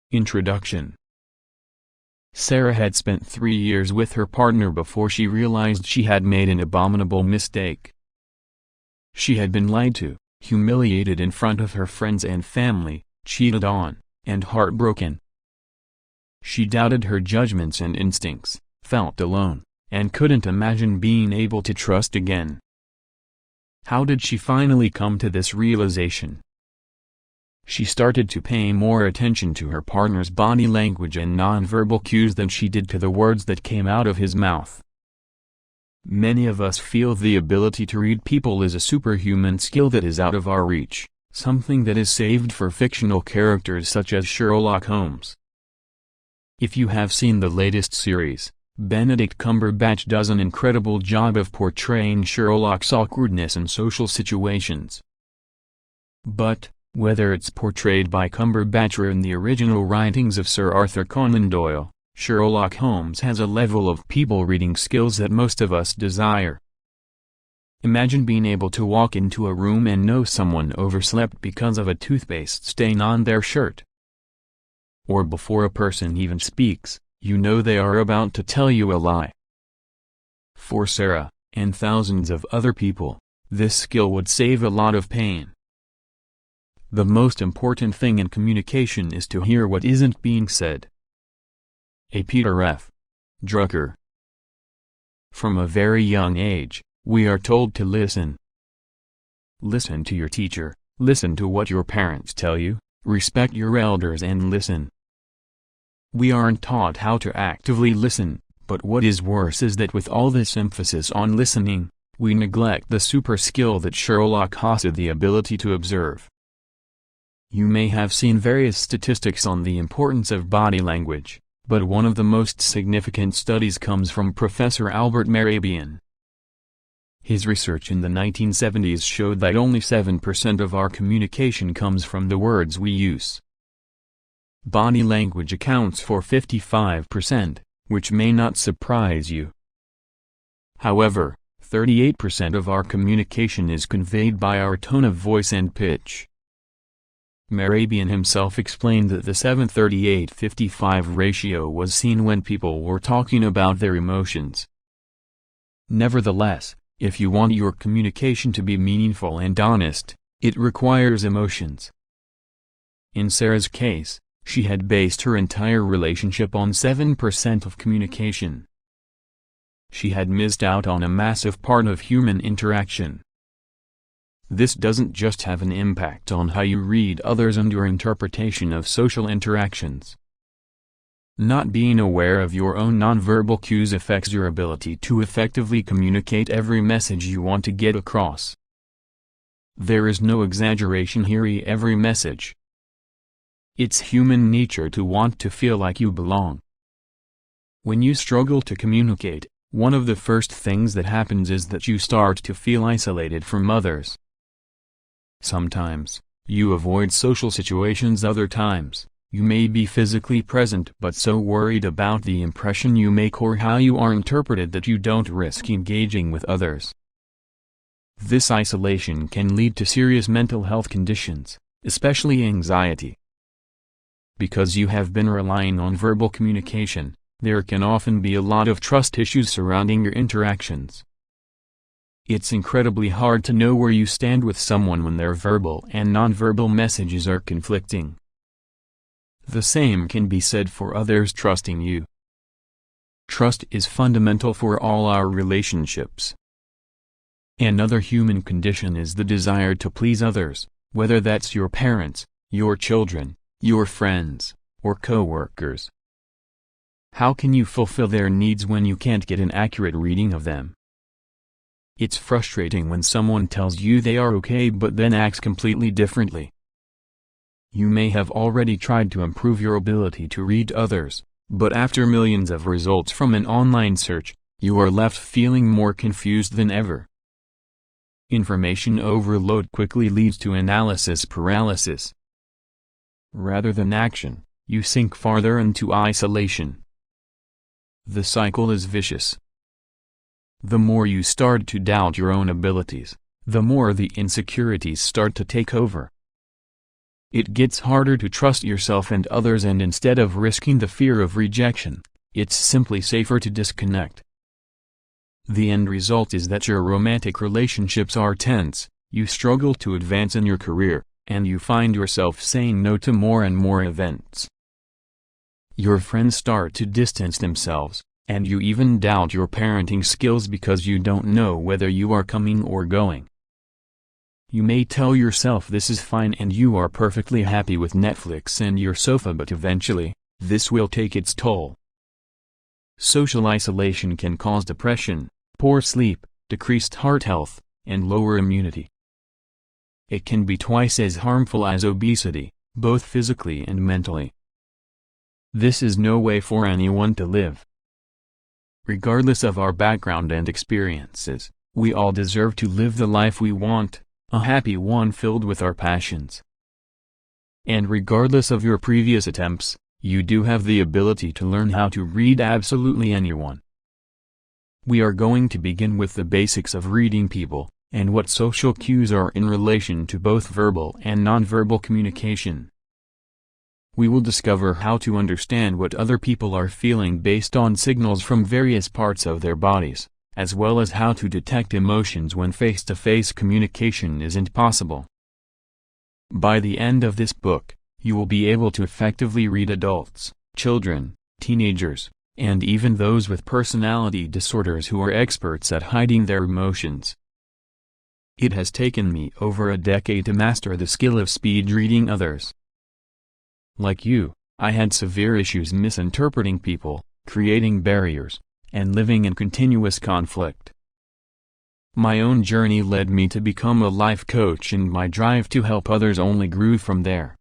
Introduction. Sarah had spent 3 years with her partner before she realized she had made an abominable mistake. She had been lied to, humiliated in front of her friends and family, cheated on, and heartbroken. She doubted her judgments and instincts, felt alone, and couldn't imagine being able to trust again. How did she finally come to this realization? She started to pay more attention to her partner's body language and nonverbal cues than she did to the words that came out of his mouth. Many of us feel the ability to read people is a superhuman skill that is out of our reach, something that is saved for fictional characters such as Sherlock Holmes. If you have seen the latest series, Benedict Cumberbatch does an incredible job of portraying Sherlock's awkwardness in social situations. But, whether it's portrayed by Cumberbatch or in the original writings of Sir Arthur Conan Doyle, Sherlock Holmes has a level of people-reading skills that most of us desire. Imagine being able to walk into a room and know someone overslept because of a toothpaste stain on their shirt. Or before a person even speaks, you know they are about to tell you a lie. For Sarah, and thousands of other people, this skill would save a lot of pain. The most important thing in communication is to hear what isn't being said. A Peter F. Drucker. From a very young age, we are told to listen. Listen to your teacher, listen to what your parents tell you, respect your elders and listen. We aren't taught how to actively listen, but what is worse is that with all this emphasis on listening, we neglect the super skill that Sherlock Holmes had, the ability to observe. You may have seen various statistics on the importance of body language, but one of the most significant studies comes from Professor Albert Mehrabian. His research in the 1970s showed that only 7% of our communication comes from the words we use. Body language accounts for 55%, which may not surprise you. However, 38% of our communication is conveyed by our tone of voice and pitch. Mehrabian himself explained that the 7:38-55 ratio was seen when people were talking about their emotions. Nevertheless, if you want your communication to be meaningful and honest, it requires emotions. In Sarah's case, she had based her entire relationship on 7% of communication. She had missed out on a massive part of human interaction. This doesn't just have an impact on how you read others and your interpretation of social interactions. Not being aware of your own nonverbal cues affects your ability to effectively communicate every message you want to get across. There is no exaggeration here. Every message. It's human nature to want to feel like you belong. When you struggle to communicate, one of the first things that happens is that you start to feel isolated from others. Sometimes, you avoid social situations. Other times, you may be physically present but so worried about the impression you make or how you are interpreted that you don't risk engaging with others. This isolation can lead to serious mental health conditions, especially anxiety. Because you have been relying on verbal communication, there can often be a lot of trust issues surrounding your interactions. It's incredibly hard to know where you stand with someone when their verbal and nonverbal messages are conflicting. The same can be said for others trusting you. Trust is fundamental for all our relationships. Another human condition is the desire to please others, whether that's your parents, your children, your friends, or co-workers. How can you fulfill their needs when you can't get an accurate reading of them? It's frustrating when someone tells you they are okay but then acts completely differently. You may have already tried to improve your ability to read others, but after millions of results from an online search, you are left feeling more confused than ever. Information overload quickly leads to analysis paralysis. Rather than action, you sink farther into isolation. The cycle is vicious. The more you start to doubt your own abilities, the more the insecurities start to take over. It gets harder to trust yourself and others, and instead of risking the fear of rejection, it's simply safer to disconnect. The end result is that your romantic relationships are tense, you struggle to advance in your career, and you find yourself saying no to more and more events. Your friends start to distance themselves, and you even doubt your parenting skills because you don't know whether you are coming or going. You may tell yourself this is fine and you are perfectly happy with Netflix and your sofa, but eventually, this will take its toll. Social isolation can cause depression, poor sleep, decreased heart health, and lower immunity. It can be twice as harmful as obesity, both physically and mentally. This is no way for anyone to live. Regardless of our background and experiences, we all deserve to live the life we want, a happy one filled with our passions. And regardless of your previous attempts, you do have the ability to learn how to read absolutely anyone. We are going to begin with the basics of reading people, and what social cues are in relation to both verbal and nonverbal communication. We will discover how to understand what other people are feeling based on signals from various parts of their bodies, as well as how to detect emotions when face-to-face communication isn't possible. By the end of this book, you will be able to effectively read adults, children, teenagers, and even those with personality disorders who are experts at hiding their emotions. It has taken me over a decade to master the skill of speed reading others. Like you, I had severe issues misinterpreting people, creating barriers, and living in continuous conflict. My own journey led me to become a life coach, and my drive to help others only grew from there.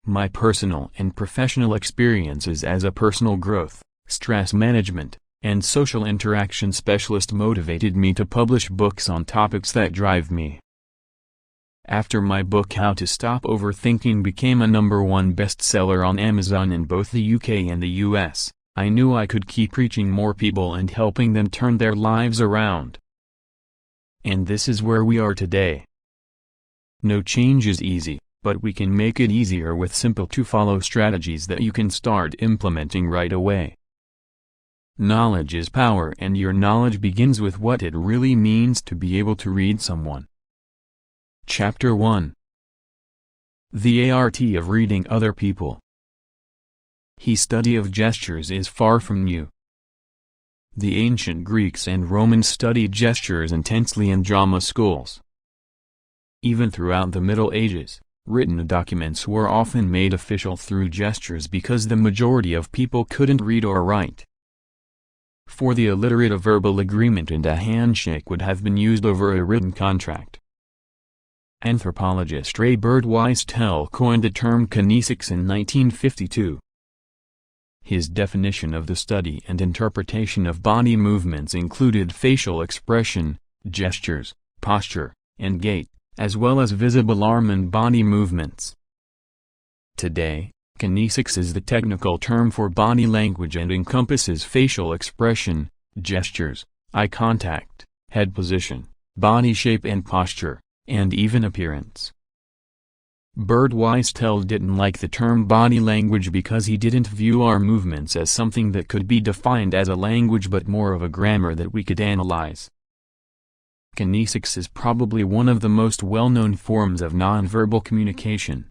My personal and professional experiences as a personal growth, stress management, and social interaction specialist motivated me to publish books on topics that drive me. After my book How to Stop Overthinking became a #1 bestseller on Amazon in both the UK and the US, I knew I could keep reaching more people and helping them turn their lives around. And this is where we are today. No change is easy, but we can make it easier with simple to-follow strategies that you can start implementing right away. Knowledge is power, and your knowledge begins with what it really means to be able to read someone. Chapter 1. The art of reading other people. The study of gestures is far from new. The ancient Greeks and Romans studied gestures intensely in drama schools. Even throughout the Middle Ages, written documents were often made official through gestures because the majority of people couldn't read or write. For the illiterate, a verbal agreement and a handshake would have been used over a written contract. Anthropologist Ray Birdwhistell coined the term kinesics in 1952. His definition of the study and interpretation of body movements included facial expression, gestures, posture, and gait, as well as visible arm and body movements. Today, kinesics is the technical term for body language and encompasses facial expression, gestures, eye contact, head position, body shape and posture, and even appearance. Birdwhistell didn't like the term body language because he didn't view our movements as something that could be defined as a language but more of a grammar that we could analyze. Kinesics is probably one of the most well-known forms of nonverbal communication.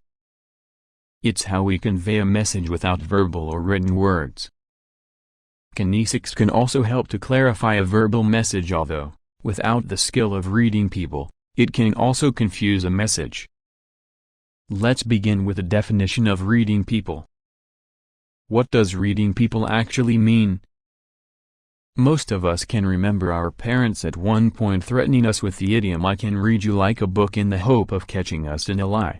It's how we convey a message without verbal or written words. Kinesics can also help to clarify a verbal message, although, without the skill of reading people, it can also confuse a message. Let's begin with a definition of reading people. What does reading people actually mean? Most of us can remember our parents at one point threatening us with the idiom "I can read you like a book" in the hope of catching us in a lie.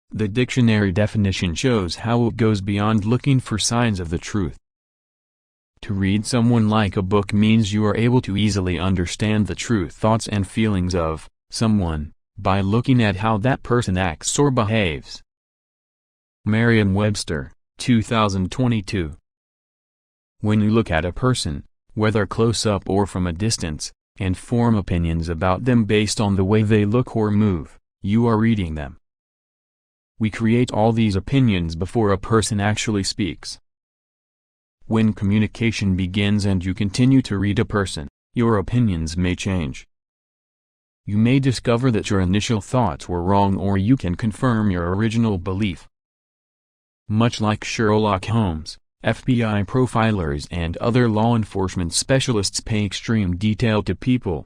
The dictionary definition shows how it goes beyond looking for signs of the truth. To read someone like a book means you are able to easily understand the true thoughts and feelings of someone by looking at how that person acts or behaves. Merriam-Webster, 2022. When you look at a person, whether close up or from a distance, and form opinions about them based on the way they look or move, you are reading them. we create all these opinions before a person actually speaks. When communication begins and you continue to read a person, your opinions may change. You may discover that your initial thoughts were wrong, or you can confirm your original belief. Much like Sherlock Holmes, FBI profilers and other law enforcement specialists pay extreme detail to people.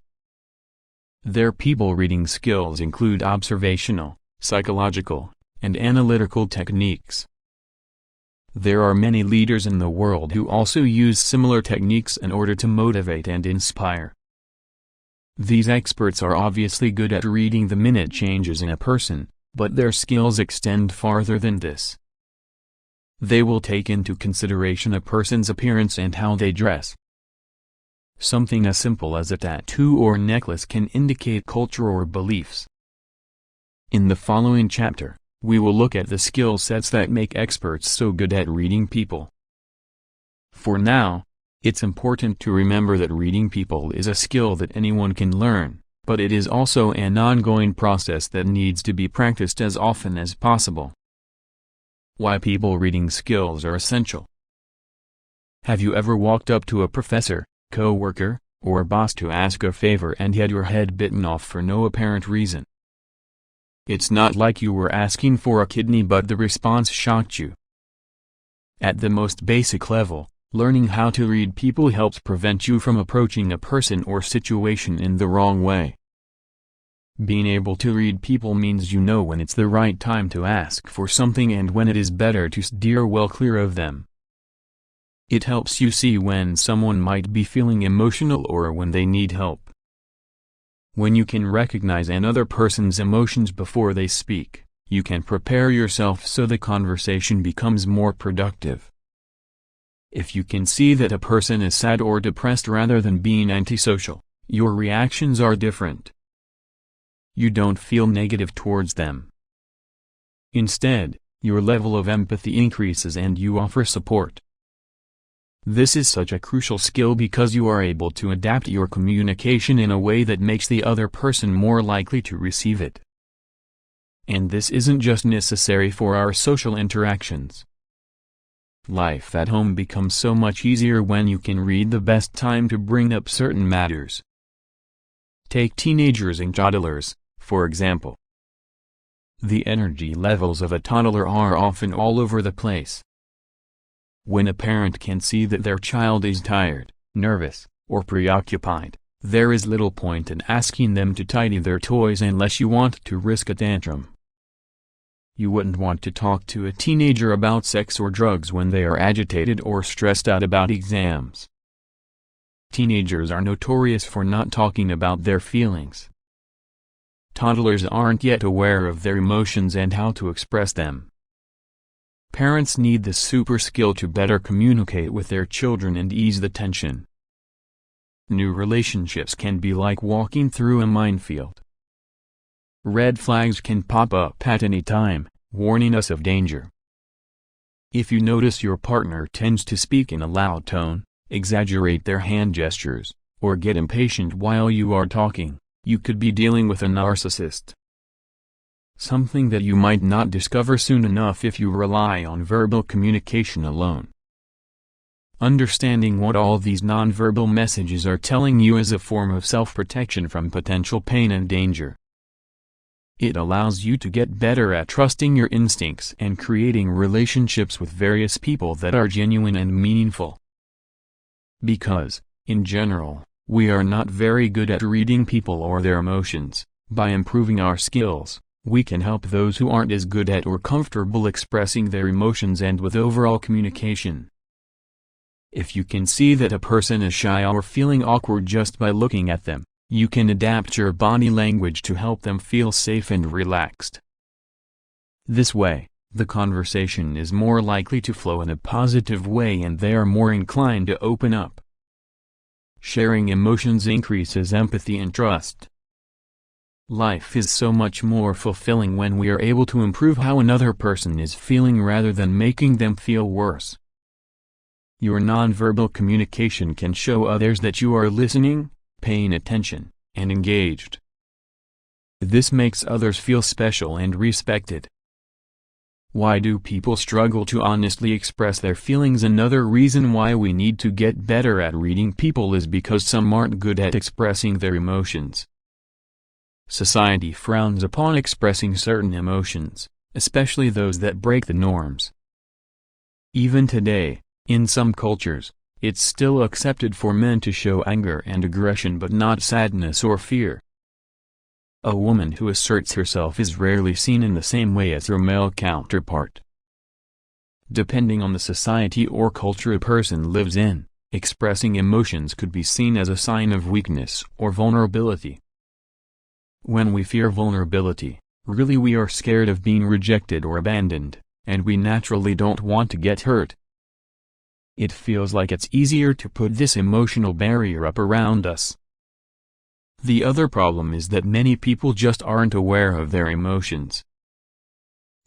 Their people-reading skills include observational, psychological, and analytical techniques. There are many leaders in the world who also use similar techniques in order to motivate and inspire. These experts are obviously good at reading the minute changes in a person, but their skills extend farther than this. They will take into consideration a person's appearance and how they dress. Something as simple as a tattoo or necklace can indicate culture or beliefs. In the following chapter, we will look at the skill sets that make experts so good at reading people. For now, it's important to remember that reading people is a skill that anyone can learn, but it is also an ongoing process that needs to be practiced as often as possible. Why people reading skills are essential. Have you ever walked up to a professor, co-worker, or boss to ask a favor and had your head bitten off for no apparent reason? It's not like you were asking for a kidney, but the response shocked you. At the most basic level, learning how to read people helps prevent you from approaching a person or situation in the wrong way. Being able to read people means you know when it's the right time to ask for something and when it is better to steer well clear of them. It helps you see when someone might be feeling emotional or when they need help. When you can recognize another person's emotions before they speak, you can prepare yourself so the conversation becomes more productive. If you can see that a person is sad or depressed rather than being antisocial, your reactions are different. You don't feel negative towards them. Instead, your level of empathy increases and you offer support. This is such a crucial skill because you are able to adapt your communication in a way that makes the other person more likely to receive it. And this isn't just necessary for our social interactions. Life at home becomes so much easier when you can read the best time to bring up certain matters. Take teenagers and toddlers, for example. The energy levels of a toddler are often all over the place. When a parent can see that their child is tired, nervous, or preoccupied, there is little point in asking them to tidy their toys unless you want to risk a tantrum. You wouldn't want to talk to a teenager about sex or drugs when they are agitated or stressed out about exams. Teenagers are notorious for not talking about their feelings. Toddlers aren't yet aware of their emotions and how to express them. Parents need this super skill to better communicate with their children and ease the tension. New relationships can be like walking through a minefield. Red flags can pop up at any time, warning us of danger. If you notice your partner tends to speak in a loud tone, exaggerate their hand gestures, or get impatient while you are talking, you could be dealing with a narcissist. Something that you might not discover soon enough if you rely on verbal communication alone. Understanding what all these nonverbal messages are telling you is a form of self-protection from potential pain and danger. It allows you to get better at trusting your instincts and creating relationships with various people that are genuine and meaningful. Because, in general, we are not very good at reading people or their emotions, by improving our skills, we can help those who aren't as good at or comfortable expressing their emotions and with overall communication. If you can see that a person is shy or feeling awkward just by looking at them, you can adapt your body language to help them feel safe and relaxed. This way, the conversation is more likely to flow in a positive way and they are more inclined to open up. Sharing emotions increases empathy and trust. Life is so much more fulfilling when we are able to improve how another person is feeling rather than making them feel worse. Your nonverbal communication can show others that you are listening, paying attention, and engaged. This makes others feel special and respected. Why do people struggle to honestly express their feelings? Another reason why we need to get better at reading people is because some aren't good at expressing their emotions. Society frowns upon expressing certain emotions, especially those that break the norms. Even today, in some cultures, it's still accepted for men to show anger and aggression but not sadness or fear. A woman who asserts herself is rarely seen in the same way as her male counterpart. Depending on the society or culture a person lives in, expressing emotions could be seen as a sign of weakness or vulnerability. When we fear vulnerability, really we are scared of being rejected or abandoned, and we naturally don't want to get hurt. It feels like it's easier to put this emotional barrier up around us. The other problem is that many people just aren't aware of their emotions.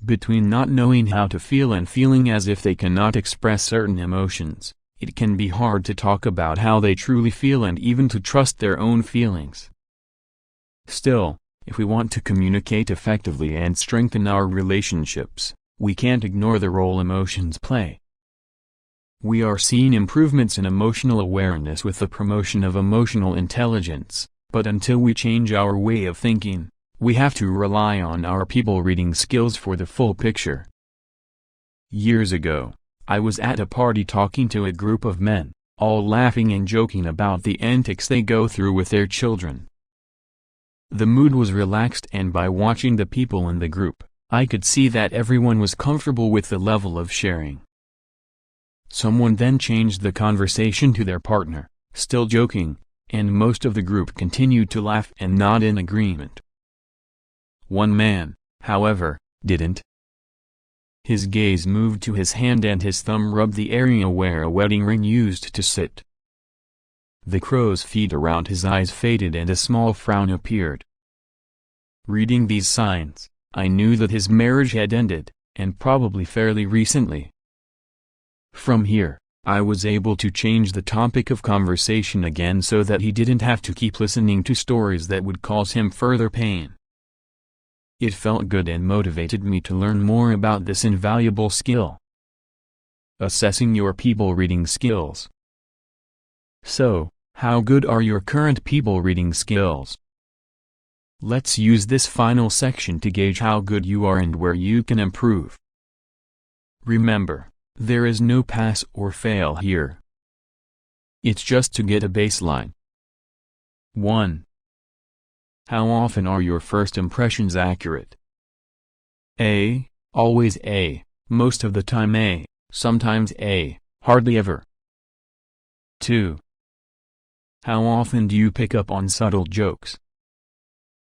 Between not knowing how to feel and feeling as if they cannot express certain emotions, it can be hard to talk about how they truly feel and even to trust their own feelings. Still, if we want to communicate effectively and strengthen our relationships, we can't ignore the role emotions play. We are seeing improvements in emotional awareness with the promotion of emotional intelligence. But until we change our way of thinking, we have to rely on our people reading skills for the full picture. Years ago, I was at a party talking to a group of men, all laughing and joking about the antics they go through with their children. The mood was relaxed, and by watching the people in the group, I could see that everyone was comfortable with the level of sharing. Someone then changed the conversation to their partner, still joking, and most of the group continued to laugh and nod in agreement. One man, however, didn't. His gaze moved to his hand and his thumb rubbed the area where a wedding ring used to sit. The crow's feet around his eyes faded and a small frown appeared. Reading these signs, I knew that his marriage had ended, and probably fairly recently. From here, I was able to change the topic of conversation again so that he didn't have to keep listening to stories that would cause him further pain. It felt good and motivated me to learn more about this invaluable skill. Assessing your people reading skills. So, how good are your current people reading skills? Let's use this final section to gauge how good you are and where you can improve. Remember, there is no pass or fail here. It's just to get a baseline. 1. How often are your first impressions accurate? A. Always A, most of the time A, sometimes A, hardly ever. 2. How often do you pick up on subtle jokes?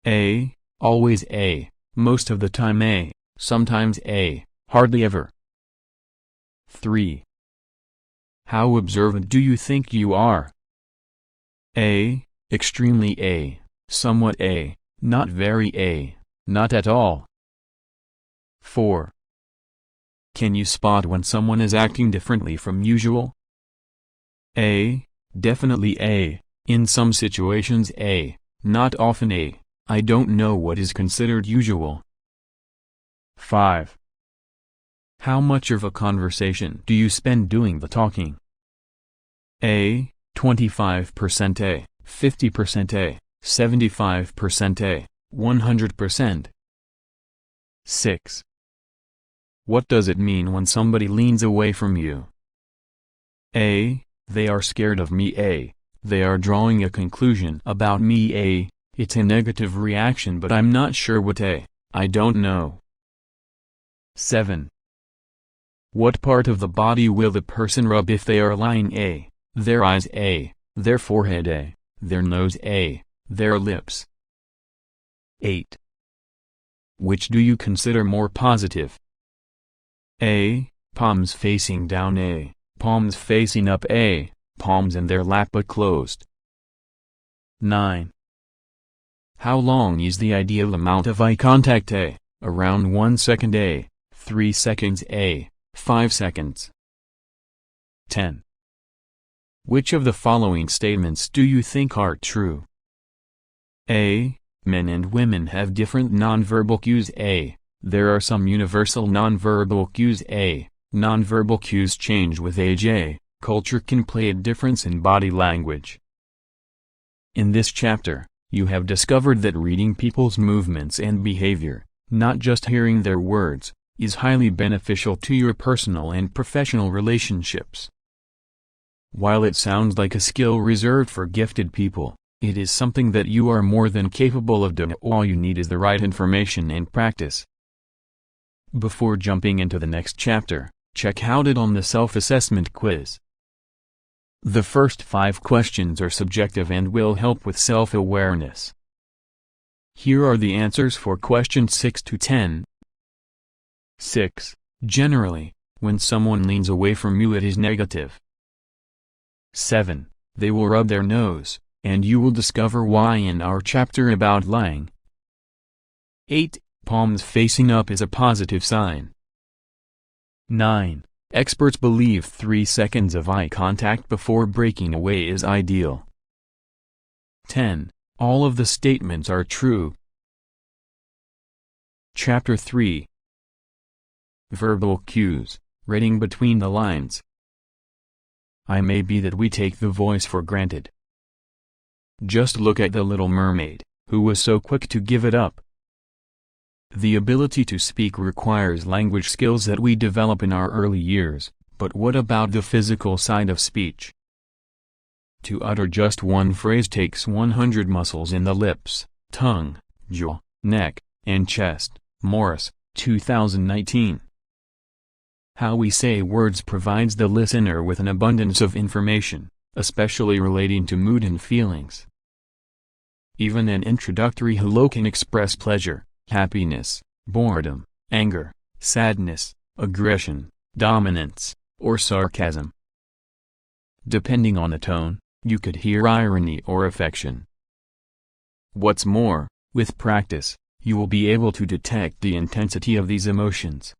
A. Always A, most of the time A, sometimes A, hardly ever. 3. How observant do you think you are? A. Extremely A, somewhat A, not very A, not at all. 4. Can you spot when someone is acting differently from usual? A. Definitely A, in some situations A, not often A, I don't know what is considered usual. 5. How much of a conversation do you spend doing the talking? A. 25% A, 50% A, 75% A, 100%. 6. What does it mean when somebody leans away from you? A. They are scared of me. A. They are drawing a conclusion about me. A. It's a negative reaction but I'm not sure what. A. I don't know. 7. What part of the body will the person rub if they are lying? A. Their eyes. A. Their forehead. A. Their nose. A. Their lips. 8. Which do you consider more positive? A. Palms facing down. A. Palms facing up. A. Palms in their lap but closed. 9. How long is the ideal amount of eye contact? A. Around 1 second. A. 3 seconds. A. 5 seconds. 10. Which of the following statements do you think are true? A. Men and women have different nonverbal cues. A. There are some universal nonverbal cues. A. Nonverbal cues change with age. A. Culture can play a difference in body language. In this chapter, you have discovered that reading people's movements and behavior, not just hearing their words, is highly beneficial to your personal and professional relationships. While it sounds like a skill reserved for gifted people, it is something that you are more than capable of doing. All you need is the right information and practice. Before jumping into the next chapter, check out it on the self-assessment quiz. The first 5 questions are subjective and will help with self-awareness. Here are the answers for questions 6 to 10. 6. Generally, when someone leans away from you it is negative. 7. They will rub their nose, and you will discover why in our chapter about lying. 8. Palms facing up is a positive sign. 9. Experts believe 3 seconds of eye contact before breaking away is ideal. 10. All of the statements are true. Chapter 3. Verbal cues, reading between the lines. It may be that we take the voice for granted. Just look at the Little Mermaid, who was so quick to give it up. The ability to speak requires language skills that we develop in our early years, but what about the physical side of speech? To utter just one phrase takes 100 muscles in the lips, tongue, jaw, neck, and chest. Morris, 2019. How we say words provides the listener with an abundance of information, especially relating to mood and feelings. Even an introductory hello can express pleasure, happiness, boredom, anger, sadness, aggression, dominance, or sarcasm. Depending on the tone, you could hear irony or affection. What's more, with practice, you will be able to detect the intensity of these emotions.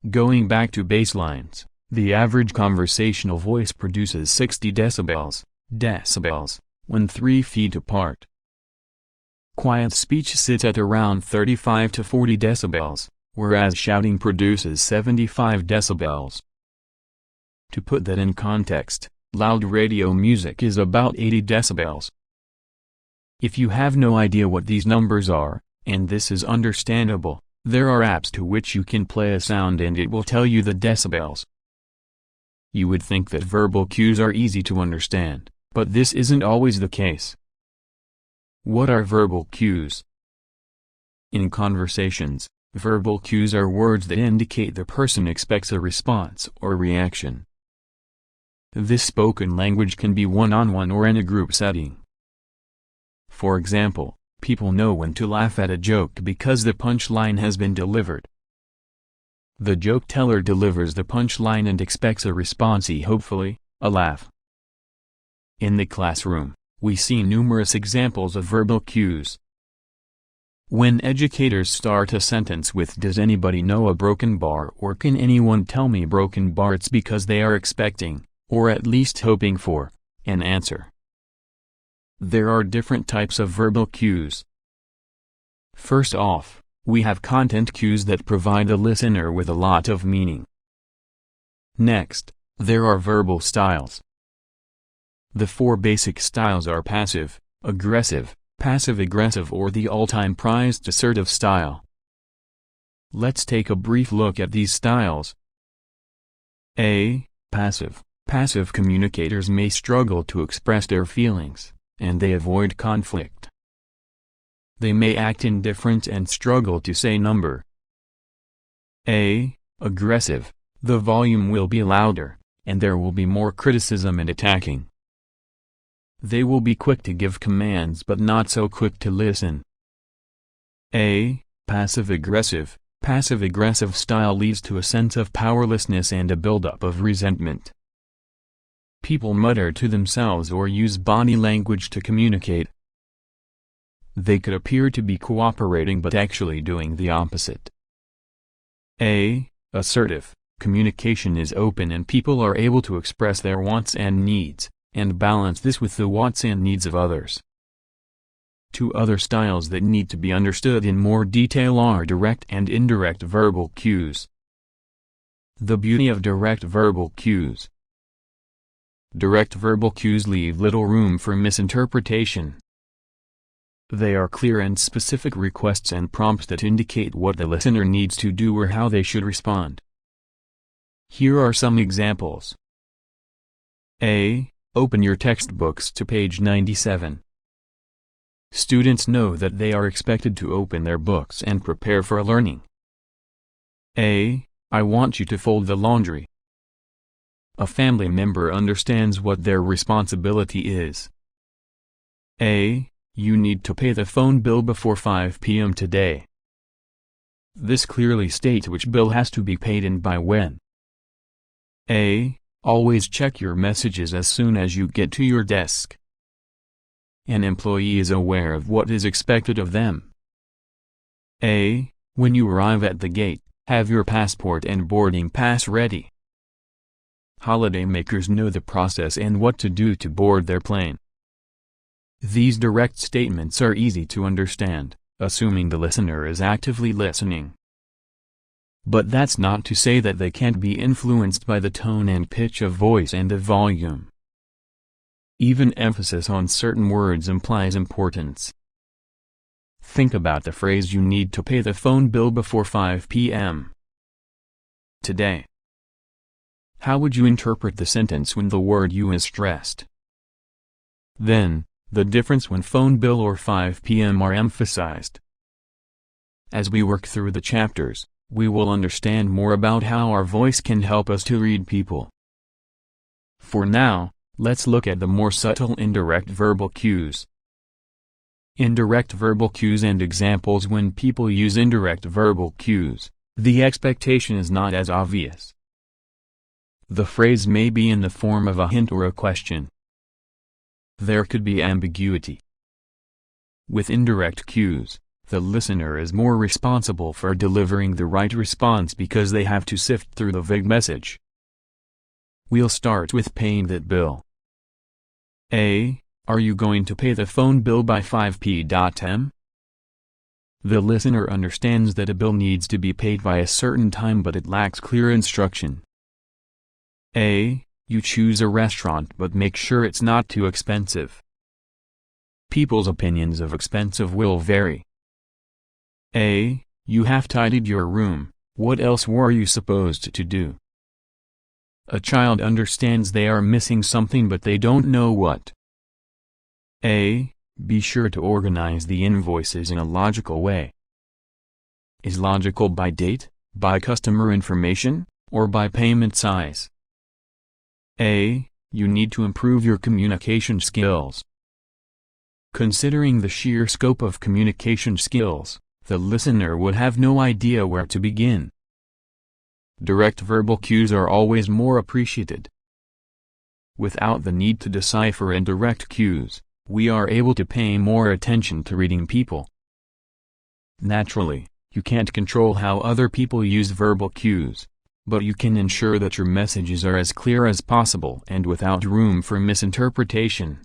Going back to baselines, the average conversational voice produces 60 decibels, when 3 feet apart. Quiet speech sits at around 35 to 40 decibels, whereas shouting produces 75 decibels. To put that in context, loud radio music is about 80 decibels. If you have no idea what these numbers are, and this is understandable, there are apps to which you can play a sound and it will tell you the decibels. You would think that verbal cues are easy to understand, but this isn't always the case. What are verbal cues? In conversations, verbal cues are words that indicate the person expects a response or reaction. This spoken language can be one-on-one or in a group setting. For example, people know when to laugh at a joke because the punchline has been delivered. The joke teller delivers the punchline and expects a response, hopefully, a laugh. In the classroom, we see numerous examples of verbal cues. When educators start a sentence with "Does anybody know a broken bar?" or "Can anyone tell me broken bar?" it's because they are expecting, or at least hoping for, an answer. There are different types of verbal cues. First off, we have content cues that provide the listener with a lot of meaning. Next, there are verbal styles. The 4 basic styles are passive, aggressive, passive-aggressive, or the all-time prized assertive style. Let's take a brief look at these styles. A. Passive. Passive communicators may struggle to express their feelings, and they avoid conflict. They may act indifferent and struggle to say number. A. Aggressive. The volume will be louder, and there will be more criticism and attacking. They will be quick to give commands but not so quick to listen. A. Passive-aggressive. Passive-aggressive style leads to a sense of powerlessness and a buildup of resentment. People mutter to themselves or use body language to communicate. They could appear to be cooperating but actually doing the opposite. A. Assertive. Communication is open and people are able to express their wants and needs, and balance this with the wants and needs of others. Two other styles that need to be understood in more detail are direct and indirect verbal cues. The beauty of direct verbal cues. Direct verbal cues leave little room for misinterpretation. They are clear and specific requests and prompts that indicate what the listener needs to do or how they should respond. Here are some examples. A. Open your textbooks to page 97. Students know that they are expected to open their books and prepare for learning. A. I want you to fold the laundry. A family member understands what their responsibility is. A. You need to pay the phone bill before 5 p.m. today. This clearly states which bill has to be paid and by when. A. Always check your messages as soon as you get to your desk. An employee is aware of what is expected of them. A. When you arrive at the gate, have your passport and boarding pass ready. Holidaymakers know the process and what to do to board their plane. These direct statements are easy to understand, assuming the listener is actively listening. But that's not to say that they can't be influenced by the tone and pitch of voice and the volume. Even emphasis on certain words implies importance. Think about the phrase "you need to pay the phone bill before 5 p.m. today." How would you interpret the sentence when the word "you" is stressed? Then, the difference when phone bill or 5 p.m. are emphasized. As we work through the chapters, we will understand more about how our voice can help us to read people. For now, let's look at the more subtle indirect verbal cues. Indirect verbal cues and examples. When people use indirect verbal cues, the expectation is not as obvious. The phrase may be in the form of a hint or a question. There could be ambiguity. With indirect cues, the listener is more responsible for delivering the right response because they have to sift through the vague message. We'll start with paying that bill. A. Are you going to pay the phone bill by 5 p.m? The listener understands that a bill needs to be paid by a certain time, but it lacks clear instruction. A. You choose a restaurant but make sure it's not too expensive. People's opinions of expensive will vary. A. You have tidied your room, what else were you supposed to do? A child understands they are missing something but they don't know what. A. Be sure to organize the invoices in a logical way. Is logical by date, by customer information, or by payment size? A. You need to improve your communication skills. Considering the sheer scope of communication skills, the listener would have no idea where to begin. Direct verbal cues are always more appreciated. Without the need to decipher indirect cues, we are able to pay more attention to reading people. Naturally, you can't control how other people use verbal cues, but you can ensure that your messages are as clear as possible and without room for misinterpretation.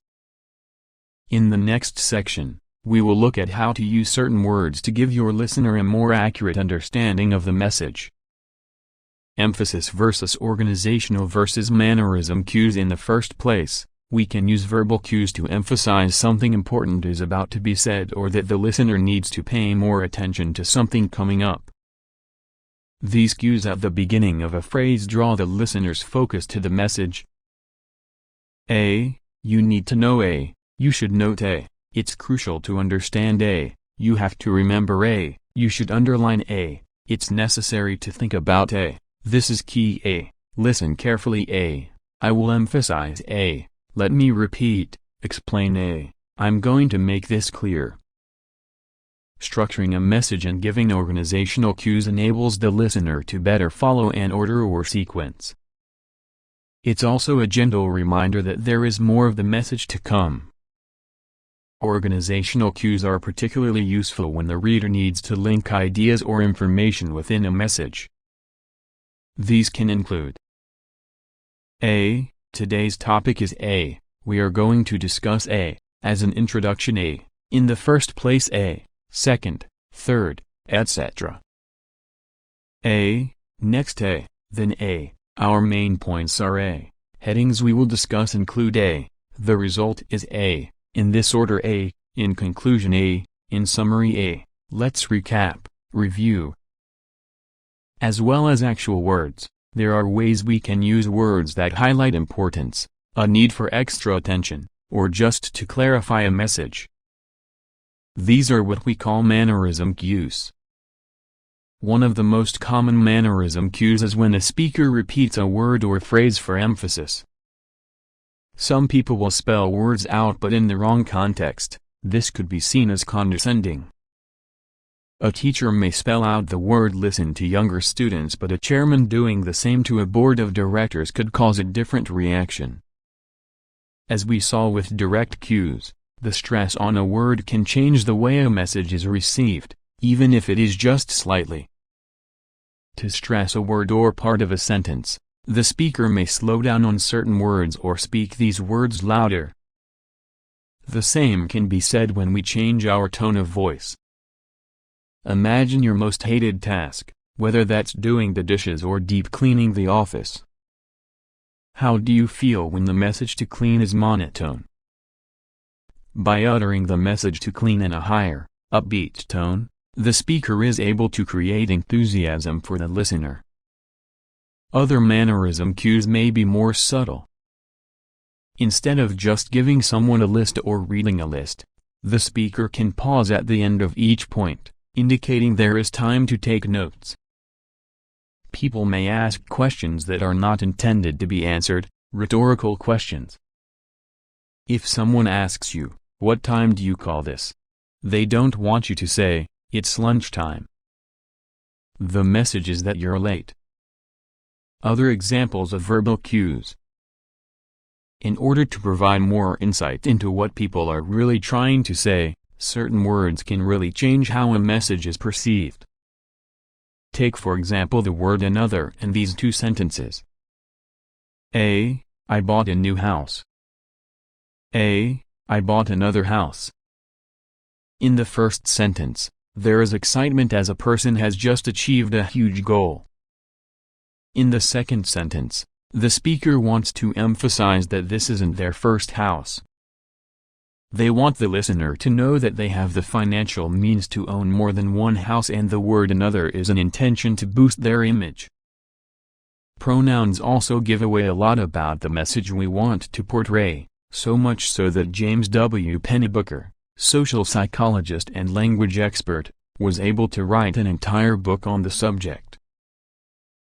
In the next section, we will look at how to use certain words to give your listener a more accurate understanding of the message. Emphasis versus organizational versus mannerism cues. In the first place, we can use verbal cues to emphasize something important is about to be said or that the listener needs to pay more attention to something coming up. These cues at the beginning of a phrase draw the listener's focus to the message. A. You need to know. A. You should note. A. It's crucial to understand. A. You have to remember. A. You should underline. A. It's necessary to think about. A. This is key. A. Listen carefully. A. I will emphasize. A. Let me repeat, explain. A. I'm going to make this clear. Structuring a message and giving organizational cues enables the listener to better follow an order or sequence. It's also a gentle reminder that there is more of the message to come. Organizational cues are particularly useful when the reader needs to link ideas or information within a message. These can include: A. Today's topic is A. We are going to discuss A. As an introduction. A. In the first place a, second, third, etc. A, next a, then a. Our main points are a. Headings we will discuss include a. The result is a. In this order a. In conclusion a. In summary a. Let's recap, review. As well as actual words, there are ways we can use words that highlight importance, a need for extra attention, or just to clarify a message. These are what we call mannerism cues. One of the most common mannerism cues is when a speaker repeats a word or phrase for emphasis. Some people will spell words out but in the wrong context. This could be seen as condescending. A teacher may spell out the word listen to younger students, but a chairman doing the same to a board of directors could cause a different reaction. As we saw with direct cues, the stress on a word can change the way a message is received, even if it is just slightly. To stress a word or part of a sentence, the speaker may slow down on certain words or speak these words louder. The same can be said when we change our tone of voice. Imagine your most hated task, whether that's doing the dishes or deep cleaning the office. How do you feel when the message to clean is monotone? By uttering the message to clean in a higher, upbeat tone, the speaker is able to create enthusiasm for the listener. Other mannerism cues may be more subtle. Instead of just giving someone a list or reading a list, the speaker can pause at the end of each point, indicating there is time to take notes. People may ask questions that are not intended to be answered, rhetorical questions. If someone asks you, "What time do you call this?" they don't want you to say, "It's lunchtime." The message is that you're late. Other examples of verbal cues. In order to provide more insight into what people are really trying to say, certain words can really change how a message is perceived. Take for example the word another in these two sentences. A. I bought a new house. A. I bought another house. In the first sentence, there is excitement as a person has just achieved a huge goal. In the second sentence, the speaker wants to emphasize that this isn't their first house. They want the listener to know that they have the financial means to own more than one house, and the word another is an intention to boost their image. Pronouns also give away a lot about the message we want to portray, so much so that James W. Pennebaker, social psychologist and language expert, was able to write an entire book on the subject.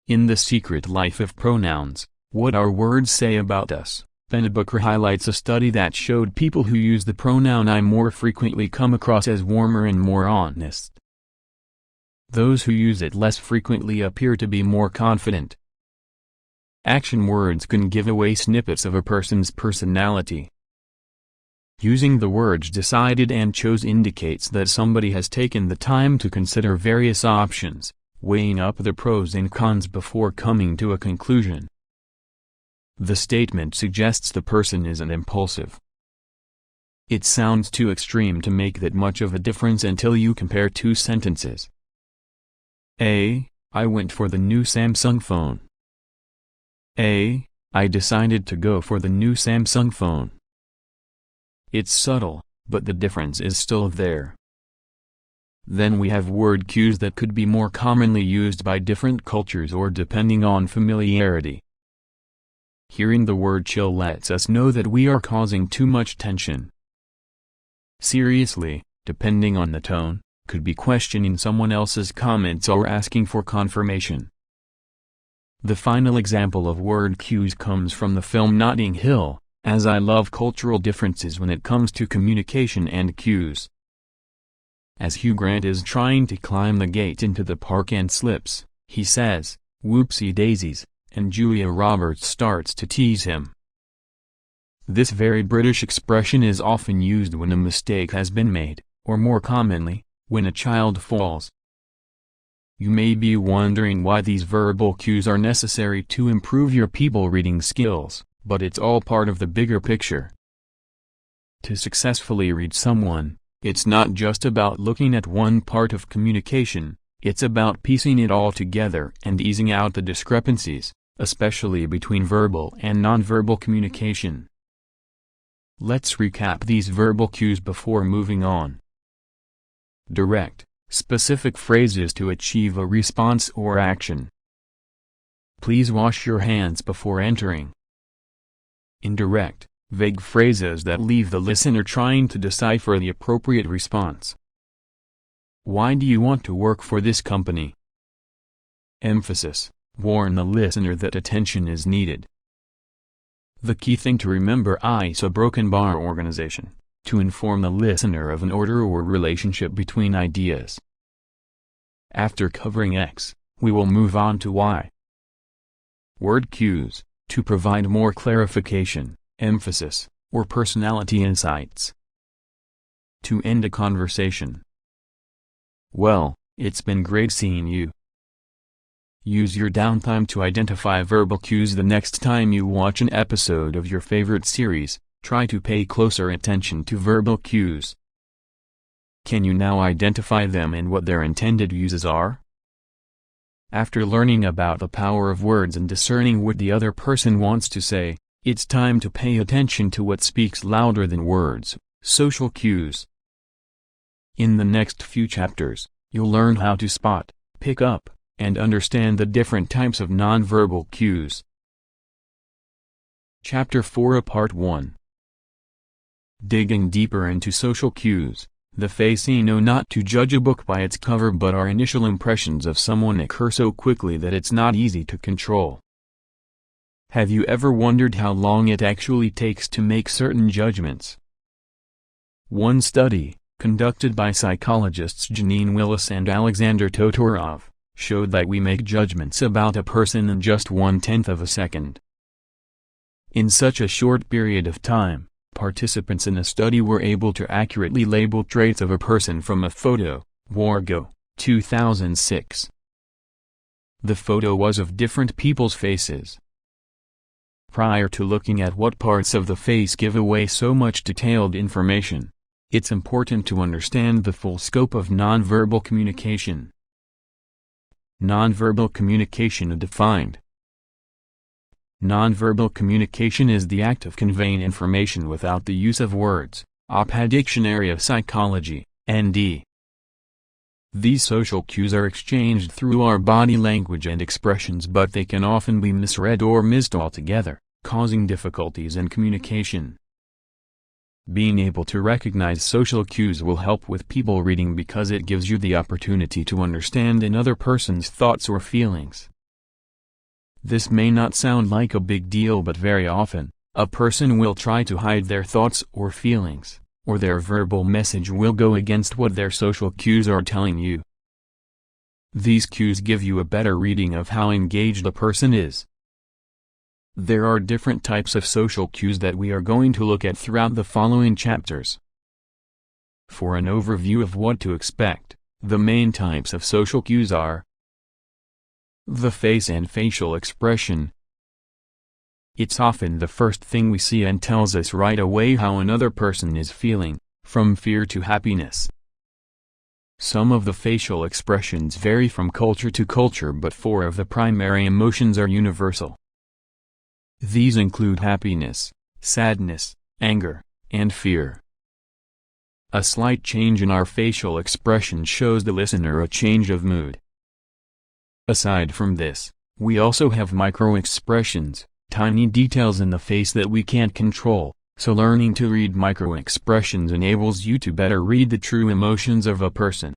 In The Secret Life of Pronouns, What Our Words Say About Us, Pennebaker highlights a study that showed people who use the pronoun I more frequently come across as warmer and more honest. Those who use it less frequently appear to be more confident. Action words can give away snippets of a person's personality. Using the words decided and chose indicates that somebody has taken the time to consider various options, weighing up the pros and cons before coming to a conclusion. The statement suggests the person isn't impulsive. It sounds too extreme to make that much of a difference until you compare two sentences. A. I went for the new Samsung phone. A. I decided to go for the new Samsung phone. It's subtle, but the difference is still there. Then we have word cues that could be more commonly used by different cultures or depending on familiarity. Hearing the word chill lets us know that we are causing too much tension. Seriously, depending on the tone, could be questioning someone else's comments or asking for confirmation. The final example of word cues comes from the film Notting Hill, as I love cultural differences when it comes to communication and cues. As Hugh Grant is trying to climb the gate into the park and slips, he says, "Whoopsie daisies," and Julia Roberts starts to tease him. This very British expression is often used when a mistake has been made, or more commonly, when a child falls. You may be wondering why these verbal cues are necessary to improve your people reading skills, but it's all part of the bigger picture. To successfully read someone, It's not just about looking at one part of communication, it's about piecing it all together and easing out the discrepancies, especially between verbal and nonverbal communication. Let's recap these verbal cues before moving on. Direct, specific phrases to achieve a response or action. Please wash your hands before entering. Indirect, vague phrases that leave the listener trying to decipher the appropriate response. Why do you want to work for this company? Emphasis, warn the listener that attention is needed. The key thing to remember is a broken bar organization, to inform the listener of an order or relationship between ideas. After covering X, we will move on to Y. Word cues, to provide more clarification, emphasis, or personality insights. To end a conversation. Well, it's been great seeing you. Use your downtime to identify verbal cues the next time you watch an episode of your favorite series. Try to pay closer attention to verbal cues. Can you now identify them and what their intended uses are? After learning about the power of words and discerning what the other person wants to say, it's time to pay attention to what speaks louder than words, social cues. In the next few chapters, you'll learn how to spot, pick up, and understand the different types of nonverbal cues. Chapter 4 Part 1. Digging deeper into social cues, the face know not to judge a book by its cover, but our initial impressions of someone occur so quickly that it's not easy to control. Have you ever wondered how long it actually takes to make certain judgments? One study, conducted by psychologists Janine Willis and Alexander Todorov, showed that we make judgments about a person in just 1/10 of a second. In such a short period of time, participants in a study were able to accurately label traits of a person from a photo. Wargo, 2006. The photo was of different people's faces. Prior to looking at what parts of the face give away so much detailed information, it's important to understand the full scope of nonverbal communication. Nonverbal communication defined. Nonverbal communication is the act of conveying information without the use of words. Oppha Dictionary of Psychology, ND. These social cues are exchanged through our body language and expressions, but they can often be misread or missed altogether, causing difficulties in communication. Being able to recognize social cues will help with people reading because it gives you the opportunity to understand another person's thoughts or feelings. This may not sound like a big deal, but very often, a person will try to hide their thoughts or feelings, or their verbal message will go against what their social cues are telling you. These cues give you a better reading of how engaged a person is. There are different types of social cues that we are going to look at throughout the following chapters. For an overview of what to expect, the main types of social cues are: the face and facial expression. It's often the first thing we see and tells us right away how another person is feeling, from fear to happiness. Some of the facial expressions vary from culture to culture, but 4 of the primary emotions are universal. These include happiness, sadness, anger, and fear. A slight change in our facial expression shows the listener a change of mood. Aside from this, we also have micro-expressions, tiny details in the face that we can't control, so learning to read micro-expressions enables you to better read the true emotions of a person.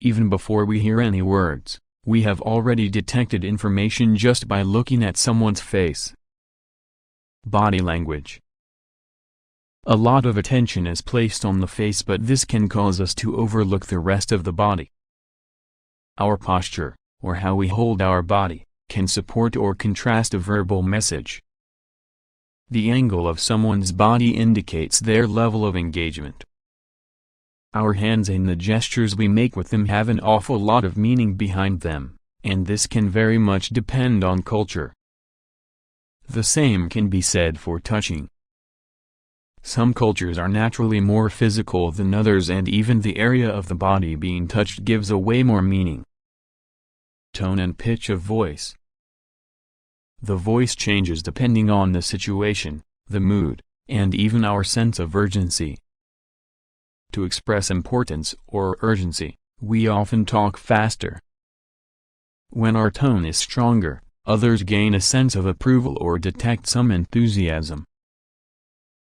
Even before we hear any words, we have already detected information just by looking at someone's face. Body language. A lot of attention is placed on the face, but this can cause us to overlook the rest of the body. Our posture, or how we hold our body, can support or contrast a verbal message. The angle of someone's body indicates their level of engagement. Our hands and the gestures we make with them have an awful lot of meaning behind them, and this can very much depend on culture. The same can be said for touching. Some cultures are naturally more physical than others, and even the area of the body being touched gives away more meaning. Tone and pitch of voice. The voice changes depending on the situation, the mood, and even our sense of urgency. To express importance or urgency, we often talk faster. When our tone is stronger, others gain a sense of approval or detect some enthusiasm.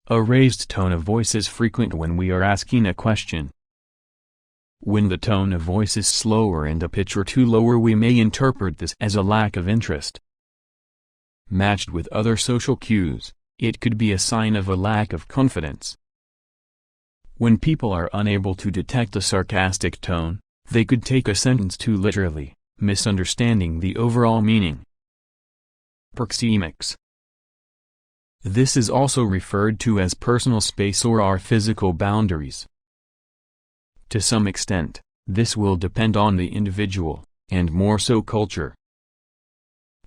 A raised tone of voice is frequent when we are asking a question. When the tone of voice is slower and a pitch or two lower, we may interpret this as a lack of interest. Matched with other social cues, it could be a sign of a lack of confidence. When people are unable to detect a sarcastic tone, they could take a sentence too literally, misunderstanding the overall meaning. Proxemics. This is also referred to as personal space or our physical boundaries. To some extent, this will depend on the individual, and more so culture.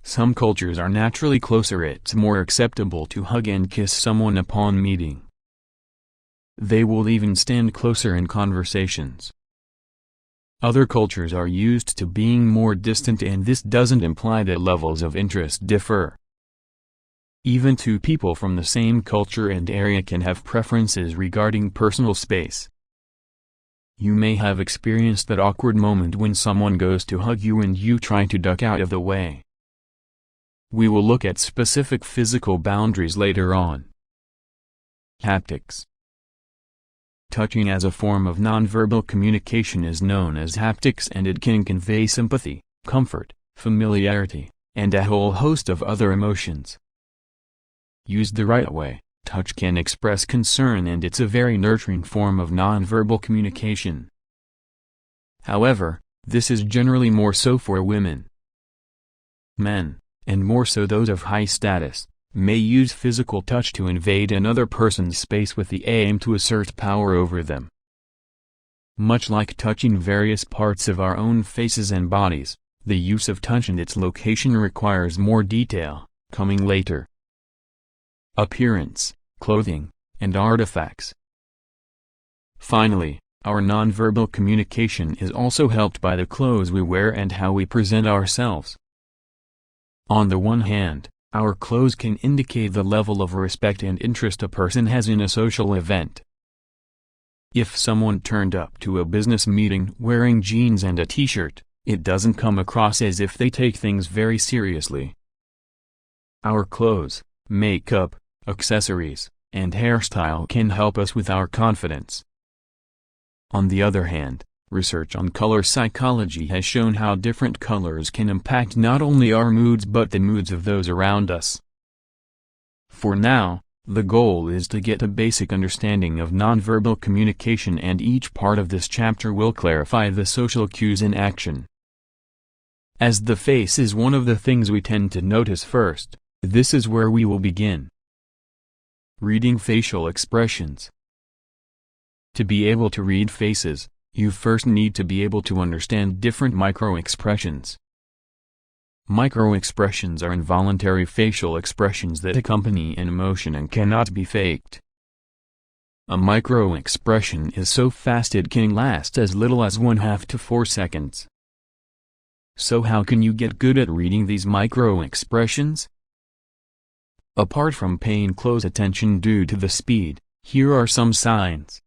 Some cultures are naturally closer. It's more acceptable to hug and kiss someone upon meeting. They will even stand closer in conversations. Other cultures are used to being more distant, and this doesn't imply that levels of interest differ. Even two people from the same culture and area can have preferences regarding personal space. You may have experienced that awkward moment when someone goes to hug you and you try to duck out of the way. We will look at specific physical boundaries later on. Haptics. Touching as a form of nonverbal communication is known as haptics, and it can convey sympathy, comfort, familiarity, and a whole host of other emotions. Used the right way, touch can express concern, and it's a very nurturing form of nonverbal communication. However, this is generally more so for women. Men, and more so those of high status, may use physical touch to invade another person's space with the aim to assert power over them. Much like touching various parts of our own faces and bodies, the use of touch and its location requires more detail, coming later. Appearance, clothing, and artifacts. Finally, our nonverbal communication is also helped by the clothes we wear and how we present ourselves. On the one hand, our clothes can indicate the level of respect and interest a person has in a social event. If someone turned up to a business meeting wearing jeans and a t-shirt, it doesn't come across as if they take things very seriously. Our clothes, makeup, accessories, and hairstyle can help us with our confidence. On the other hand, research on color psychology has shown how different colors can impact not only our moods but the moods of those around us. For now, the goal is to get a basic understanding of nonverbal communication, and each part of this chapter will clarify the social cues in action. As the face is one of the things we tend to notice first, this is where we will begin. Reading facial expressions. To be able to read faces, you first need to be able to understand different micro-expressions. Micro-expressions are involuntary facial expressions that accompany an emotion and cannot be faked. A micro-expression is so fast it can last as little as 1/2 to 4 seconds. So how can you get good at reading these micro-expressions? Apart from paying close attention due to the speed, here are some signs.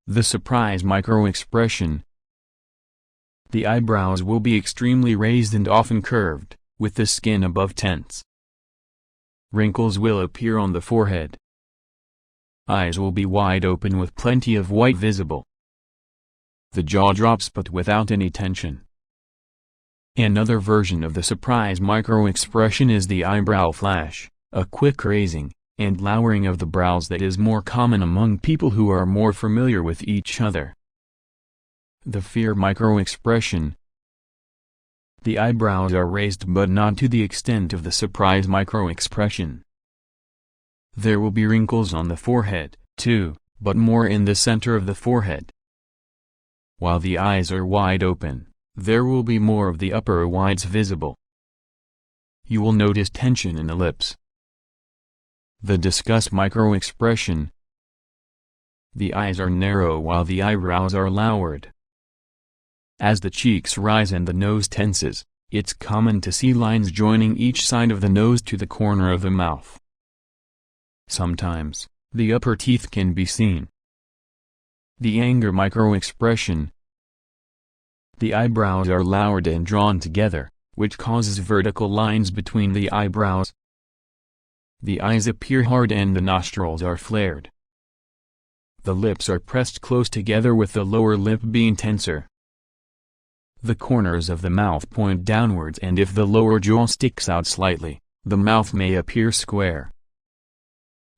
The surprise micro-expression. The eyebrows will be extremely raised and often curved, with the skin above tense. Wrinkles will appear on the forehead. Eyes will be wide open with plenty of white visible. The jaw drops but without any tension. Another version of the surprise micro-expression is the eyebrow flash, a quick raising and lowering of the brows that is more common among people who are more familiar with each other. The fear micro-expression. The eyebrows are raised but not to the extent of the surprise micro-expression. There will be wrinkles on the forehead, too, but more in the center of the forehead. While the eyes are wide open, there will be more of the upper wides visible. You will notice tension in the lips. The disgust micro-expression. The eyes are narrow while the eyebrows are lowered. As the cheeks rise and the nose tenses, it's common to see lines joining each side of the nose to the corner of the mouth. Sometimes, the upper teeth can be seen. The anger micro-expression. The eyebrows are lowered and drawn together, which causes vertical lines between the eyebrows. The eyes appear hard and the nostrils are flared. The lips are pressed close together with the lower lip being tenser. The corners of the mouth point downwards, and if the lower jaw sticks out slightly, the mouth may appear square.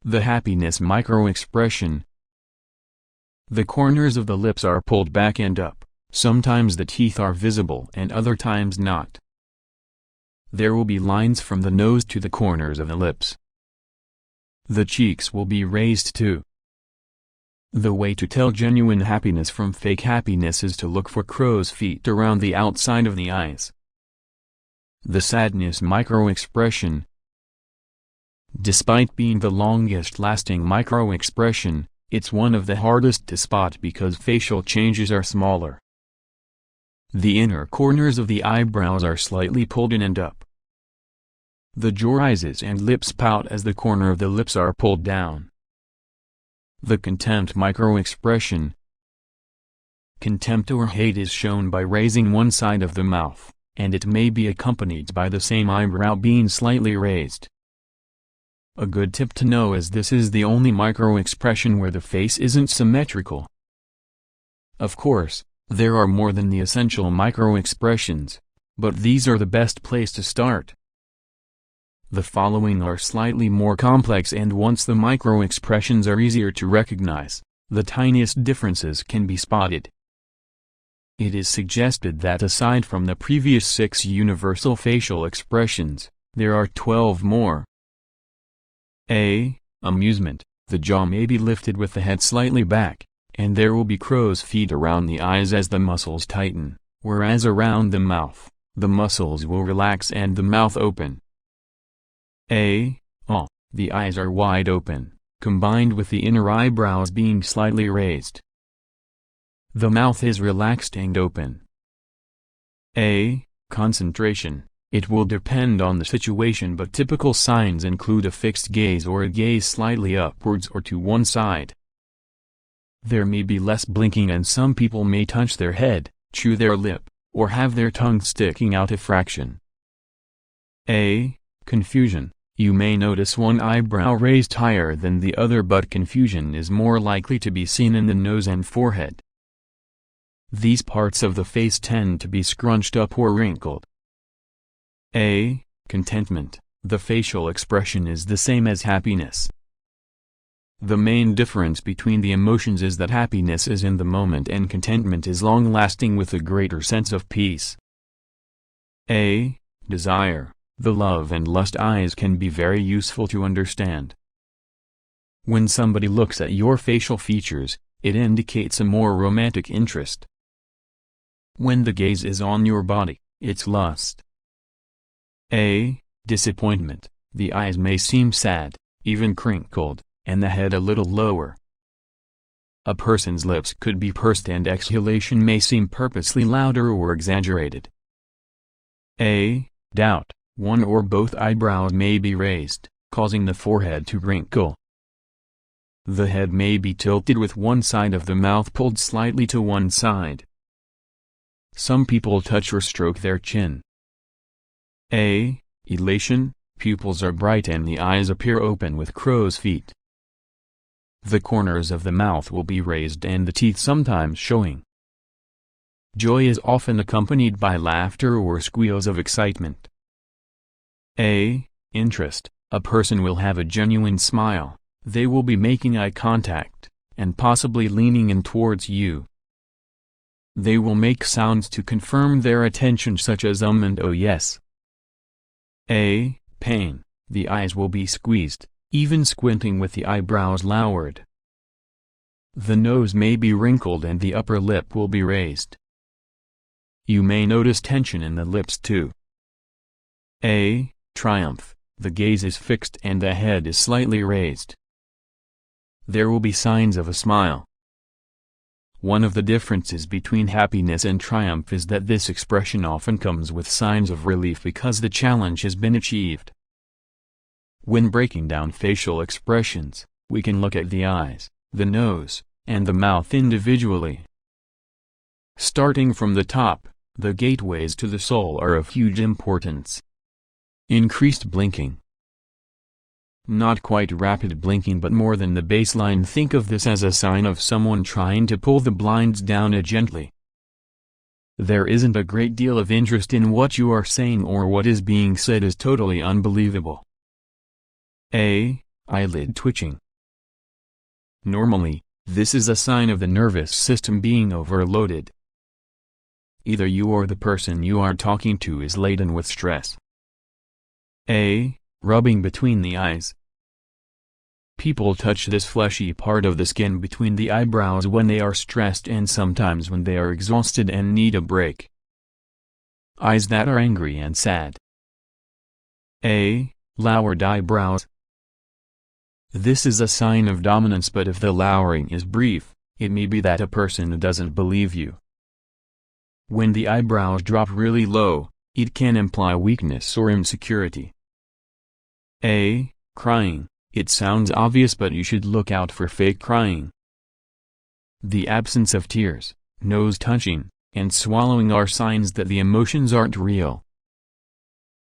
The happiness micro-expression. The corners of the lips are pulled back and up, sometimes the teeth are visible and other times not. There will be lines from the nose to the corners of the lips. The cheeks will be raised too. The way to tell genuine happiness from fake happiness is to look for crow's feet around the outside of the eyes. The sadness micro-expression. Despite being the longest-lasting micro-expression, it's one of the hardest to spot because facial changes are smaller. The inner corners of the eyebrows are slightly pulled in and up. The jaw rises and lips pout as the corner of the lips are pulled down. The contempt micro-expression. Contempt or hate is shown by raising one side of the mouth, and it may be accompanied by the same eyebrow being slightly raised. A good tip to know is this is the only micro-expression where the face isn't symmetrical. Of course, there are more than the essential micro-expressions, but these are the best place to start. The following are slightly more complex, and once the micro-expressions are easier to recognize, the tiniest differences can be spotted. It is suggested that aside from the previous 6 universal facial expressions, there are 12 more. A. Amusement. The jaw may be lifted with the head slightly back, and there will be crow's feet around the eyes as the muscles tighten, whereas around the mouth, the muscles will relax and the mouth open. A. Awe. The eyes are wide open, combined with the inner eyebrows being slightly raised. The mouth is relaxed and open. A. Concentration. It will depend on the situation, but typical signs include a fixed gaze or a gaze slightly upwards or to one side. There may be less blinking, and some people may touch their head, chew their lip, or have their tongue sticking out a fraction. A. Confusion. You may notice one eyebrow raised higher than the other, but confusion is more likely to be seen in the nose and forehead. These parts of the face tend to be scrunched up or wrinkled. A. Contentment. The facial expression is the same as happiness. The main difference between the emotions is that happiness is in the moment and contentment is long-lasting with a greater sense of peace. A. Desire. The love and lust eyes can be very useful to understand. When somebody looks at your facial features, it indicates a more romantic interest. When the gaze is on your body, it's lust. A. Disappointment. The eyes may seem sad, even crinkled, and the head a little lower. A person's lips could be pursed and exhalation may seem purposely louder or exaggerated. A. Doubt. One or both eyebrows may be raised, causing the forehead to wrinkle. The head may be tilted with one side of the mouth pulled slightly to one side. Some people touch or stroke their chin. A. Elation. Pupils are bright and the eyes appear open with crow's feet. The corners of the mouth will be raised and the teeth sometimes showing. Joy is often accompanied by laughter or squeals of excitement. A. Interest. A person will have a genuine smile, they will be making eye contact, and possibly leaning in towards you. They will make sounds to confirm their attention such as and oh yes. A. Pain. The eyes will be squeezed, even squinting with the eyebrows lowered. The nose may be wrinkled and the upper lip will be raised. You may notice tension in the lips too. A. Triumph. the gaze is fixed and the head is slightly raised. There will be signs of a smile. One of the differences between happiness and triumph is that this expression often comes with signs of relief because the challenge has been achieved. When breaking down facial expressions, we can look at the eyes, the nose, and the mouth individually. Starting from the top, the gateways to the soul are of huge importance. Increased blinking. Not quite rapid blinking but more than the baseline. Think of this as a sign of someone trying to pull the blinds down gently. There isn't a great deal of interest in what you are saying or what is being said is totally unbelievable. Eyelid twitching. Normally, this is a sign of the nervous system being overloaded. Either you or the person you are talking to is laden with stress. Rubbing between the eyes. People touch this fleshy part of the skin between the eyebrows when they are stressed and sometimes when they are exhausted and need a break. Eyes that are angry and sad. Lowered eyebrows. This is a sign of dominance, but if the lowering is brief, it may be that a person doesn't believe you. When the eyebrows drop really low, it can imply weakness or insecurity. Crying. It sounds obvious but you should look out for fake crying. The absence of tears, nose touching, and swallowing are signs that the emotions aren't real.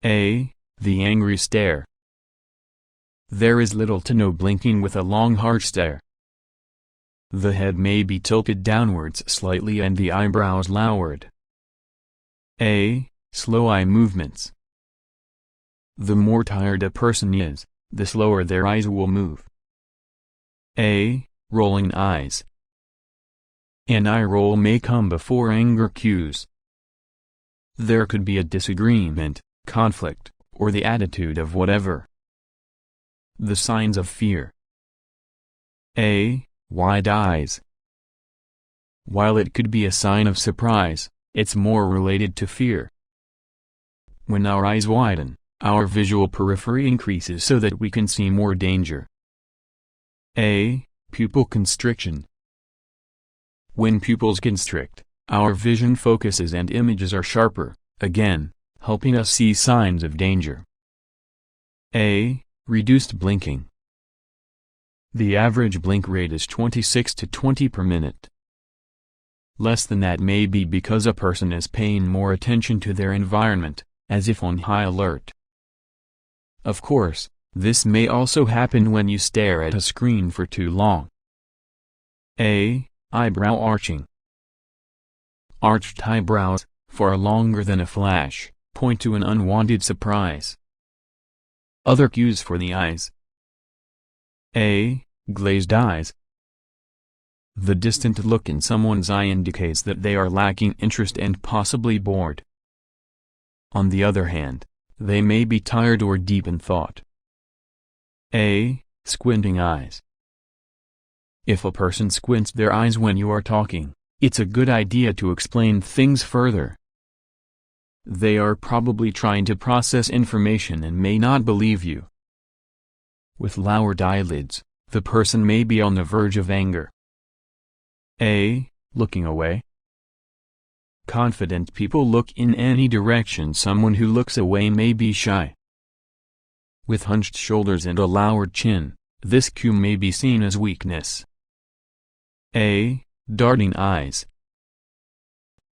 The angry stare. There is little to no blinking with a long hard stare. The head may be tilted downwards slightly and the eyebrows lowered. Slow eye movements. The more tired a person is, the slower their eyes will move. Rolling eyes. An eye roll may come before anger cues. There could be a disagreement, conflict, or the attitude of whatever. The signs of fear. Wide eyes. While it could be a sign of surprise, it's more related to fear. When our eyes widen, our visual periphery increases so that we can see more danger. Pupil constriction. When pupils constrict, our vision focuses and images are sharper, again, helping us see signs of danger. Reduced blinking. The average blink rate is 26 to 20 per minute. Less than that may be because a person is paying more attention to their environment, as if on high alert. Of course, this may also happen when you stare at a screen for too long. Eyebrow arching. Arched eyebrows, far longer than a flash, point to an unwanted surprise. Other cues for the eyes. Glazed eyes. The distant look in someone's eye indicates that they are lacking interest and possibly bored. On the other hand, they may be tired or deep in thought. Squinting eyes. If a person squints their eyes when you are talking, it's a good idea to explain things further. They are probably trying to process information and may not believe you. With lowered eyelids, the person may be on the verge of anger. Looking away. Confident people look in any direction. Someone who looks away may be shy. With hunched shoulders and a lowered chin, this cue may be seen as weakness. Darting eyes.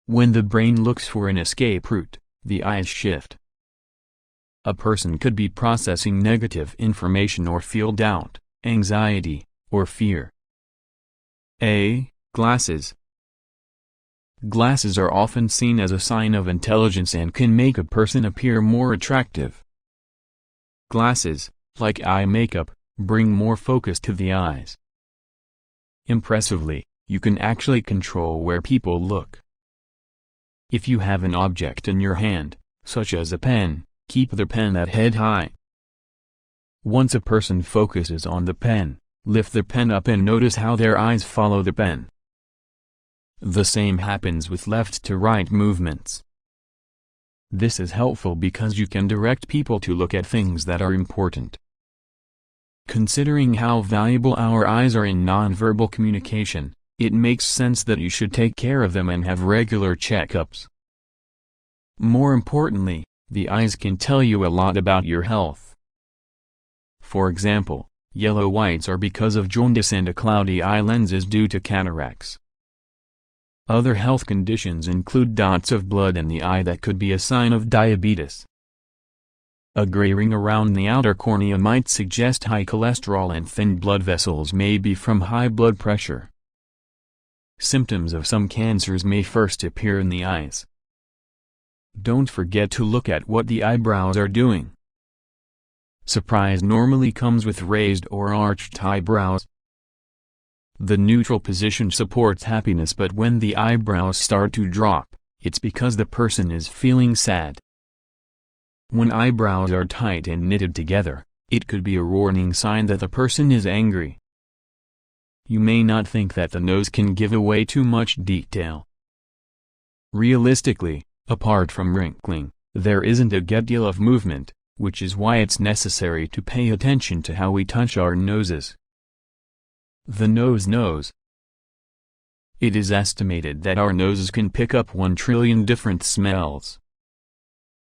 When the brain looks for an escape route, the eyes shift. A person could be processing negative information or feel doubt, anxiety, or fear. Glasses. Glasses are often seen as a sign of intelligence and can make a person appear more attractive. Glasses, like eye makeup, bring more focus to the eyes. Impressively, you can actually control where people look. If you have an object in your hand, such as a pen, keep the pen at head high. Once a person focuses on the pen, lift the pen up and notice how their eyes follow the pen. The same happens with left to right movements. This is helpful because you can direct people to look at things that are important. Considering how valuable our eyes are in nonverbal communication, it makes sense that you should take care of them and have regular checkups. More importantly, the eyes can tell you a lot about your health. For example, yellow whites are because of jaundice and a cloudy eye lens is due to cataracts. Other health conditions include dots of blood in the eye that could be a sign of diabetes. A gray ring around the outer cornea might suggest high cholesterol, and thin blood vessels may be from high blood pressure. Symptoms of some cancers may first appear in the eyes. Don't forget to look at what the eyebrows are doing. Surprise normally comes with raised or arched eyebrows. The neutral position supports happiness, but when the eyebrows start to drop, it's because the person is feeling sad. When eyebrows are tight and knitted together, it could be a warning sign that the person is angry. You may not think that the nose can give away too much detail. Realistically, apart from wrinkling, there isn't a great deal of movement, which is why it's necessary to pay attention to how we touch our noses. The nose knows. It is estimated that our noses can pick up 1 trillion different smells.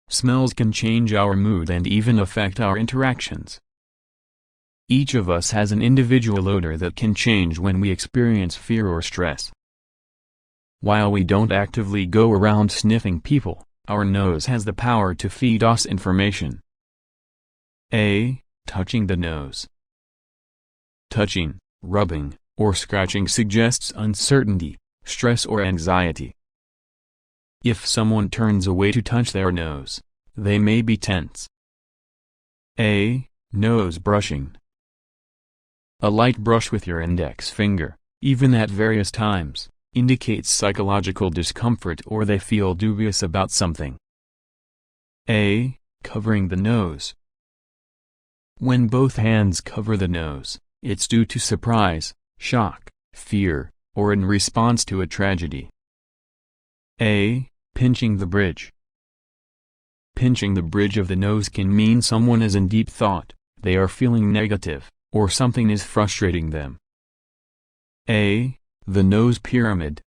Smells can change our mood and even affect our interactions. Each of us has an individual odor that can change when we experience fear or stress. While we don't actively go around sniffing people, our nose has the power to feed us information. A. Touching the nose. Touching, rubbing, or scratching suggests uncertainty, stress or anxiety. If someone turns away to touch their nose, they may be tense. A. Nose brushing. A light brush with your index finger, even at various times, indicates psychological discomfort or they feel dubious about something. A. Covering the nose. When both hands cover the nose, it's due to surprise, shock, fear, or in response to a tragedy. A. Pinching the bridge. Pinching the bridge of the nose can mean someone is in deep thought, they are feeling negative, or something is frustrating them. A. The nose pyramid.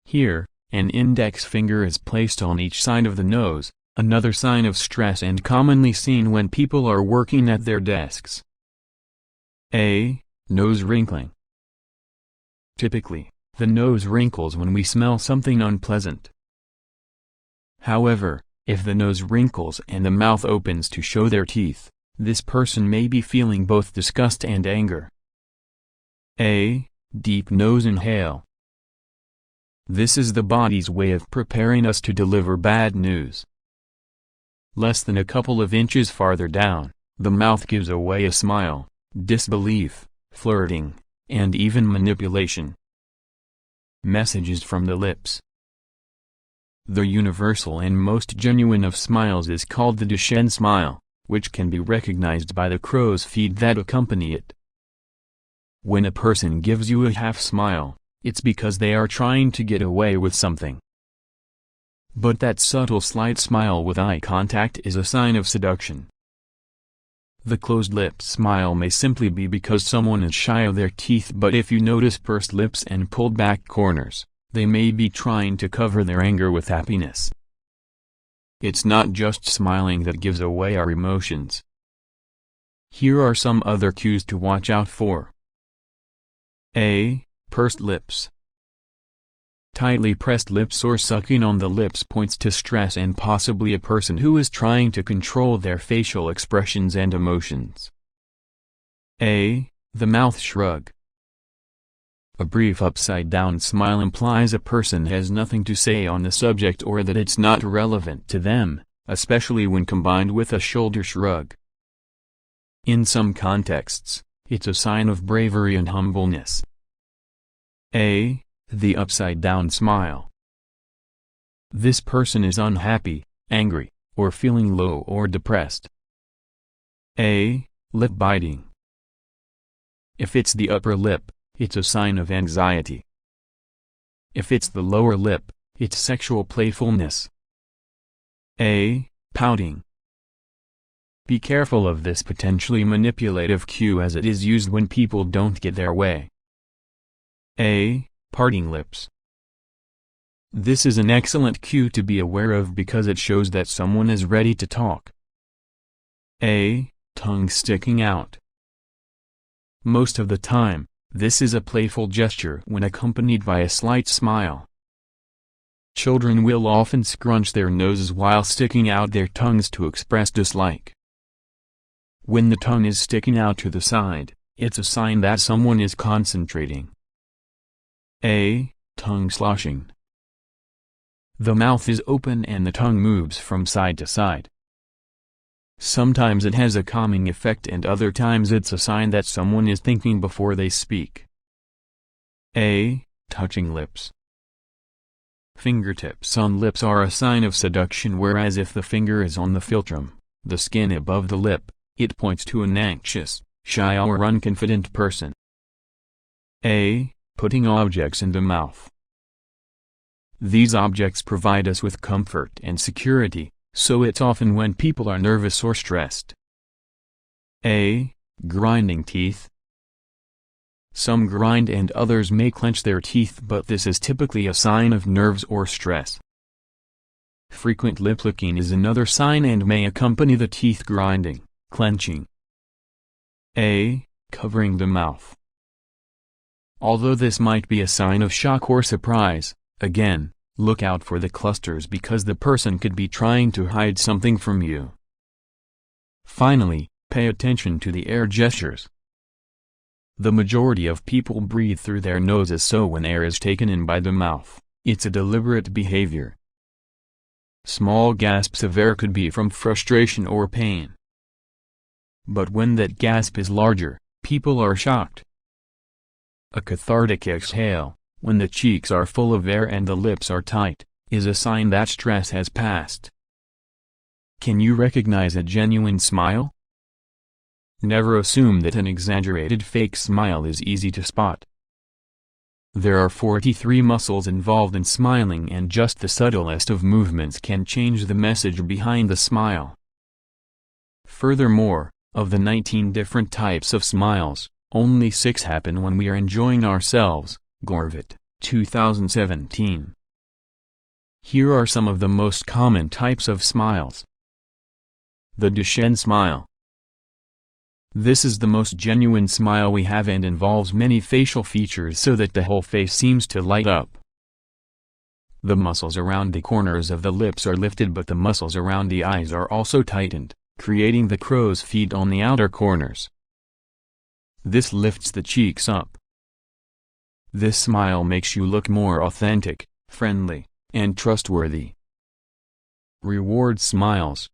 Here, an index finger is placed on each side of the nose, another sign of stress and commonly seen when people are working at their desks. A. Nose wrinkling. Typically, the nose wrinkles when we smell something unpleasant. However, if the nose wrinkles and the mouth opens to show their teeth, this person may be feeling both disgust and anger. A. Deep nose inhale. This is the body's way of preparing us to deliver bad news. Less than a couple of inches farther down, the mouth gives away a smile, disbelief, flirting, and even manipulation. Messages from the lips. The universal and most genuine of smiles is called the Duchenne smile, which can be recognized by the crow's feet that accompany it. When a person gives you a half smile, it's because they are trying to get away with something. But that subtle slight smile with eye contact is a sign of seduction. The closed lips smile may simply be because someone is shy of their teeth, but if you notice pursed lips and pulled back corners, they may be trying to cover their anger with happiness. It's not just smiling that gives away our emotions. Here are some other cues to watch out for. A. Pursed lips. Tightly pressed lips or sucking on the lips points to stress and possibly a person who is trying to control their facial expressions and emotions. A. The mouth shrug. A brief upside-down smile implies a person has nothing to say on the subject or that it's not relevant to them, especially when combined with a shoulder shrug. In some contexts, it's a sign of bravery and humbleness. A. The upside-down smile. This person is unhappy, angry, or feeling low or depressed. A. Lip biting. If it's the upper lip, it's a sign of anxiety. If it's the lower lip, it's sexual playfulness. A. Pouting. Be careful of this potentially manipulative cue as it is used when people don't get their way. A. Parting lips. This is an excellent cue to be aware of because it shows that someone is ready to talk. A. Tongue sticking out. Most of the time, this is a playful gesture when accompanied by a slight smile. Children will often scrunch their noses while sticking out their tongues to express dislike. When the tongue is sticking out to the side, it's a sign that someone is concentrating. A. Tongue sloshing. The mouth is open and the tongue moves from side to side. Sometimes it has a calming effect and other times it's a sign that someone is thinking before they speak. A. Touching lips. Fingertips on lips are a sign of seduction, whereas if the finger is on the philtrum, the skin above the lip, it points to an anxious, shy or unconfident person. A. Putting objects in the mouth. These objects provide us with comfort and security, so it's often when people are nervous or stressed. A. Grinding teeth. Some grind and others may clench their teeth, but this is typically a sign of nerves or stress. Frequent lip licking is another sign and may accompany the teeth grinding, clenching. A. Covering the mouth. Although this might be a sign of shock or surprise, again, look out for the clusters because the person could be trying to hide something from you. Finally, pay attention to the air gestures. The majority of people breathe through their noses, so when air is taken in by the mouth, it's a deliberate behavior. Small gasps of air could be from frustration or pain. But when that gasp is larger, people are shocked. A cathartic exhale, when the cheeks are full of air and the lips are tight, is a sign that stress has passed. Can you recognize a genuine smile? Never assume that an exaggerated fake smile is easy to spot. There are 43 muscles involved in smiling, and just the subtlest of movements can change the message behind the smile. Furthermore, of the 19 different types of smiles, only 6 happen when we are enjoying ourselves. Gorvit, 2017. Here are some of the most common types of smiles. The Duchenne smile. This is the most genuine smile we have and involves many facial features so that the whole face seems to light up. The muscles around the corners of the lips are lifted, but the muscles around the eyes are also tightened, creating the crow's feet on the outer corners. This lifts the cheeks up. This smile makes you look more authentic, friendly, and trustworthy. Reward smiles.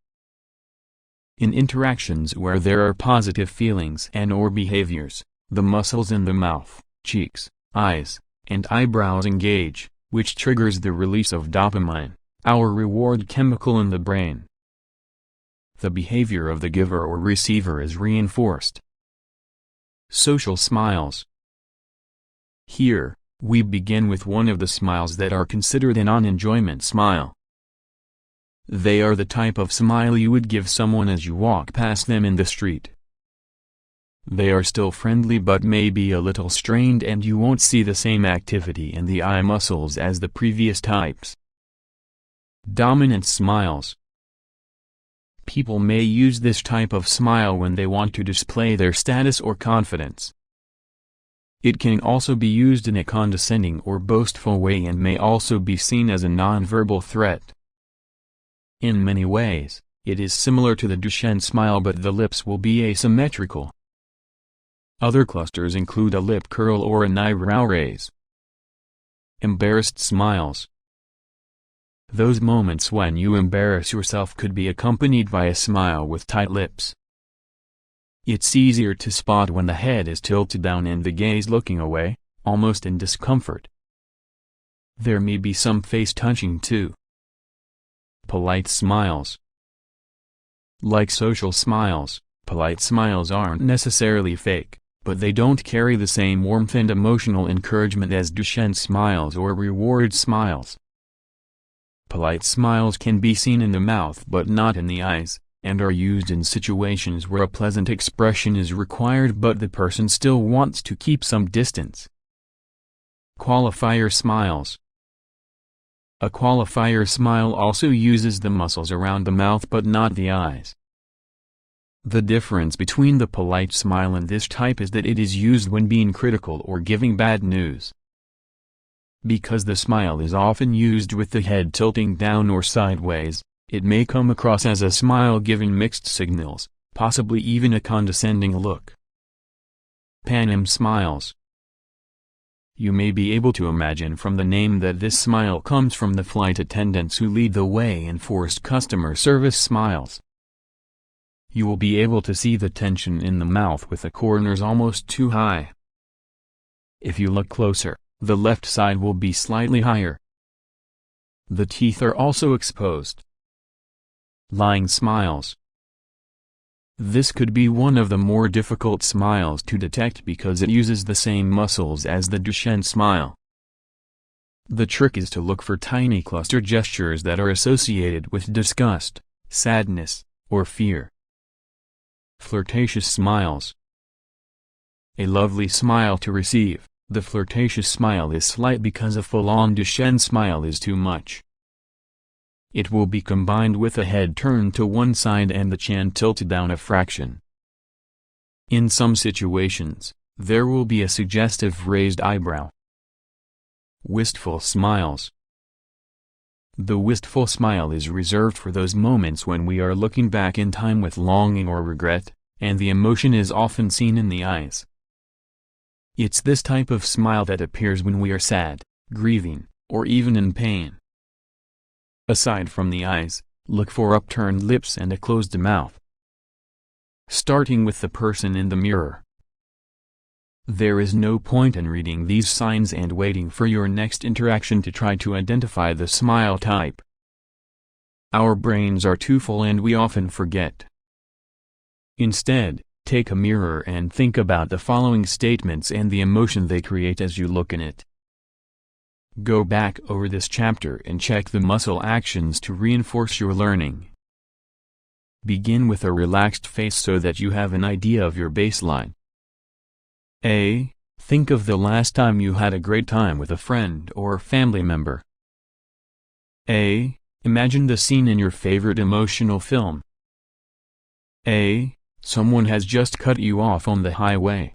In interactions where there are positive feelings and/or behaviors, the muscles in the mouth, cheeks, eyes, and eyebrows engage, which triggers the release of dopamine, our reward chemical in the brain. The behavior of the giver or receiver is reinforced. Social smiles. Here, we begin with one of the smiles that are considered a non-enjoyment smile. They are the type of smile you would give someone as you walk past them in the street. They are still friendly but may be a little strained, and you won't see the same activity in the eye muscles as the previous types. Dominant smiles. People may use this type of smile when they want to display their status or confidence. It can also be used in a condescending or boastful way and may also be seen as a nonverbal threat. In many ways, it is similar to the Duchenne smile, but the lips will be asymmetrical. Other clusters include a lip curl or an eyebrow raise. Embarrassed smiles. Those moments when you embarrass yourself could be accompanied by a smile with tight lips. It's easier to spot when the head is tilted down and the gaze looking away, almost in discomfort. There may be some face touching too. Polite smiles. Like social smiles, polite smiles aren't necessarily fake, but they don't carry the same warmth and emotional encouragement as Duchenne smiles or reward smiles. Polite smiles can be seen in the mouth but not in the eyes, and are used in situations where a pleasant expression is required but the person still wants to keep some distance. Qualifier smiles. A qualifier smile also uses the muscles around the mouth but not the eyes. The difference between the polite smile and this type is that it is used when being critical or giving bad news. Because the smile is often used with the head tilting down or sideways, it may come across as a smile giving mixed signals, possibly even a condescending look. Panem smiles. You may be able to imagine from the name that this smile comes from the flight attendants who lead the way in forced customer service smiles. You will be able to see the tension in the mouth with the corners almost too high. If you look closer, the left side will be slightly higher. The teeth are also exposed. Lying smiles. This could be one of the more difficult smiles to detect because it uses the same muscles as the Duchenne smile. The trick is to look for tiny cluster gestures that are associated with disgust, sadness, or fear. Flirtatious smiles. A lovely smile to receive, the flirtatious smile is slight because a full-on Duchenne smile is too much. It will be combined with a head turned to one side and the chin tilted down a fraction. In some situations, there will be a suggestive raised eyebrow. Wistful smiles. The wistful smile is reserved for those moments when we are looking back in time with longing or regret, and the emotion is often seen in the eyes. It's this type of smile that appears when we are sad, grieving, or even in pain. Aside from the eyes, look for upturned lips and a closed mouth. Starting with the person in the mirror. There is no point in reading these signs and waiting for your next interaction to try to identify the smile type. Our brains are too full and we often forget. Instead, take a mirror and think about the following statements and the emotion they create as you look in it. Go back over this chapter and check the muscle actions to reinforce your learning. Begin with a relaxed face so that you have an idea of your baseline. A. Think of the last time you had a great time with a friend or family member. A. Imagine the scene in your favorite emotional film. A. Someone has just cut you off on the highway.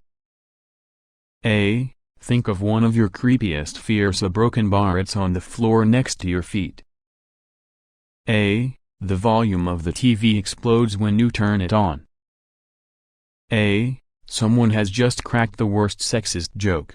A. Think of one of your creepiest fears: a broken bar it's on the floor next to your feet. A. The volume of the TV explodes when you turn it on. A. Someone has just cracked the worst sexist joke.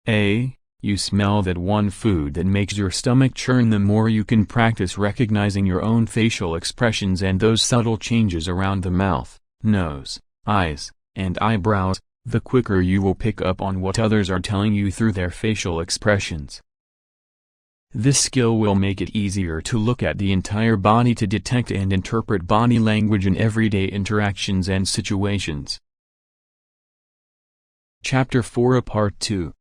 A. You smell that one food that makes your stomach churn. The more you can practice recognizing your own facial expressions and those subtle changes around the mouth, nose, eyes, and eyebrows, the quicker you will pick up on what others are telling you through their facial expressions. This skill will make it easier to look at the entire body to detect and interpret body language in everyday interactions and situations. Chapter 4 Part 2.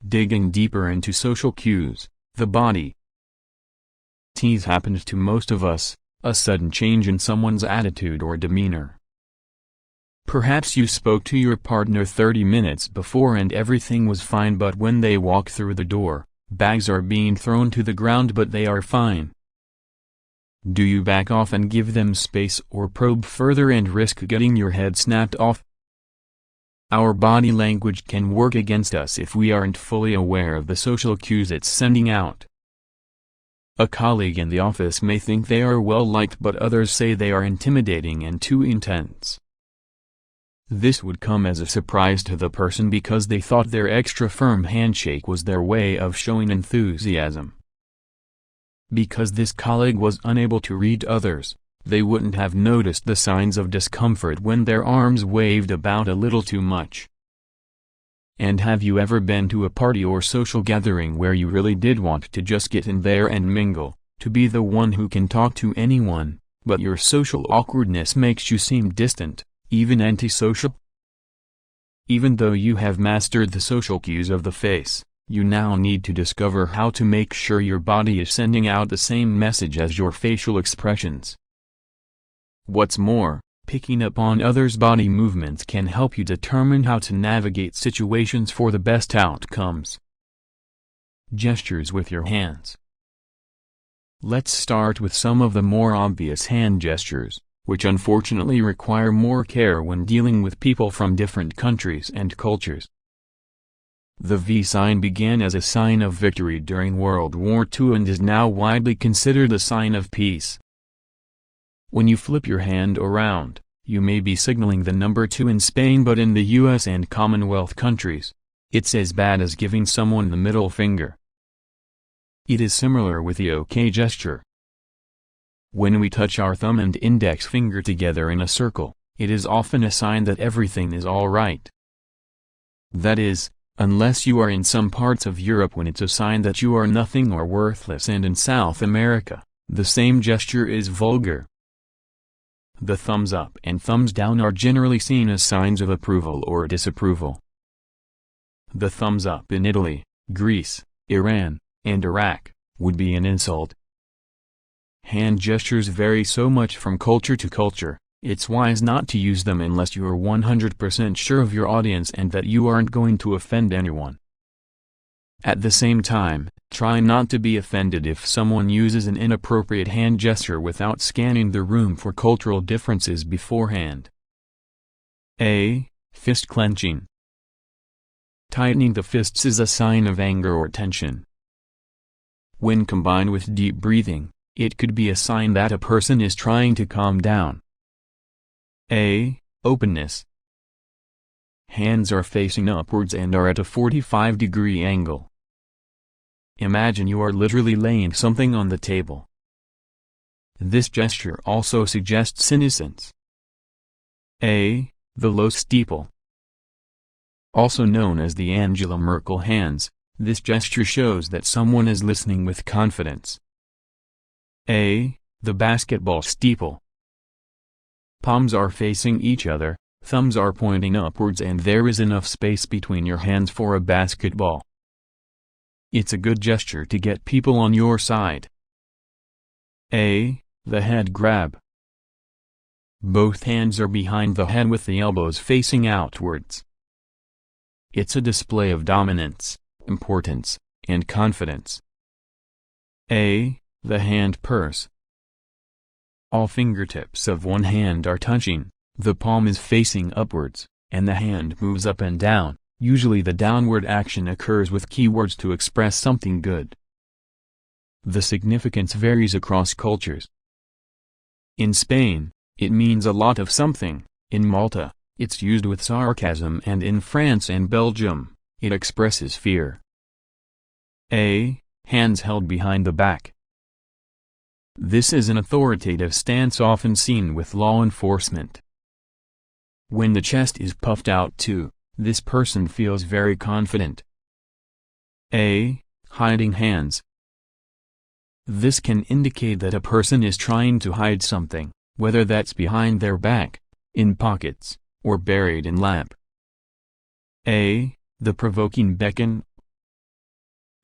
Digging deeper into social cues, the body. T's happened to most of us, a sudden change in someone's attitude or demeanor. Perhaps you spoke to your partner 30 minutes before and everything was fine, but when they walk through the door, bags are being thrown to the ground but they are fine. Do you back off and give them space or probe further and risk getting your head snapped off? Our body language can work against us if we aren't fully aware of the social cues it's sending out. A colleague in the office may think they are well liked but others say they are intimidating and too intense. This would come as a surprise to the person because they thought their extra firm handshake was their way of showing enthusiasm. Because this colleague was unable to read others, they wouldn't have noticed the signs of discomfort when their arms waved about a little too much. And have you ever been to a party or social gathering where you really did want to just get in there and mingle, to be the one who can talk to anyone, but your social awkwardness makes you seem distant, even antisocial? Even though you have mastered the social cues of the face, You now need to discover how to make sure your body is sending out the same message as your facial expressions. What's more, picking up on others' body movements can help you determine how to navigate situations for the best outcomes. Gestures with your hands. Let's start with some of the more obvious hand gestures, which unfortunately require more care when dealing with people from different countries and cultures. The V sign began as a sign of victory during World War II and is now widely considered a sign of peace. When you flip your hand around, you may be signaling the number 2 in Spain, but in the US and Commonwealth countries, it's as bad as giving someone the middle finger. It is similar with the OK gesture. When we touch our thumb and index finger together in a circle, it is often a sign that everything is all right. That is, unless you are in some parts of Europe, when it's a sign that you are nothing or worthless, and in South America, the same gesture is vulgar. The thumbs up and thumbs down are generally seen as signs of approval or disapproval. The thumbs up in Italy, Greece, Iran, and Iraq would be an insult. Hand gestures vary so much from culture to culture, it's wise not to use them unless you are 100% sure of your audience and that you aren't going to offend anyone. At the same time, try not to be offended if someone uses an inappropriate hand gesture without scanning the room for cultural differences beforehand. A. Fist clenching. Tightening the fists is a sign of anger or tension. When combined with deep breathing, it could be a sign that a person is trying to calm down. A. Openness. Hands are facing upwards and are at a 45-degree angle. Imagine you are literally laying something on the table. This gesture also suggests innocence. A. The low steeple. Also known as the Angela Merkel hands, this gesture shows that someone is listening with confidence. A. The basketball steeple. Palms are facing each other, thumbs are pointing upwards, and there is enough space between your hands for a basketball. It's a good gesture to get people on your side. A. The head grab. Both hands are behind the head with the elbows facing outwards. It's a display of dominance, importance, and confidence. A. The hand purse. All fingertips of one hand are touching, the palm is facing upwards, and the hand moves up and down. Usually the downward action occurs with keywords to express something good. The significance varies across cultures. In Spain, it means a lot of something. In Malta, it's used with sarcasm, and in France and Belgium, it expresses fear. A. Hands held behind the back. This is an authoritative stance often seen with law enforcement. When the chest is puffed out too, this person feels very confident. A. Hiding hands. This can indicate that a person is trying to hide something, whether that's behind their back, in pockets, or buried in lap. A. The provoking beckon.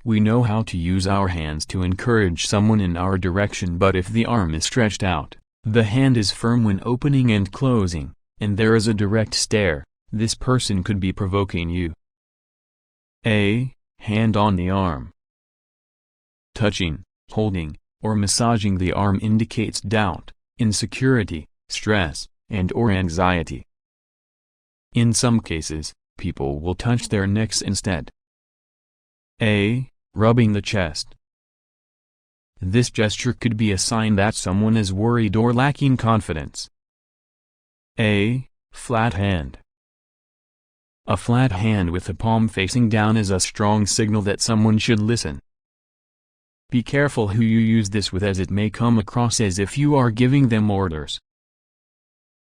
We know how to use our hands to encourage someone in our direction, but if the arm is stretched out, the hand is firm when opening and closing, and there is a direct stare, this person could be provoking you. A. Hand on the arm. Touching, holding, or massaging the arm indicates doubt, insecurity, stress, and/or anxiety. In some cases, people will touch their necks instead. A. Rubbing the chest. This gesture could be a sign that someone is worried or lacking confidence. A. Flat hand. A flat hand with the palm facing down is a strong signal that someone should listen. Be careful who you use this with, as it may come across as if you are giving them orders.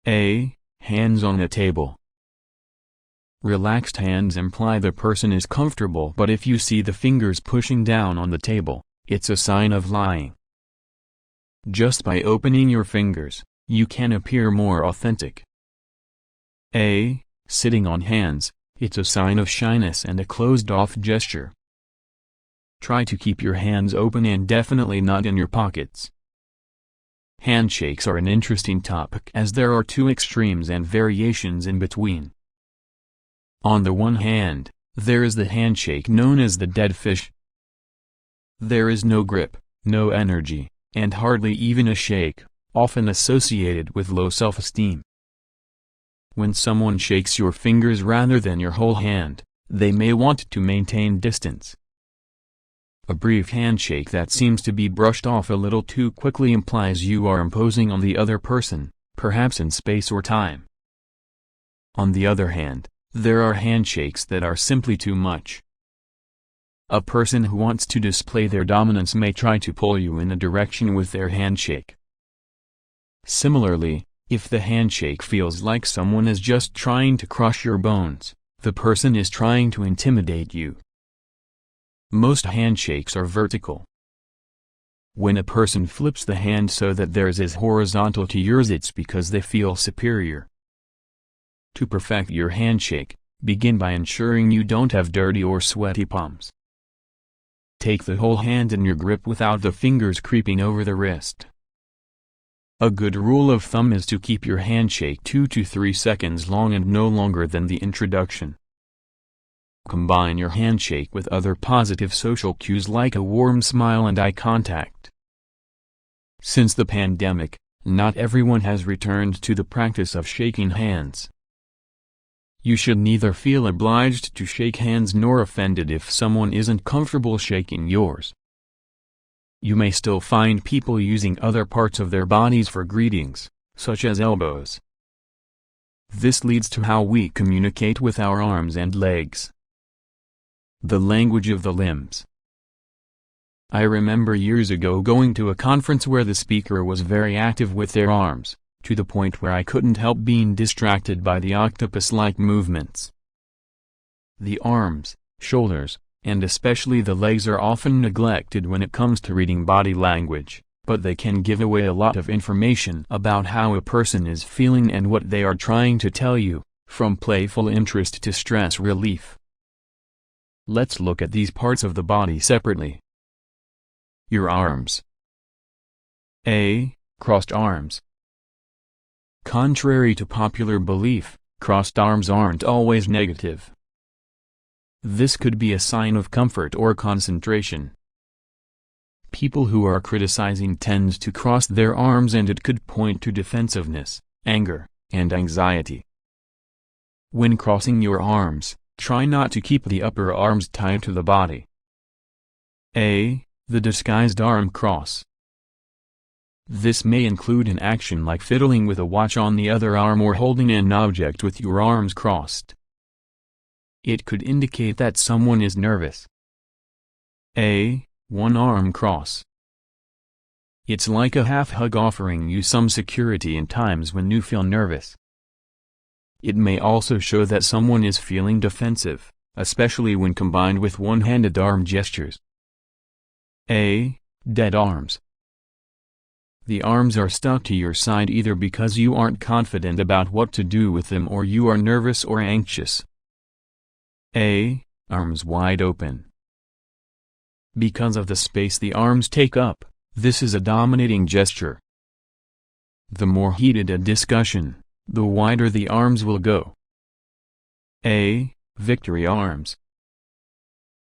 A. Hands on a table. Relaxed hands imply the person is comfortable, but if you see the fingers pushing down on the table, it's a sign of lying. Just by opening your fingers, you can appear more authentic. A. Sitting on hands. It's a sign of shyness and a closed-off gesture. Try to keep your hands open and definitely not in your pockets. Handshakes are an interesting topic as there are two extremes and variations in between. On the one hand, there is the handshake known as the dead fish. There is no grip, no energy, and hardly even a shake, often associated with low self-esteem. When someone shakes your fingers rather than your whole hand, they may want to maintain distance. A brief handshake that seems to be brushed off a little too quickly implies you are imposing on the other person, perhaps in space or time. On the other hand, there are handshakes that are simply too much. A person who wants to display their dominance may try to pull you in a direction with their handshake. Similarly, if the handshake feels like someone is just trying to crush your bones, the person is trying to intimidate you. Most handshakes are vertical. When a person flips the hand so that theirs is horizontal to yours, it's because they feel superior. To perfect your handshake, begin by ensuring you don't have dirty or sweaty palms. Take the whole hand in your grip without the fingers creeping over the wrist. A good rule of thumb is to keep your handshake 2 to 3 seconds long and no longer than the introduction. Combine your handshake with other positive social cues like a warm smile and eye contact. Since the pandemic, not everyone has returned to the practice of shaking hands. You should neither feel obliged to shake hands nor offended if someone isn't comfortable shaking yours. You may still find people using other parts of their bodies for greetings, such as elbows. This leads to how we communicate with our arms and legs. The language of the limbs. I remember years ago going to a conference where the speaker was very active with their arms, to the point where I couldn't help being distracted by the octopus-like movements. The arms, shoulders, and especially the legs are often neglected when it comes to reading body language, but they can give away a lot of information about how a person is feeling and what they are trying to tell you, from playful interest to stress relief. Let's look at these parts of the body separately. Your arms. A. Crossed arms. Contrary to popular belief, crossed arms aren't always negative. This could be a sign of comfort or concentration. People who are criticizing tend to cross their arms and it could point to defensiveness, anger, and anxiety. When crossing your arms, try not to keep the upper arms tied to the body. A. The disguised arm cross. This may include an action like fiddling with a watch on the other arm or holding an object with your arms crossed. It could indicate that someone is nervous. A. One arm cross. It's like a half hug offering you some security in times when you feel nervous. It may also show that someone is feeling defensive, especially when combined with one-handed arm gestures. A. Dead arms. The arms are stuck to your side either because you aren't confident about what to do with them or you are nervous or anxious. A. Arms wide open. Because of the space the arms take up, this is a dominating gesture. The more heated a discussion, the wider the arms will go. A. Victory arms.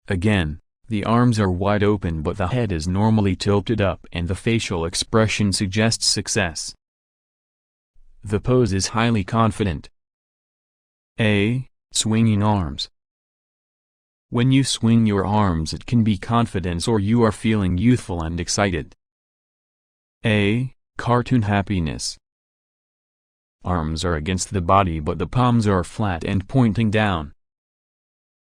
Again, the arms are wide open but the head is normally tilted up and the facial expression suggests success. The pose is highly confident. A. Swinging arms. When you swing your arms it can be confidence or you are feeling youthful and excited. A. Cartoon happiness. Arms are against the body but the palms are flat and pointing down.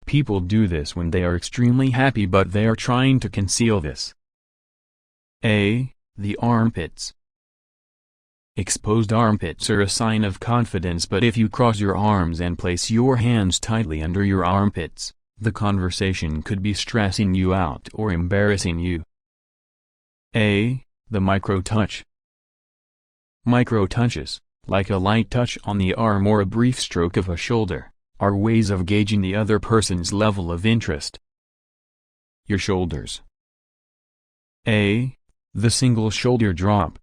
People do this when they are extremely happy but they are trying to conceal this. A. The armpits. Exposed armpits are a sign of confidence but if you cross your arms and place your hands tightly under your armpits, the conversation could be stressing you out or embarrassing you. A. The micro-touch. Micro-touches, like a light touch on the arm or a brief stroke of a shoulder, are ways of gauging the other person's level of interest. Your shoulders. A. The single shoulder drop.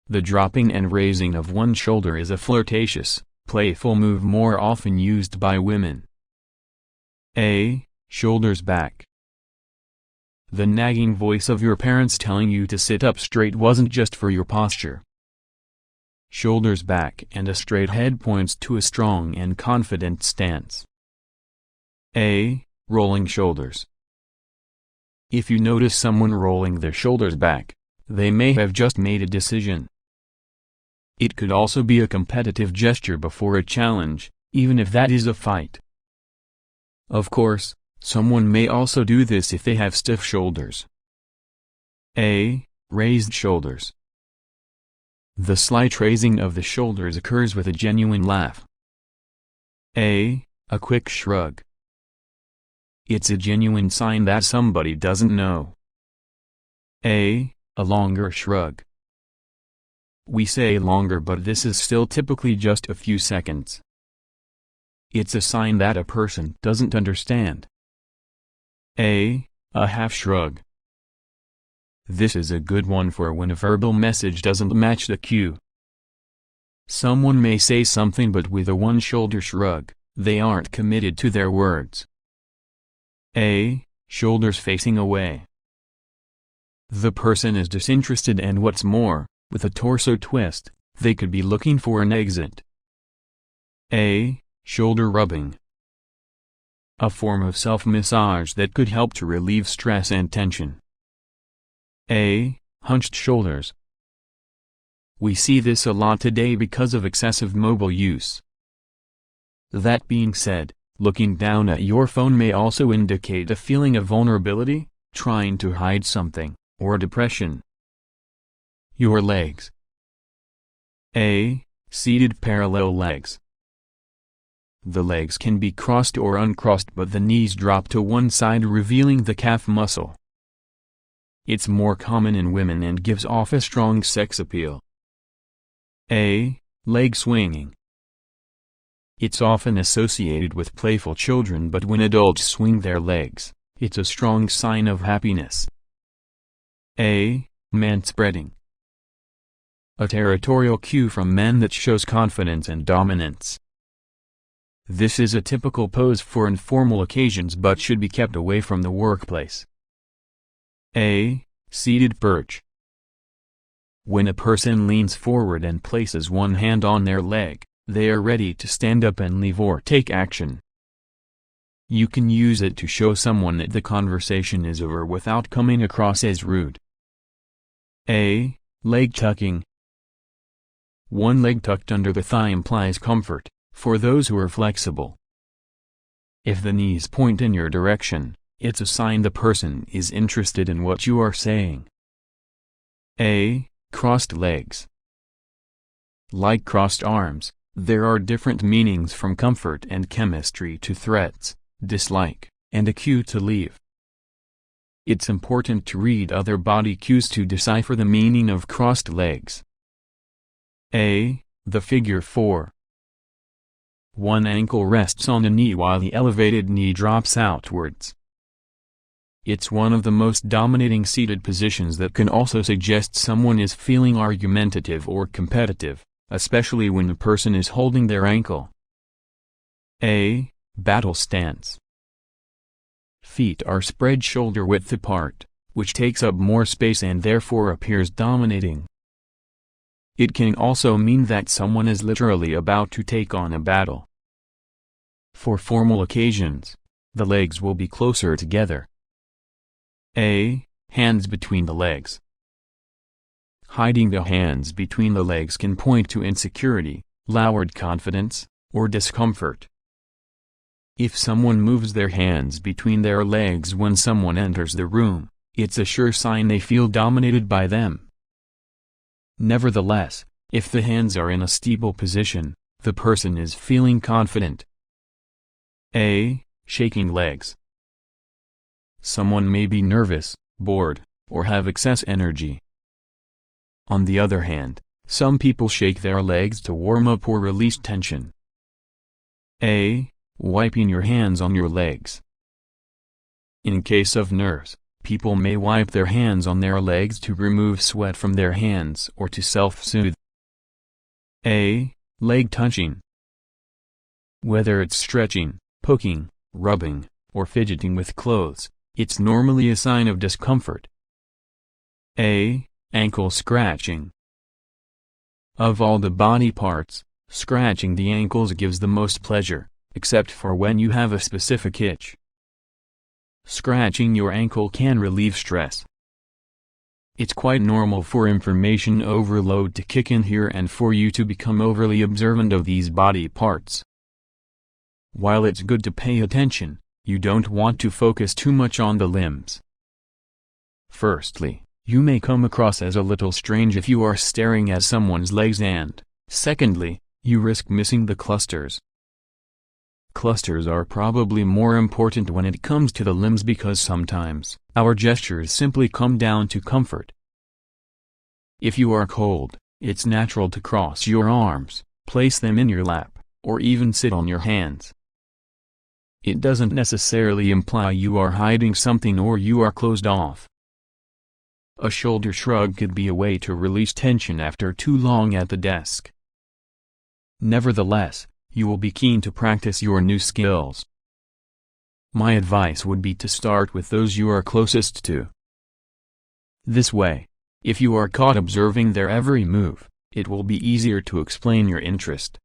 The dropping and raising of one shoulder is a flirtatious, playful move more often used by women. A. Shoulders back. The nagging voice of your parents telling you to sit up straight wasn't just for your posture. Shoulders back and a straight head points to a strong and confident stance. A. Rolling shoulders. If you notice someone rolling their shoulders back, they may have just made a decision. It could also be a competitive gesture before a challenge, even if that is a fight. Of course, someone may also do this if they have stiff shoulders. A. Raised shoulders. The slight raising of the shoulders occurs with a genuine laugh. A. A quick shrug. It's a genuine sign that somebody doesn't know. A. A longer shrug. We say longer, but this is still typically just a few seconds. It's a sign that a person doesn't understand. A half shrug. This is a good one for when a verbal message doesn't match the cue. Someone may say something but with a one-shoulder shrug, they aren't committed to their words. A. Shoulders facing away. The person is disinterested, and what's more, with a torso twist, they could be looking for an exit. A. Shoulder rubbing. A form of self-massage that could help to relieve stress and tension. A. Hunched shoulders. We see this a lot today because of excessive mobile use. That being said, looking down at your phone may also indicate a feeling of vulnerability, trying to hide something, or depression. Your legs. A. Seated parallel legs. The legs can be crossed or uncrossed, but the knees drop to one side, revealing the calf muscle. It's more common in women and gives off a strong sex appeal. A. Leg swinging. It's often associated with playful children, but when adults swing their legs, it's a strong sign of happiness. A. Manspreading. A territorial cue from men that shows confidence and dominance. This is a typical pose for informal occasions but should be kept away from the workplace. A. Seated perch. When a person leans forward and places one hand on their leg, they are ready to stand up and leave or take action. You can use it to show someone that the conversation is over without coming across as rude. A. Leg tucking. One leg tucked under the thigh implies comfort, for those who are flexible. If the knees point in your direction, it's a sign the person is interested in what you are saying. A. Crossed legs. Like crossed arms, there are different meanings from comfort and chemistry to threats, dislike, and a cue to leave. It's important to read other body cues to decipher the meaning of crossed legs. A. The figure 4. One ankle rests on the knee while the elevated knee drops outwards. It's one of the most dominating seated positions that can also suggest someone is feeling argumentative or competitive, especially when the person is holding their ankle. A. Battle stance. Feet are spread shoulder width apart, which takes up more space and therefore appears dominating. It can also mean that someone is literally about to take on a battle. For formal occasions, the legs will be closer together. A. Hands between the legs. Hiding the hands between the legs can point to insecurity, lowered confidence, or discomfort. If someone moves their hands between their legs when someone enters the room, it's a sure sign they feel dominated by them. Nevertheless, if the hands are in a stable position, the person is feeling confident. A. Shaking legs. Someone may be nervous, bored, or have excess energy. On the other hand, some people shake their legs to warm up or release tension. A. Wiping your hands on your legs. In case of nerves, people may wipe their hands on their legs to remove sweat from their hands or to self-soothe. A. Leg touching. Whether it's stretching, poking, rubbing, or fidgeting with clothes, it's normally a sign of discomfort. A. Ankle scratching. Of all the body parts, scratching the ankles gives the most pleasure, except for when you have a specific itch. Scratching your ankle can relieve stress. It's quite normal for information overload to kick in here and for you to become overly observant of these body parts. While it's good to pay attention, you don't want to focus too much on the limbs. Firstly, you may come across as a little strange if you are staring at someone's legs, and, secondly, you risk missing the clusters. Clusters are probably more important when it comes to the limbs because sometimes our gestures simply come down to comfort. If you are cold, it's natural to cross your arms, place them in your lap, or even sit on your hands. It doesn't necessarily imply you are hiding something or you are closed off. A shoulder shrug could be a way to release tension after too long at the desk. Nevertheless, you will be keen to practice your new skills. My advice would be to start with those you are closest to. This way, if you are caught observing their every move, it will be easier to explain your interest.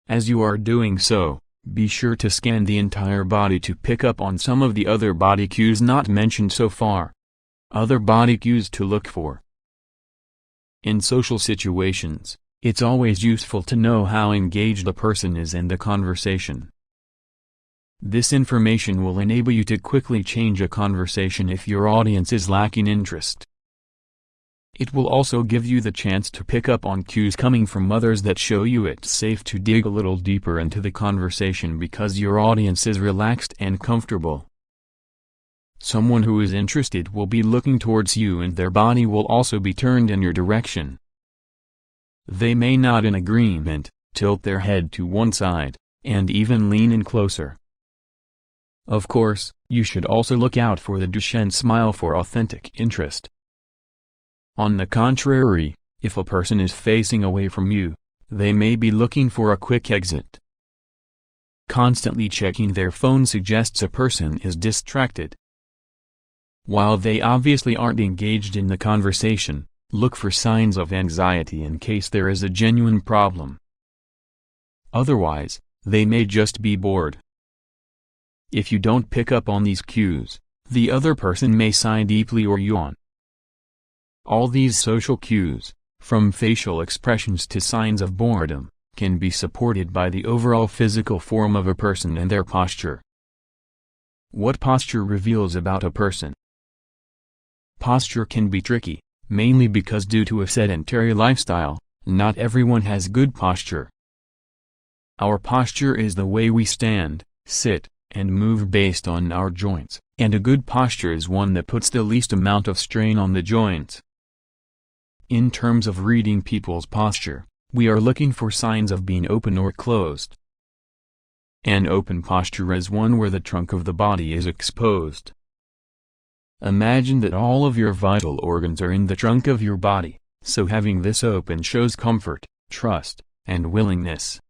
As you are doing so, be sure to scan the entire body to pick up on some of the other body cues not mentioned so far. Other body cues to look for. In social situations, it's always useful to know how engaged a person is in the conversation. This information will enable you to quickly change a conversation if your audience is lacking interest. It will also give you the chance to pick up on cues coming from others that show you it's safe to dig a little deeper into the conversation because your audience is relaxed and comfortable. Someone who is interested will be looking towards you and their body will also be turned in your direction. They may nod in agreement, tilt their head to one side, and even lean in closer. Of course, you should also look out for the Duchenne smile for authentic interest. On the contrary, if a person is facing away from you, they may be looking for a quick exit. Constantly checking their phone suggests a person is distracted. While they obviously aren't engaged in the conversation, look for signs of anxiety in case there is a genuine problem. Otherwise, they may just be bored. If you don't pick up on these cues, the other person may sigh deeply or yawn. All these social cues, from facial expressions to signs of boredom, can be supported by the overall physical form of a person and their posture. What posture reveals about a person? Posture can be tricky, mainly because due to a sedentary lifestyle, not everyone has good posture. Our posture is the way we stand, sit, and move based on our joints, and a good posture is one that puts the least amount of strain on the joints. In terms of reading people's posture, we are looking for signs of being open or closed. An open posture is one where the trunk of the body is exposed. Imagine that all of your vital organs are in the trunk of your body, so having this open shows comfort, trust, and willingness.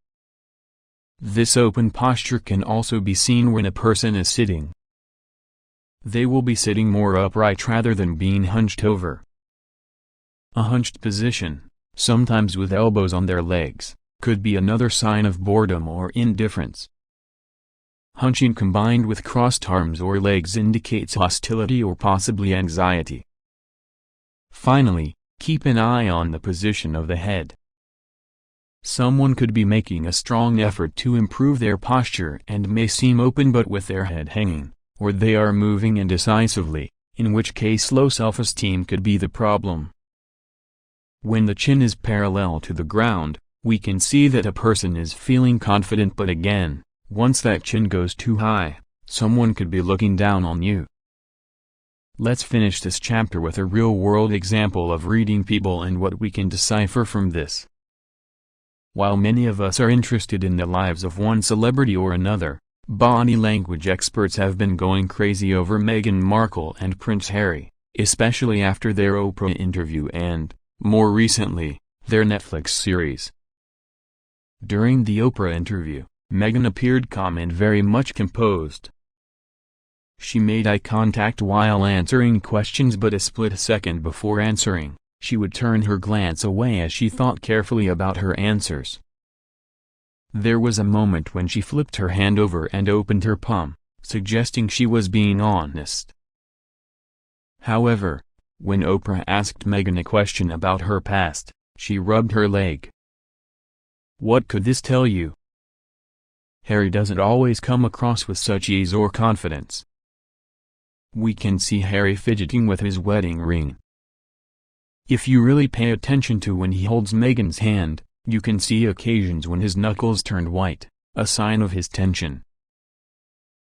This open posture can also be seen when a person is sitting. They will be sitting more upright rather than being hunched over. A hunched position, sometimes with elbows on their legs, could be another sign of boredom or indifference. Hunching combined with crossed arms or legs indicates hostility or possibly anxiety. Finally, keep an eye on the position of the head. Someone could be making a strong effort to improve their posture and may seem open but with their head hanging, or they are moving indecisively, in which case low self-esteem could be the problem. When the chin is parallel to the ground, we can see that a person is feeling confident, but again, once that chin goes too high, someone could be looking down on you. Let's finish this chapter with a real-world example of reading people and what we can decipher from this. While many of us are interested in the lives of one celebrity or another, Body language experts have been going crazy over Meghan Markle and Prince Harry, especially after their Oprah interview and, more recently, their Netflix series. During the Oprah interview, Meghan appeared calm and very much composed. She made eye contact while answering questions, but a split second before answering, she would turn her glance away as she thought carefully about her answers. There was a moment when she flipped her hand over and opened her palm, suggesting she was being honest. However, when Oprah asked Meghan a question about her past, she rubbed her leg. What could this tell you? Harry doesn't always come across with such ease or confidence. We can see Harry fidgeting with his wedding ring. If you really pay attention to when he holds Meghan's hand, you can see occasions when his knuckles turned white, a sign of his tension.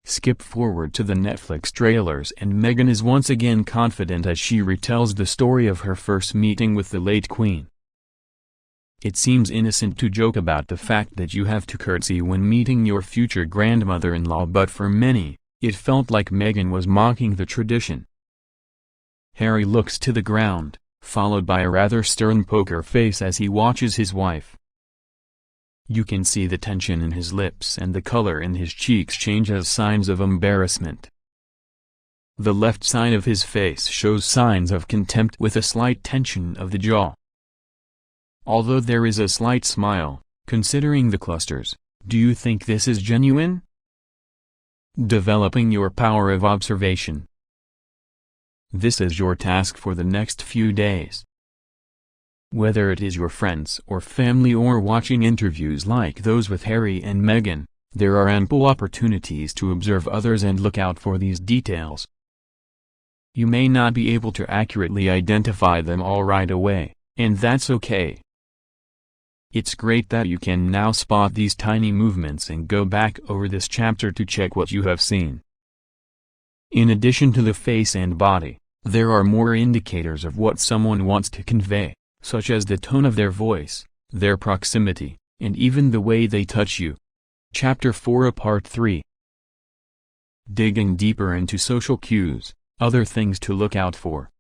Skip forward to the Netflix trailers and Meghan is once again confident as she retells the story of her first meeting with the late Queen. It seems innocent to joke about the fact that you have to curtsy when meeting your future grandmother-in-law, but for many, it felt like Meghan was mocking the tradition. Harry looks to the ground, followed by a rather stern poker face as he watches his wife. You can see the tension in his lips and the color in his cheeks change as signs of embarrassment. The left side of his face shows signs of contempt with a slight tension of the jaw. Although there is a slight smile, considering the clusters, do you think this is genuine? Developing your power of observation. This is your task for the next few days. Whether it is your friends or family or watching interviews like those with Harry and Meghan, there are ample opportunities to observe others and look out for these details. You may not be able to accurately identify them all right away, and that's okay. It's great that you can now spot these tiny movements and go back over this chapter to check what you have seen. In addition to the face and body, there are more indicators of what someone wants to convey, such as the tone of their voice, their proximity, and even the way they touch you. Chapter 4 Part 3. Digging deeper into social cues, other things to look out for.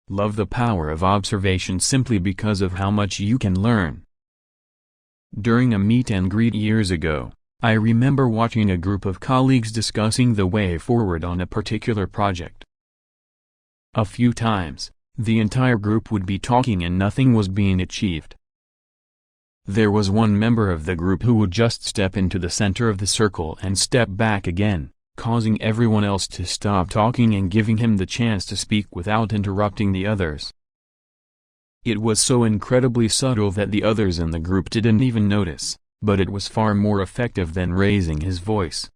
Love the power of observation simply because of how much you can learn. During a meet and greet years ago, I remember watching a group of colleagues discussing the way forward on a particular project. A few times, the entire group would be talking and nothing was being achieved. There was one member of the group who would just step into the center of the circle and step back again, causing everyone else to stop talking and giving him the chance to speak without interrupting the others. It was so incredibly subtle that the others in the group didn't even notice, but it was far more effective than raising his voice.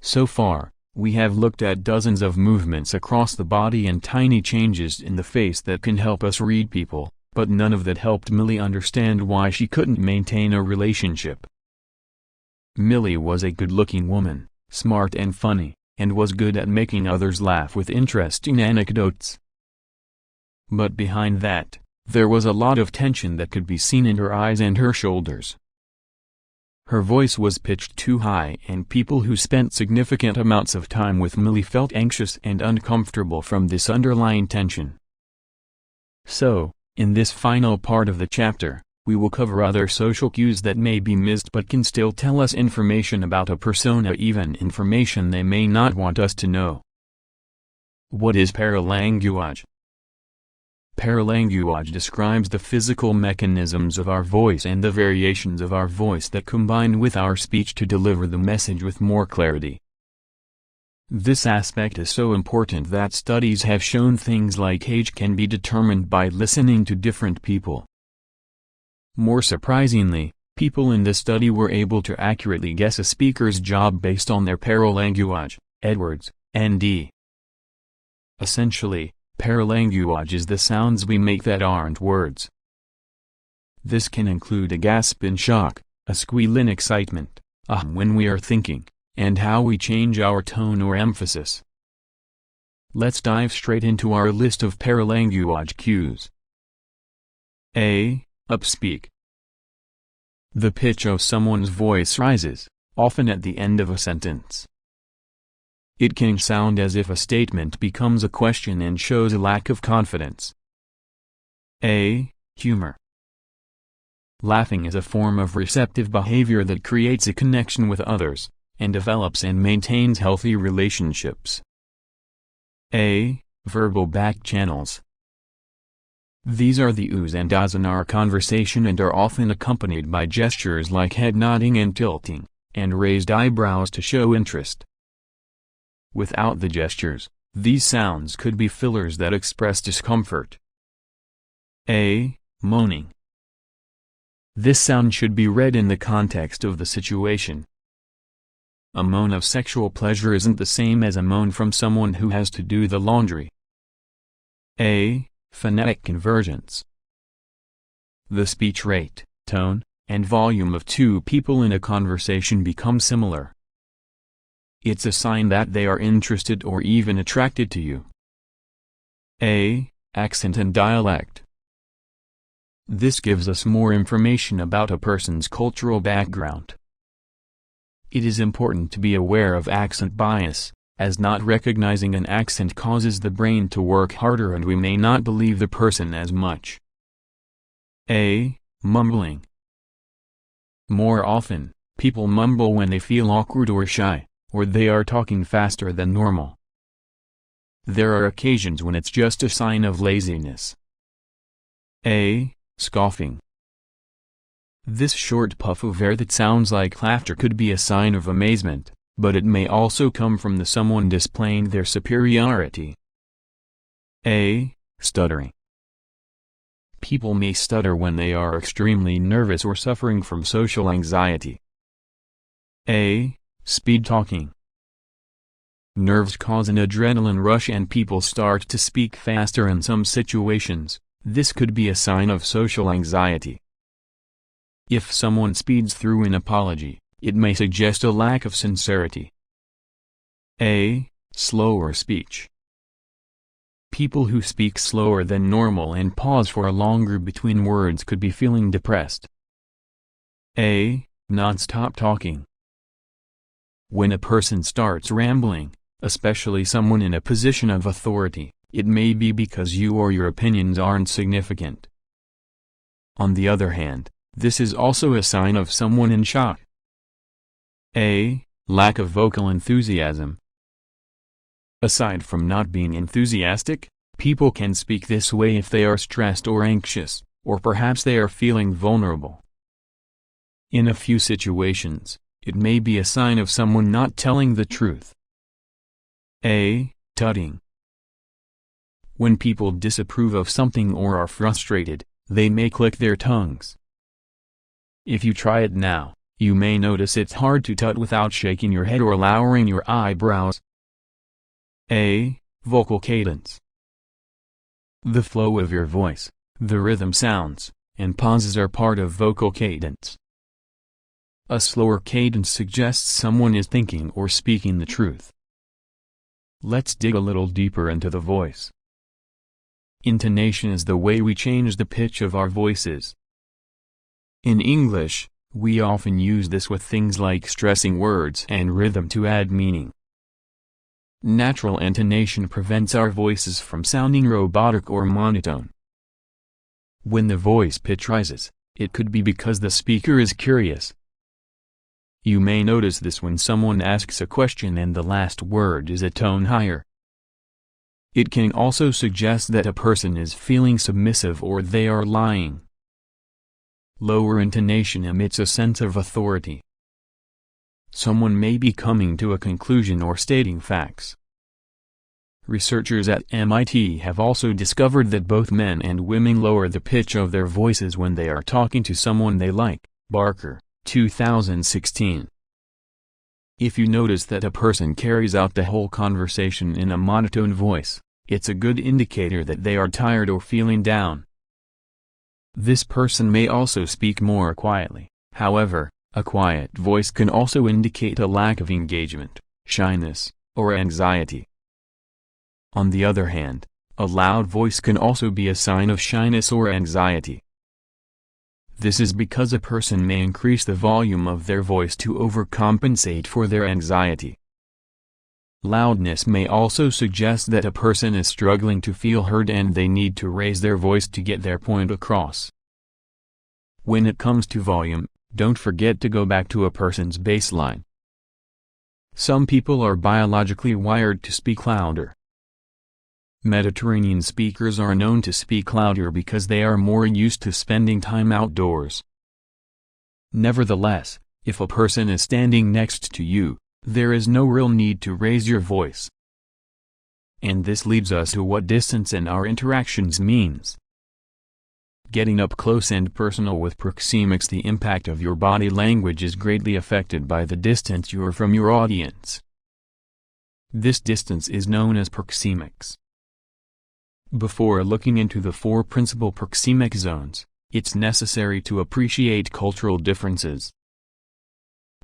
So far, we have looked at dozens of movements across the body and tiny changes in the face that can help us read people, but none of that helped Millie understand why she couldn't maintain a relationship. Millie was a good-looking woman, smart and funny, and was good at making others laugh with interesting anecdotes. But behind that, there was a lot of tension that could be seen in her eyes and her shoulders. Her voice was pitched too high and people who spent significant amounts of time with Millie felt anxious and uncomfortable from this underlying tension. So, in this final part of the chapter, we will cover other social cues that may be missed but can still tell us information about a persona, even information they may not want us to know. What is paralanguage? Paralanguage describes the physical mechanisms of our voice and the variations of our voice that combine with our speech to deliver the message with more clarity. This aspect is so important that studies have shown things like age can be determined by listening to different people. More surprisingly, people in this study were able to accurately guess a speaker's job based on their paralanguage. Edwards, N.D. Essentially, paralanguage is the sounds we make that aren't words. This can include a gasp in shock, a squeal in excitement, a hum when we are thinking, and how we change our tone or emphasis. Let's dive straight into our list of paralanguage cues. A. Upspeak. The pitch of someone's voice rises, often at the end of a sentence. It can sound as if a statement becomes a question and shows a lack of confidence. A. Humor. Laughing is a form of receptive behavior that creates a connection with others, and develops and maintains healthy relationships. A. Verbal back channels. These are the oohs and ahs in our conversation and are often accompanied by gestures like head nodding and tilting, and raised eyebrows to show interest. Without the gestures, these sounds could be fillers that express discomfort. A. Moaning. This sound should be read in the context of the situation. A moan of sexual pleasure isn't the same as a moan from someone who has to do the laundry. A. Phonetic convergence. The speech rate, tone, and volume of two people in a conversation become similar. It's a sign that they are interested or even attracted to you. A. Accent and dialect. This gives us more information about a person's cultural background. It is important to be aware of accent bias, as not recognizing an accent causes the brain to work harder and we may not believe the person as much. A. Mumbling. More often, people mumble when they feel awkward or shy, or they are talking faster than normal. There are occasions when it's just a sign of laziness. A. Scoffing. This short puff of air that sounds like laughter could be a sign of amazement, but it may also come from someone displaying their superiority. A. Stuttering. People may stutter when they are extremely nervous or suffering from social anxiety. A. Speed talking. Nerves cause an adrenaline rush and people start to speak faster in some situations. This could be a sign of social anxiety. If someone speeds through an apology, it may suggest a lack of sincerity. A. Slower speech. People who speak slower than normal and pause for longer between words could be feeling depressed. A. Non-stop talking. When a person starts rambling, especially someone in a position of authority, it may be because you or your opinions aren't significant. On the other hand, this is also a sign of someone in shock. A. Lack of vocal enthusiasm. Aside from not being enthusiastic, people can speak this way if they are stressed or anxious, or perhaps they are feeling vulnerable. In a few situations, it may be a sign of someone not telling the truth. A. Tutting. When people disapprove of something or are frustrated, they may click their tongues. If you try it now, you may notice it's hard to tut without shaking your head or lowering your eyebrows. A. Vocal cadence. The flow of your voice, the rhythm sounds, and pauses are part of vocal cadence. A slower cadence suggests someone is thinking or speaking the truth. Let's dig a little deeper into the voice. Intonation is the way we change the pitch of our voices. In English, we often use this with things like stressing words and rhythm to add meaning. Natural intonation prevents our voices from sounding robotic or monotone. When the voice pitch rises, it could be because the speaker is curious. You may notice this when someone asks a question and the last word is a tone higher. It can also suggest that a person is feeling submissive or they are lying. Lower intonation emits a sense of authority. Someone may be coming to a conclusion or stating facts. Researchers at MIT have also discovered that both men and women lower the pitch of their voices when they are talking to someone they like. Barker, 2016. If you notice that a person carries out the whole conversation in a monotone voice, it's a good indicator that they are tired or feeling down. This person may also speak more quietly. However, a quiet voice can also indicate a lack of engagement, shyness, or anxiety. On the other hand, a loud voice can also be a sign of shyness or anxiety. This is because a person may increase the volume of their voice to overcompensate for their anxiety. Loudness may also suggest that a person is struggling to feel heard and they need to raise their voice to get their point across. When it comes to volume, don't forget to go back to a person's baseline. Some people are biologically wired to speak louder. Mediterranean speakers are known to speak louder because they are more used to spending time outdoors. Nevertheless, if a person is standing next to you, there is no real need to raise your voice. And this leads us to what distance in our interactions means. Getting up close and personal with proxemics. The impact of your body language is greatly affected by the distance you are from your audience. This distance is known as proxemics. Before looking into the 4 principal proxemic zones, it's necessary to appreciate cultural differences.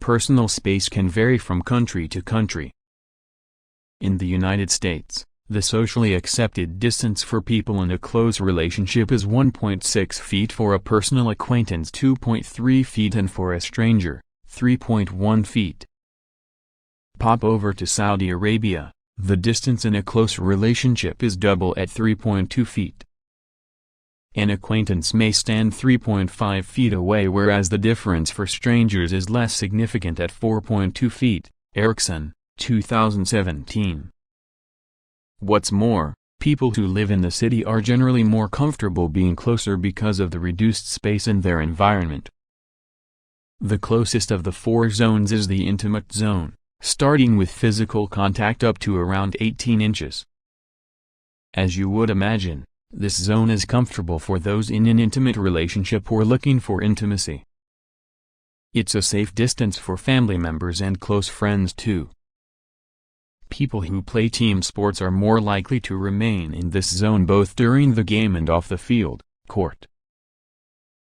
Personal space can vary from country to country. In the United States, the socially accepted distance for people in a close relationship is 1.6 feet for a personal acquaintance, 2.3 feet, and for a stranger, 3.1 feet. Pop over to Saudi Arabia, the distance in a close relationship is double at 3.2 feet. An acquaintance may stand 3.5 feet away, whereas the difference for strangers is less significant at 4.2 feet, Erickson, 2017. What's more, people who live in the city are generally more comfortable being closer because of the reduced space in their environment. The closest of the 4 zones is the intimate zone, starting with physical contact up to around 18 inches. As you would imagine, this zone is comfortable for those in an intimate relationship or looking for intimacy. It's a safe distance for family members and close friends too. People who play team sports are more likely to remain in this zone both during the game and off the field, court.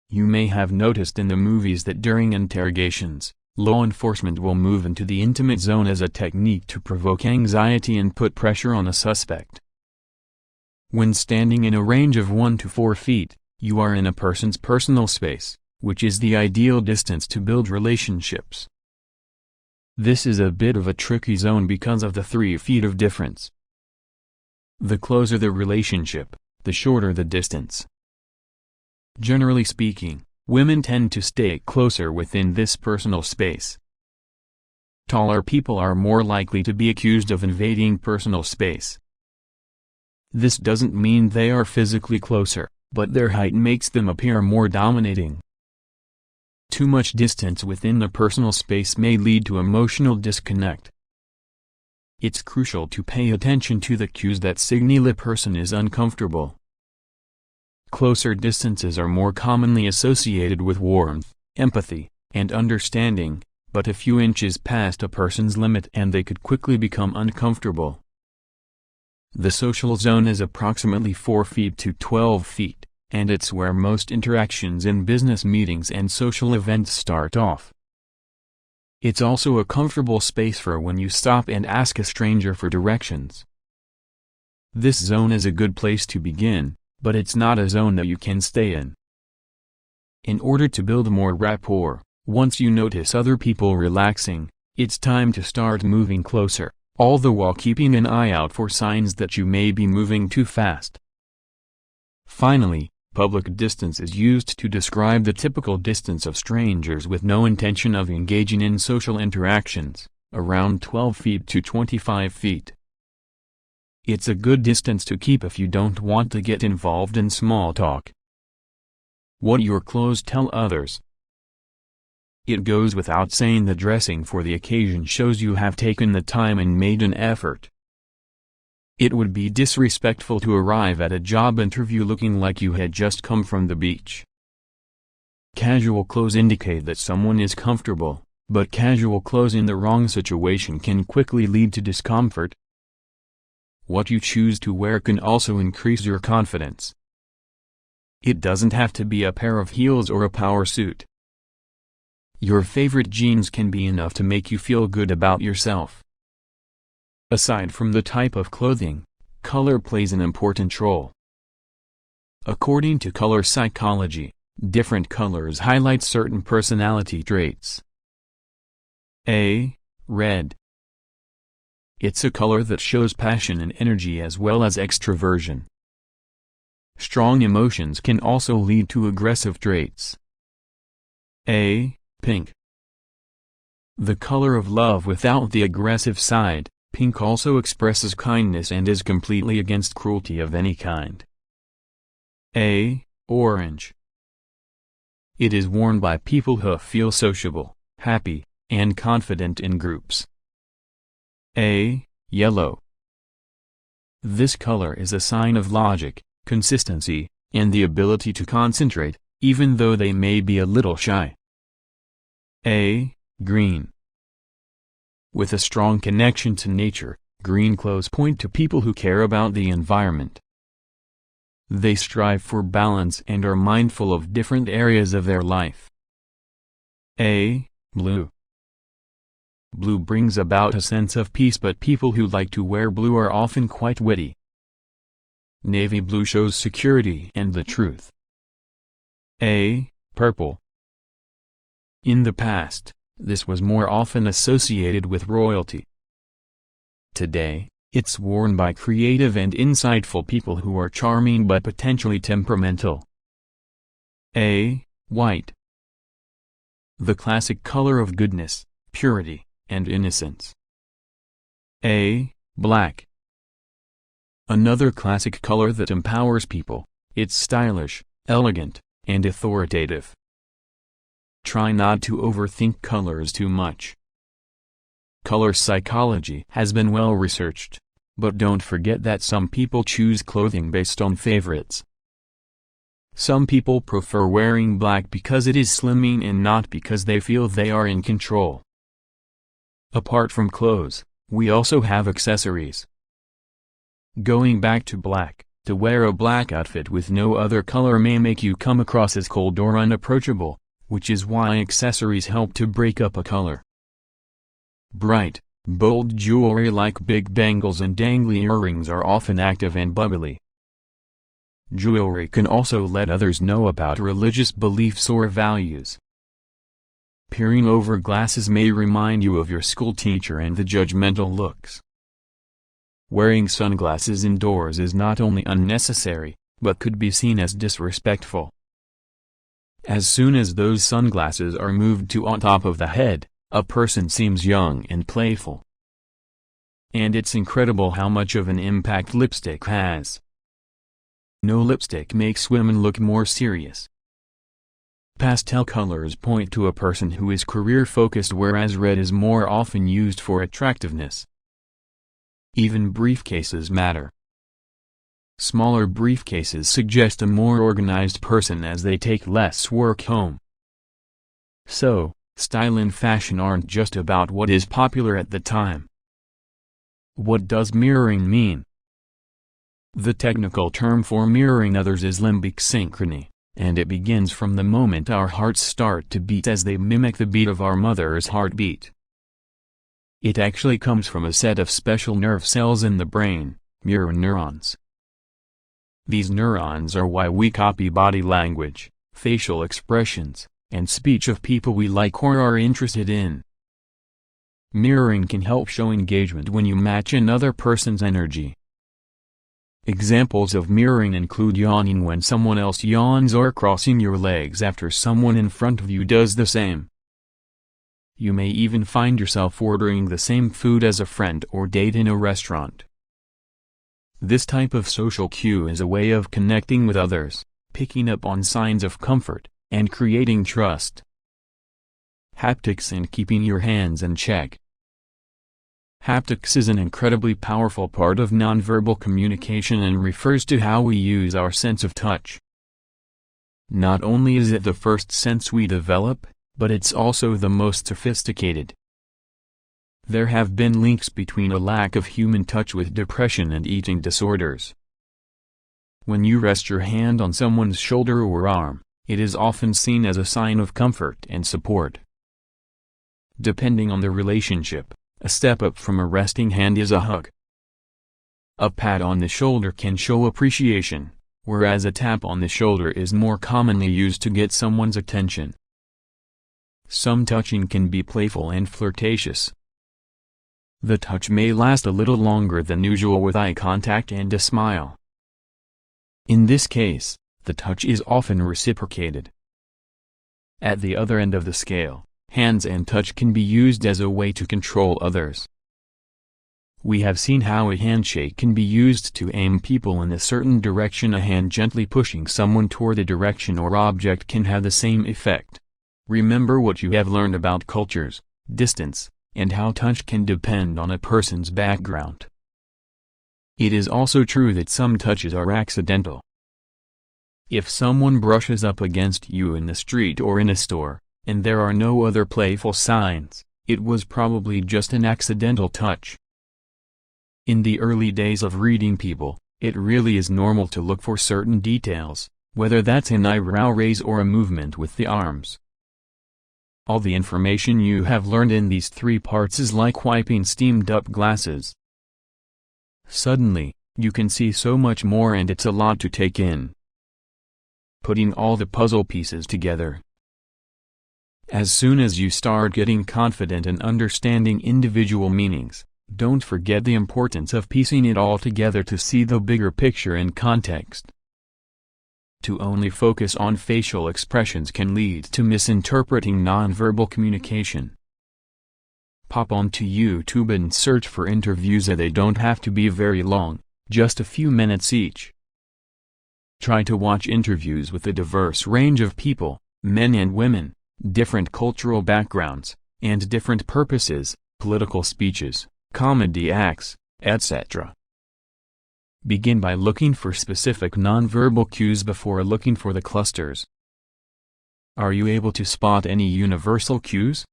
You may have noticed in the movies that during interrogations, law enforcement will move into the intimate zone as a technique to provoke anxiety and put pressure on a suspect. When standing in a range of 1 to 4 feet, you are in a person's personal space, which is the ideal distance to build relationships. This is a bit of a tricky zone because of the 3 feet of difference. The closer the relationship, the shorter the distance. Generally speaking, women tend to stay closer within this personal space. Taller people are more likely to be accused of invading personal space. This doesn't mean they are physically closer, but their height makes them appear more dominating. Too much distance within the personal space may lead to emotional disconnect. It's crucial to pay attention to the cues that signal a person is uncomfortable. Closer distances are more commonly associated with warmth, empathy, and understanding, but a few inches past a person's limit and they could quickly become uncomfortable. The social zone is approximately 4 feet to 12 feet, and it's where most interactions in business meetings and social events start off. It's also a comfortable space for when you stop and ask a stranger for directions. This zone is a good place to begin, but it's not a zone that you can stay in. In order to build more rapport, once you notice other people relaxing, it's time to start moving closer, all the while keeping an eye out for signs that you may be moving too fast. Finally, public distance is used to describe the typical distance of strangers with no intention of engaging in social interactions, around 12 feet to 25 feet. It's a good distance to keep if you don't want to get involved in small talk. What your clothes tell others. It goes without saying that dressing for the occasion shows you have taken the time and made an effort. It would be disrespectful to arrive at a job interview looking like you had just come from the beach. Casual clothes indicate that someone is comfortable, but casual clothes in the wrong situation can quickly lead to discomfort. What you choose to wear can also increase your confidence. It doesn't have to be a pair of heels or a power suit. Your favorite jeans can be enough to make you feel good about yourself. Aside from the type of clothing, color plays an important role. According to color psychology, Different colors highlight certain personality traits. A. Red. It's a color that shows passion and energy as well as extroversion. Strong emotions can also lead to aggressive traits. A. Pink. The color of love without the aggressive side, pink also expresses kindness and is completely against cruelty of any kind. A. Orange. It is worn by people who feel sociable, happy, and confident in groups. A. Yellow. This color is a sign of logic, consistency, and the ability to concentrate, even though they may be a little shy. A. Green. With a strong connection to nature, green clothes point to people who care about the environment. They strive for balance and are mindful of different areas of their life. A. Blue. Blue brings about a sense of peace, but people who like to wear blue are often quite witty. Navy blue shows security and the truth. A. Purple. In the past, this was more often associated with royalty. Today, it's worn by creative and insightful people who are charming but potentially temperamental. A. White. The classic color of goodness, purity, and innocence. A. Black. Another classic color that empowers people, it's stylish, elegant, and authoritative. Try not to overthink colors too much. Color psychology has been well researched, but don't forget that some people choose clothing based on favorites. Some people prefer wearing black because it is slimming and not because they feel they are in control. Apart from clothes, we also have accessories. Going back to black, to wear a black outfit with no other color may make you come across as cold or unapproachable, which is why accessories help to break up a color. Bright, bold jewelry like big bangles and dangly earrings are often active and bubbly. Jewelry can also let others know about religious beliefs or values. Peering over glasses may remind you of your school teacher and the judgmental looks. Wearing sunglasses indoors is not only unnecessary, but could be seen as disrespectful. As soon as those sunglasses are moved to on top of the head, a person seems young and playful. And it's incredible how much of an impact lipstick has. No lipstick makes women look more serious. Pastel colors point to a person who is career-focused, whereas red is more often used for attractiveness. Even briefcases matter. Smaller briefcases suggest a more organized person as they take less work home. So, style and fashion aren't just about what is popular at the time. What does mirroring mean? The technical term for mirroring others is limbic synchrony, and it begins from the moment our hearts start to beat as they mimic the beat of our mother's heartbeat. It actually comes from a set of special nerve cells in the brain, mirror neurons. These neurons are why we copy body language, facial expressions, and speech of people we like or are interested in. Mirroring can help show engagement when you match another person's energy. Examples of mirroring include yawning when someone else yawns or crossing your legs after someone in front of you does the same. You may even find yourself ordering the same food as a friend or date in a restaurant. This type of social cue is a way of connecting with others, picking up on signs of comfort, and creating trust. Haptics and keeping your hands in check. Haptics is an incredibly powerful part of nonverbal communication and refers to how we use our sense of touch. Not only is it the first sense we develop, but it's also the most sophisticated. There have been links between a lack of human touch with depression and eating disorders. When you rest your hand on someone's shoulder or arm, it is often seen as a sign of comfort and support. Depending on the relationship, a step up from a resting hand is a hug. A pat on the shoulder can show appreciation, whereas a tap on the shoulder is more commonly used to get someone's attention. Some touching can be playful and flirtatious. The touch may last a little longer than usual with eye contact and a smile. In this case, the touch is often reciprocated. At the other end of the scale, hands and touch can be used as a way to control others. We have seen how a handshake can be used to aim people in a certain direction. A hand gently pushing someone toward a direction or object can have the same effect. Remember what you have learned about cultures, distance, and how touch can depend on a person's background. It is also true that some touches are accidental. If someone brushes up against you in the street or in a store, and there are no other playful signs, it was probably just an accidental touch. In the early days of reading people, it really is normal to look for certain details, whether that's an eyebrow raise or a movement with the arms. All the information you have learned in these three parts is like wiping steamed up glasses. Suddenly, you can see so much more, and it's a lot to take in. Putting all the puzzle pieces together. As soon as you start getting confident in understanding individual meanings, don't forget the importance of piecing it all together to see the bigger picture in context. To only focus on facial expressions can lead to misinterpreting nonverbal communication. Pop onto YouTube and search for interviews. They don't have to be very long, just a few minutes each. Try to watch interviews with a diverse range of people, men and women, different cultural backgrounds, and different purposes, political speeches, comedy acts, etc. Begin by looking for specific nonverbal cues before looking for the clusters. Are you able to spot any universal cues?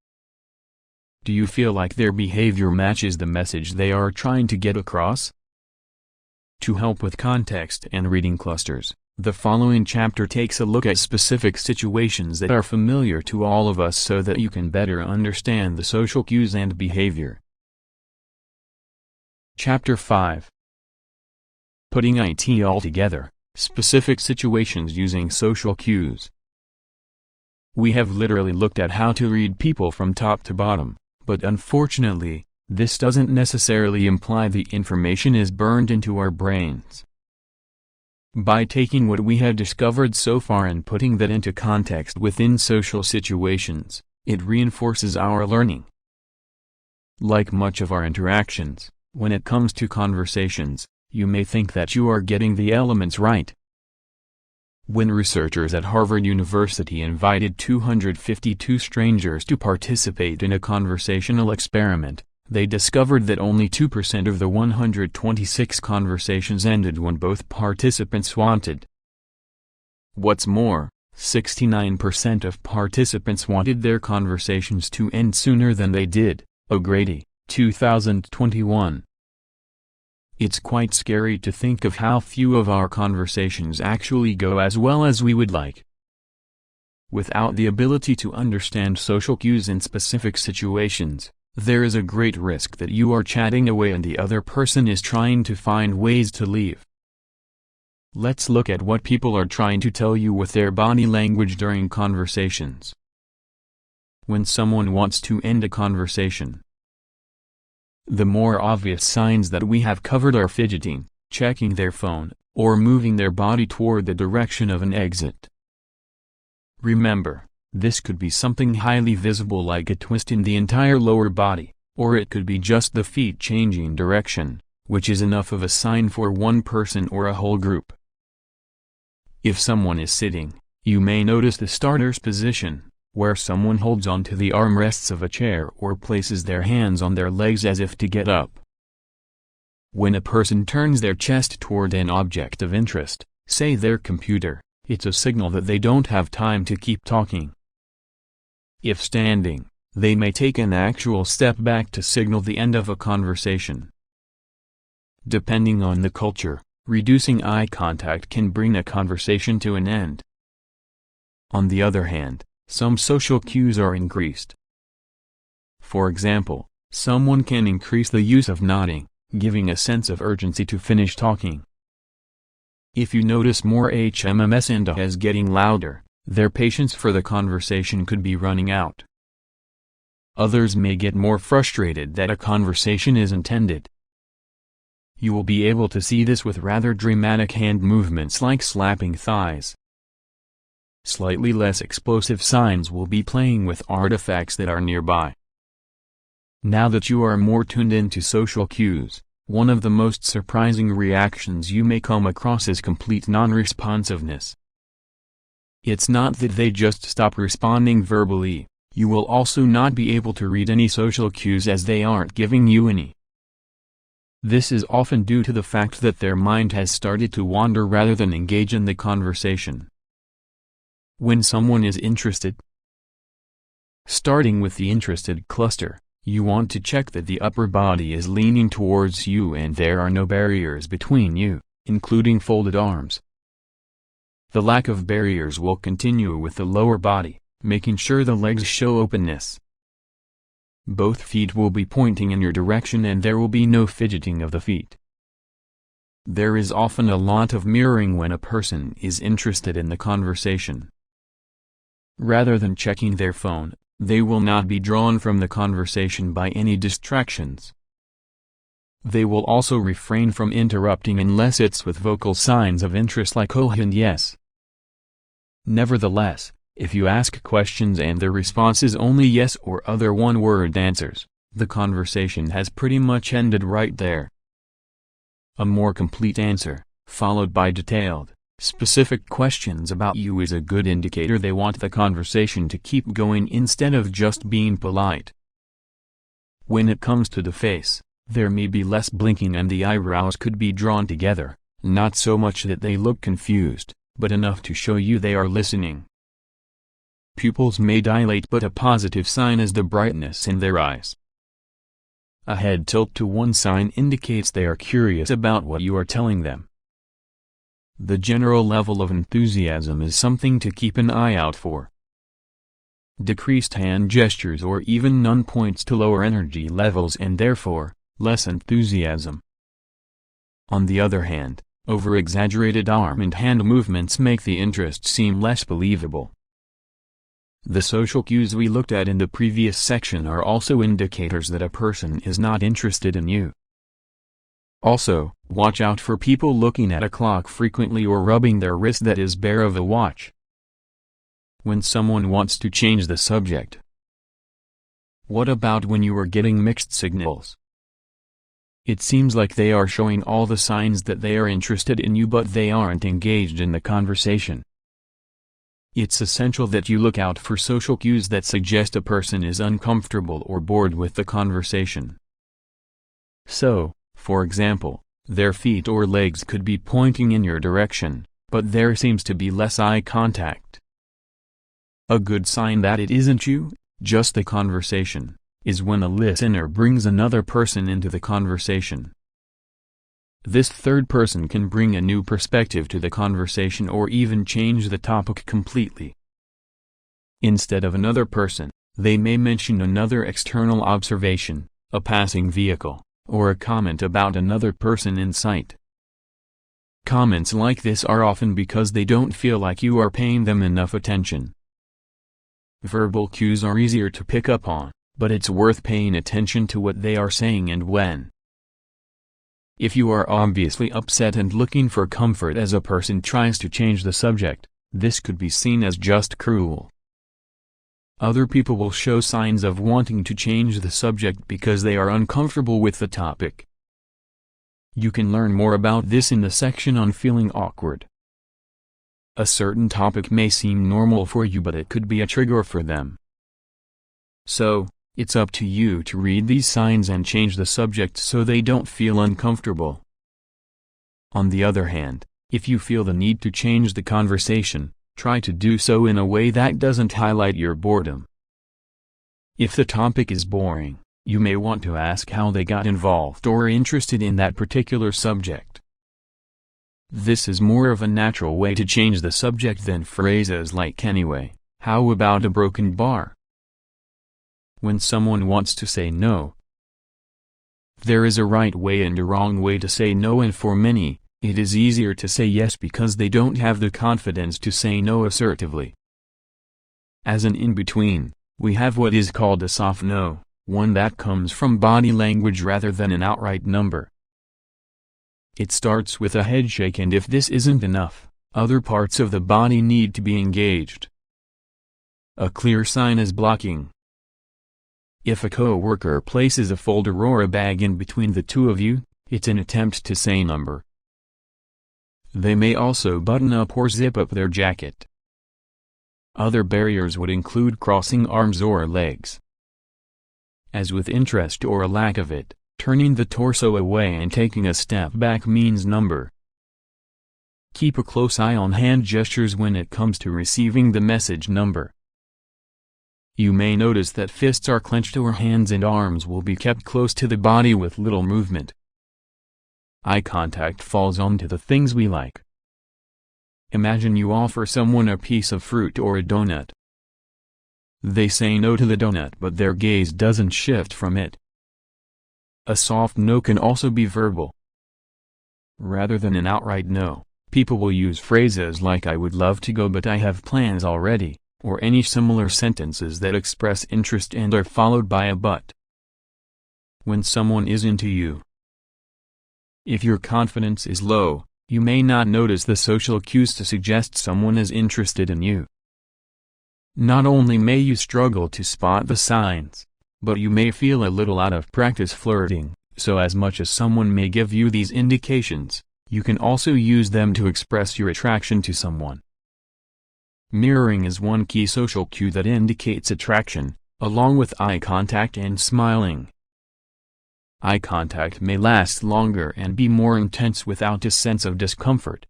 Do you feel like their behavior matches the message they are trying to get across? To help with context and reading clusters, the following chapter takes a look at specific situations that are familiar to all of us so that you can better understand the social cues and behavior. Chapter 5. Putting it all together, specific situations using social cues. We have literally looked at how to read people from top to bottom, but unfortunately, this doesn't necessarily imply the information is burned into our brains. By taking what we have discovered so far and putting that into context within social situations, it reinforces our learning. Like much of our interactions, when it comes to conversations, you may think that you are getting the elements right. When researchers at Harvard University invited 252 strangers to participate in a conversational experiment, they discovered that only 2% of the 126 conversations ended when both participants wanted. What's more, 69% of participants wanted their conversations to end sooner than they did, O'Grady, 2021. It's quite scary to think of how few of our conversations actually go as well as we would like. Without the ability to understand social cues in specific situations, there is a great risk that you are chatting away and the other person is trying to find ways to leave. Let's look at what people are trying to tell you with their body language during conversations. When someone wants to end a conversation, the more obvious signs that we have covered are fidgeting, checking their phone, or moving their body toward the direction of an exit. Remember, this could be something highly visible like a twist in the entire lower body, or it could be just the feet changing direction, which is enough of a sign for one person or a whole group. If someone is sitting, you may notice the starter's position, where someone holds onto the armrests of a chair or places their hands on their legs as if to get up. When a person turns their chest toward an object of interest, say their computer, it's a signal that they don't have time to keep talking. If standing, they may take an actual step back to signal the end of a conversation. Depending on the culture, reducing eye contact can bring a conversation to an end. On the other hand, some social cues are increased. For example, someone can increase the use of nodding, giving a sense of urgency to finish talking. If you notice more HMMs and ahs getting louder, their patience for the conversation could be running out. Others may get more frustrated that a conversation isn't ended. You will be able to see this with rather dramatic hand movements like slapping thighs. Slightly less explosive signs will be playing with artifacts that are nearby. Now that you are more tuned into social cues, one of the most surprising reactions you may come across is complete non-responsiveness. It's not that they just stop responding verbally, you will also not be able to read any social cues as they aren't giving you any. This is often due to the fact that their mind has started to wander rather than engage in the conversation. When someone is interested, starting with the interested cluster, you want to check that the upper body is leaning towards you and there are no barriers between you, including folded arms. The lack of barriers will continue with the lower body, making sure the legs show openness. Both feet will be pointing in your direction and there will be no fidgeting of the feet. There is often a lot of mirroring when a person is interested in the conversation. Rather than checking their phone, they will not be drawn from the conversation by any distractions. They will also refrain from interrupting unless it's with vocal signs of interest like oh and yes. Nevertheless, if you ask questions and the response is only yes or other one-word answers, the conversation has pretty much ended right there. A more complete answer, followed by detailed, specific questions about you is a good indicator they want the conversation to keep going instead of just being polite. When it comes to the face, there may be less blinking and the eyebrows could be drawn together, not so much that they look confused, but enough to show you they are listening. Pupils may dilate, but a positive sign is the brightness in their eyes. A head tilt to one sign indicates they are curious about what you are telling them. The general level of enthusiasm is something to keep an eye out for. Decreased hand gestures or even none points to lower energy levels and therefore, less enthusiasm. On the other hand, over-exaggerated arm and hand movements make the interest seem less believable. The social cues we looked at in the previous section are also indicators that a person is not interested in you. Also, watch out for people looking at a clock frequently or rubbing their wrist that is bare of a watch. When someone wants to change the subject. What about when you are getting mixed signals? It seems like they are showing all the signs that they are interested in you but they aren't engaged in the conversation. It's essential that you look out for social cues that suggest a person is uncomfortable or bored with the conversation. So, for example, their feet or legs could be pointing in your direction, but there seems to be less eye contact. A good sign that it isn't you, just the conversation, is when a listener brings another person into the conversation. This third person can bring a new perspective to the conversation or even change the topic completely. Instead of another person, they may mention another external observation, a passing vehicle, or a comment about another person in sight. Comments like this are often because they don't feel like you are paying them enough attention. Verbal cues are easier to pick up on, but it's worth paying attention to what they are saying and when. If you are obviously upset and looking for comfort as a person tries to change the subject, this could be seen as just cruel. Other people will show signs of wanting to change the subject because they are uncomfortable with the topic. You can learn more about this in the section on feeling awkward. A certain topic may seem normal for you but it could be a trigger for them. So, it's up to you to read these signs and change the subject so they don't feel uncomfortable. On the other hand, if you feel the need to change the conversation, try to do so in a way that doesn't highlight your boredom. If the topic is boring, you may want to ask how they got involved or interested in that particular subject. This is more of a natural way to change the subject than phrases like "anyway, how about a broken bar?" When someone wants to say no. There is a right way and a wrong way to say no, and for many, It is easier to say yes because they don't have the confidence to say no assertively. As an in-between, we have what is called a soft no, one that comes from body language rather than an outright number. It starts with a headshake, and if this isn't enough, other parts of the body need to be engaged. A clear sign is blocking. If a coworker places a folder or a bag in between the two of you, it's an attempt to say number. They may also button up or zip up their jacket. Other barriers would include crossing arms or legs. As with interest or a lack of it, turning the torso away and taking a step back means number. Keep a close eye on hand gestures when it comes to receiving the message number. You may notice that fists are clenched or hands and arms will be kept close to the body with little movement. Eye contact falls onto the things we like. Imagine you offer someone a piece of fruit or a donut. They say no to the donut, but their gaze doesn't shift from it. A soft no can also be verbal. Rather than an outright no, people will use phrases like "I would love to go but I have plans already," or any similar sentences that express interest and are followed by a but. When someone is into you. If your confidence is low, you may not notice the social cues to suggest someone is interested in you. Not only may you struggle to spot the signs, but you may feel a little out of practice flirting, so as much as someone may give you these indications, you can also use them to express your attraction to someone. Mirroring is one key social cue that indicates attraction, along with eye contact and smiling. Eye contact may last longer and be more intense without a sense of discomfort.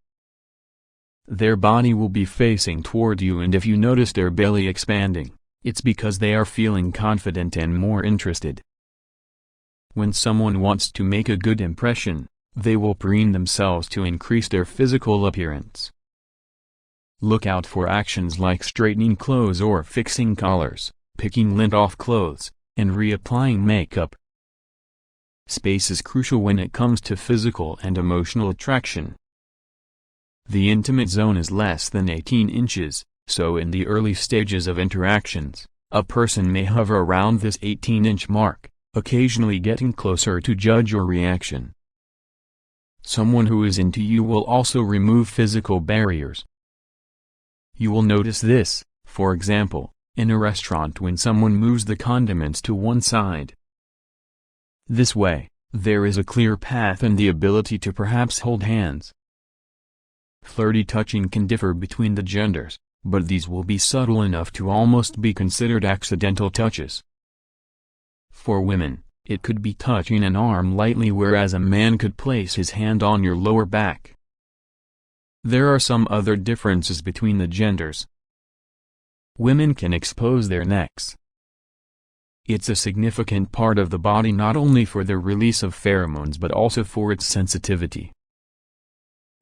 Their body will be facing toward you, and if you notice their belly expanding, it's because they are feeling confident and more interested. When someone wants to make a good impression, they will preen themselves to increase their physical appearance. Look out for actions like straightening clothes or fixing collars, picking lint off clothes, and reapplying makeup. Space is crucial when it comes to physical and emotional attraction. The intimate zone is less than 18 inches, so in the early stages of interactions, a person may hover around this 18-inch mark, occasionally getting closer to judge your reaction. Someone who is into you will also remove physical barriers. You will notice this, for example, in a restaurant when someone moves the condiments to one side. This way, there is a clear path and the ability to perhaps hold hands. Flirty touching can differ between the genders, but these will be subtle enough to almost be considered accidental touches. For women, it could be touching an arm lightly, whereas a man could place his hand on your lower back. There are some other differences between the genders. Women can expose their necks. It's a significant part of the body not only for the release of pheromones but also for its sensitivity.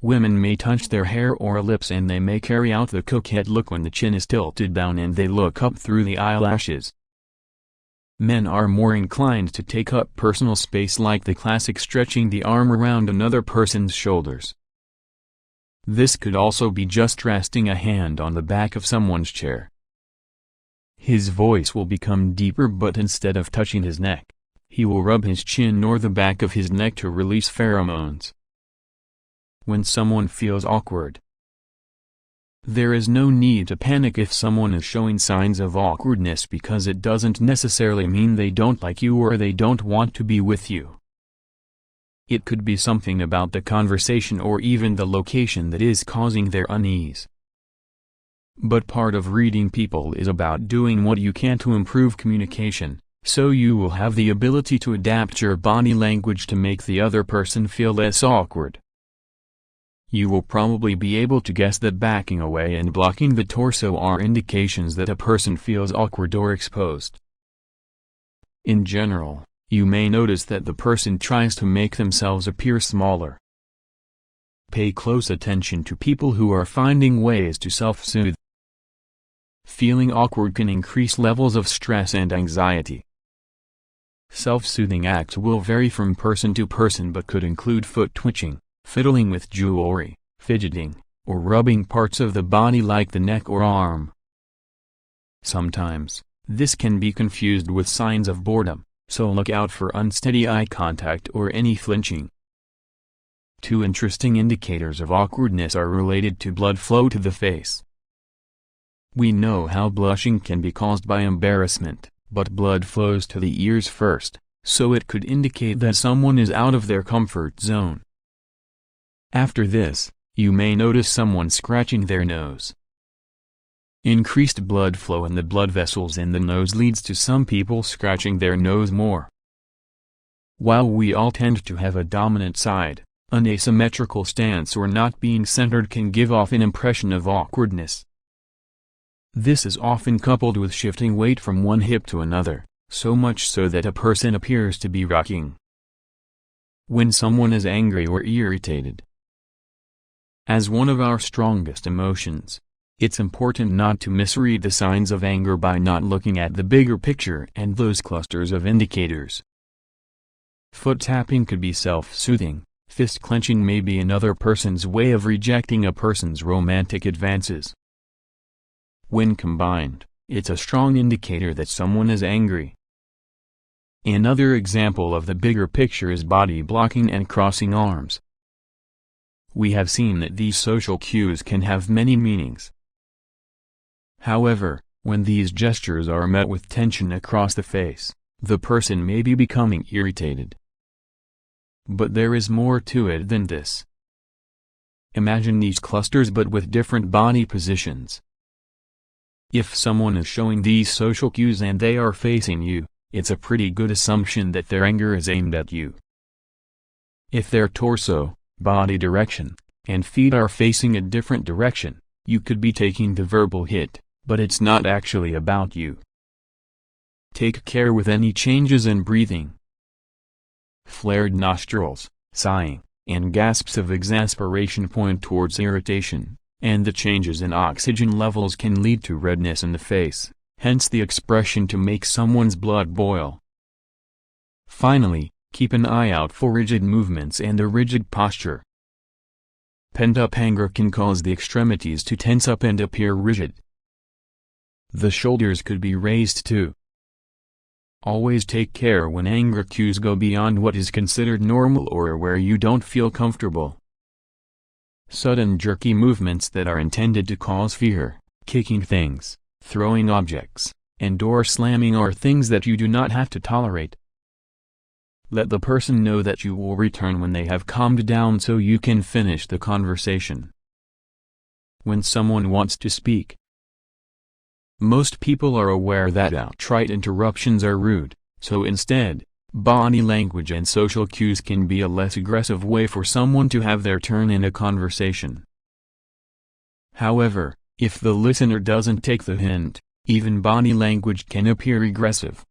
Women may touch their hair or lips, and they may carry out the coquette look when the chin is tilted down and they look up through the eyelashes. Men are more inclined to take up personal space, like the classic stretching the arm around another person's shoulders. This could also be just resting a hand on the back of someone's chair. His voice will become deeper, but instead of touching his neck, he will rub his chin or the back of his neck to release pheromones. When someone feels awkward, there is no need to panic if someone is showing signs of awkwardness, because it doesn't necessarily mean they don't like you or they don't want to be with you. It could be something about the conversation or even the location that is causing their unease. But part of reading people is about doing what you can to improve communication, so you will have the ability to adapt your body language to make the other person feel less awkward. You will probably be able to guess that backing away and blocking the torso are indications that a person feels awkward or exposed. In general, you may notice that the person tries to make themselves appear smaller. Pay close attention to people who are finding ways to self-soothe. Feeling awkward can increase levels of stress and anxiety. Self-soothing acts will vary from person to person but could include foot twitching, fiddling with jewelry, fidgeting, or rubbing parts of the body like the neck or arm. Sometimes, this can be confused with signs of boredom, so look out for unsteady eye contact or any flinching. Two interesting indicators of awkwardness are related to blood flow to the face. We know how blushing can be caused by embarrassment, but blood flows to the ears first, so it could indicate that someone is out of their comfort zone. After this, you may notice someone scratching their nose. Increased blood flow in the blood vessels in the nose leads to some people scratching their nose more. While we all tend to have a dominant side, an asymmetrical stance or not being centered can give off an impression of awkwardness. This is often coupled with shifting weight from one hip to another, so much so that a person appears to be rocking. When someone is angry or irritated, as one of our strongest emotions, it's important not to misread the signs of anger by not looking at the bigger picture and those clusters of indicators. Foot tapping could be self-soothing, fist clenching may be another person's way of rejecting a person's romantic advances. When combined, it's a strong indicator that someone is angry. Another example of the bigger picture is body blocking and crossing arms. We have seen that these social cues can have many meanings. However, when these gestures are met with tension across the face, the person may be becoming irritated. But there is more to it than this. Imagine these clusters but with different body positions. If someone is showing these social cues and they are facing you, it's a pretty good assumption that their anger is aimed at you. If their torso, body direction, and feet are facing a different direction, you could be taking the verbal hit, but it's not actually about you. Take care with any changes in breathing. Flared nostrils, sighing, and gasps of exasperation point towards irritation, and the changes in oxygen levels can lead to redness in the face, hence the expression to make someone's blood boil. Finally, keep an eye out for rigid movements and a rigid posture. Pent-up anger can cause the extremities to tense up and appear rigid. The shoulders could be raised too. Always take care when anger cues go beyond what is considered normal or where you don't feel comfortable. Sudden jerky movements that are intended to cause fear, kicking things, throwing objects, and door slamming are things that you do not have to tolerate. Let the person know that you will return when they have calmed down so you can finish the conversation. When someone wants to speak, most people are aware that outright interruptions are rude, so instead, body language and social cues can be a less aggressive way for someone to have their turn in a conversation. However, if the listener doesn't take the hint, even body language can appear aggressive.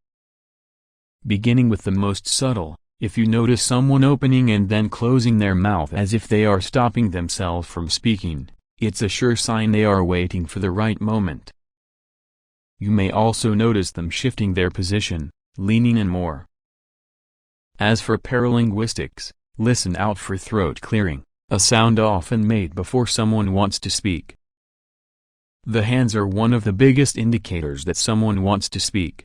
Beginning with the most subtle, if you notice someone opening and then closing their mouth as if they are stopping themselves from speaking, it's a sure sign they are waiting for the right moment. You may also notice them shifting their position, leaning in more. As for paralinguistics, listen out for throat clearing, a sound often made before someone wants to speak. The hands are one of the biggest indicators that someone wants to speak.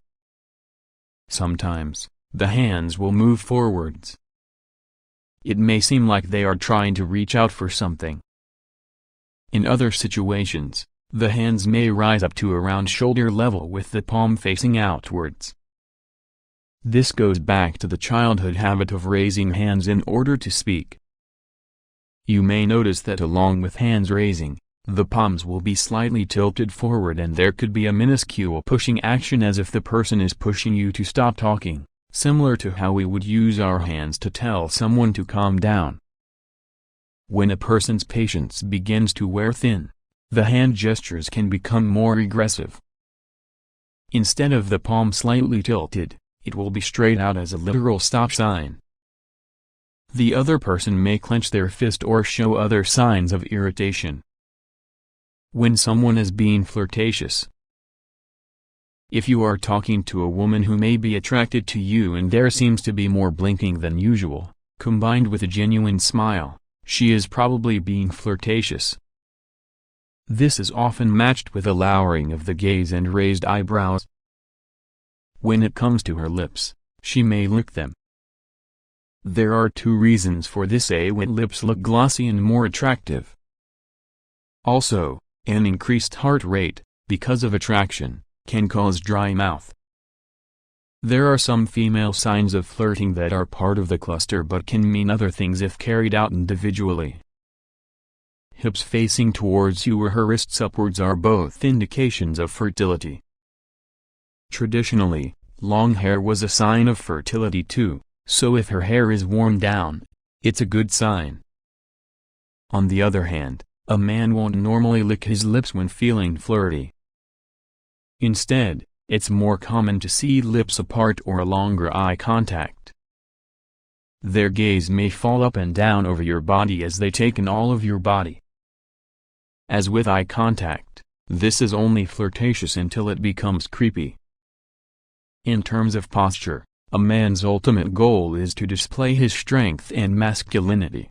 Sometimes, the hands will move forwards. It may seem like they are trying to reach out for something. In other situations, the hands may rise up to around shoulder level with the palm facing outwards. This goes back to the childhood habit of raising hands in order to speak. You may notice that along with hands raising, the palms will be slightly tilted forward and there could be a minuscule pushing action as if the person is pushing you to stop talking, similar to how we would use our hands to tell someone to calm down. When a person's patience begins to wear thin, the hand gestures can become more aggressive. Instead of the palm slightly tilted, it will be straight out as a literal stop sign. The other person may clench their fist or show other signs of irritation. When someone is being flirtatious. If you are talking to a woman who may be attracted to you and there seems to be more blinking than usual, combined with a genuine smile, she is probably being flirtatious. This is often matched with a lowering of the gaze and raised eyebrows. When it comes to her lips, she may lick them. There are two reasons for this. A, wet lips look glossy and more attractive. Also, an increased heart rate, because of attraction, can cause dry mouth. There are some female signs of flirting that are part of the cluster but can mean other things if carried out individually. Hips facing towards you or her wrists upwards are both indications of fertility. Traditionally, long hair was a sign of fertility too, so if her hair is worn down, it's a good sign. On the other hand, a man won't normally lick his lips when feeling flirty. Instead, it's more common to see lips apart or a longer eye contact. Their gaze may fall up and down over your body as they take in all of your body. As with eye contact, this is only flirtatious until it becomes creepy. In terms of posture, a man's ultimate goal is to display his strength and masculinity.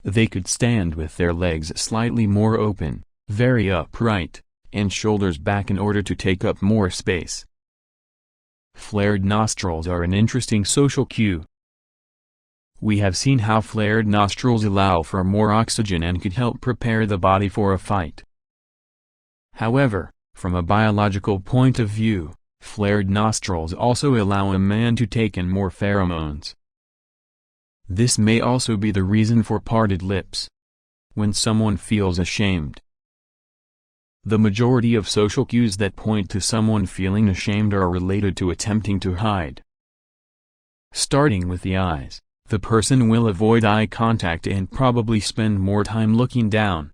They could stand with their legs slightly more open, very upright, and shoulders back in order to take up more space. Flared nostrils are an interesting social cue. We have seen how flared nostrils allow for more oxygen and could help prepare the body for a fight. However, from a biological point of view, flared nostrils also allow a man to take in more pheromones. This may also be the reason for parted lips. When someone feels ashamed. The majority of social cues that point to someone feeling ashamed are related to attempting to hide. Starting with the eyes, the person will avoid eye contact and probably spend more time looking down.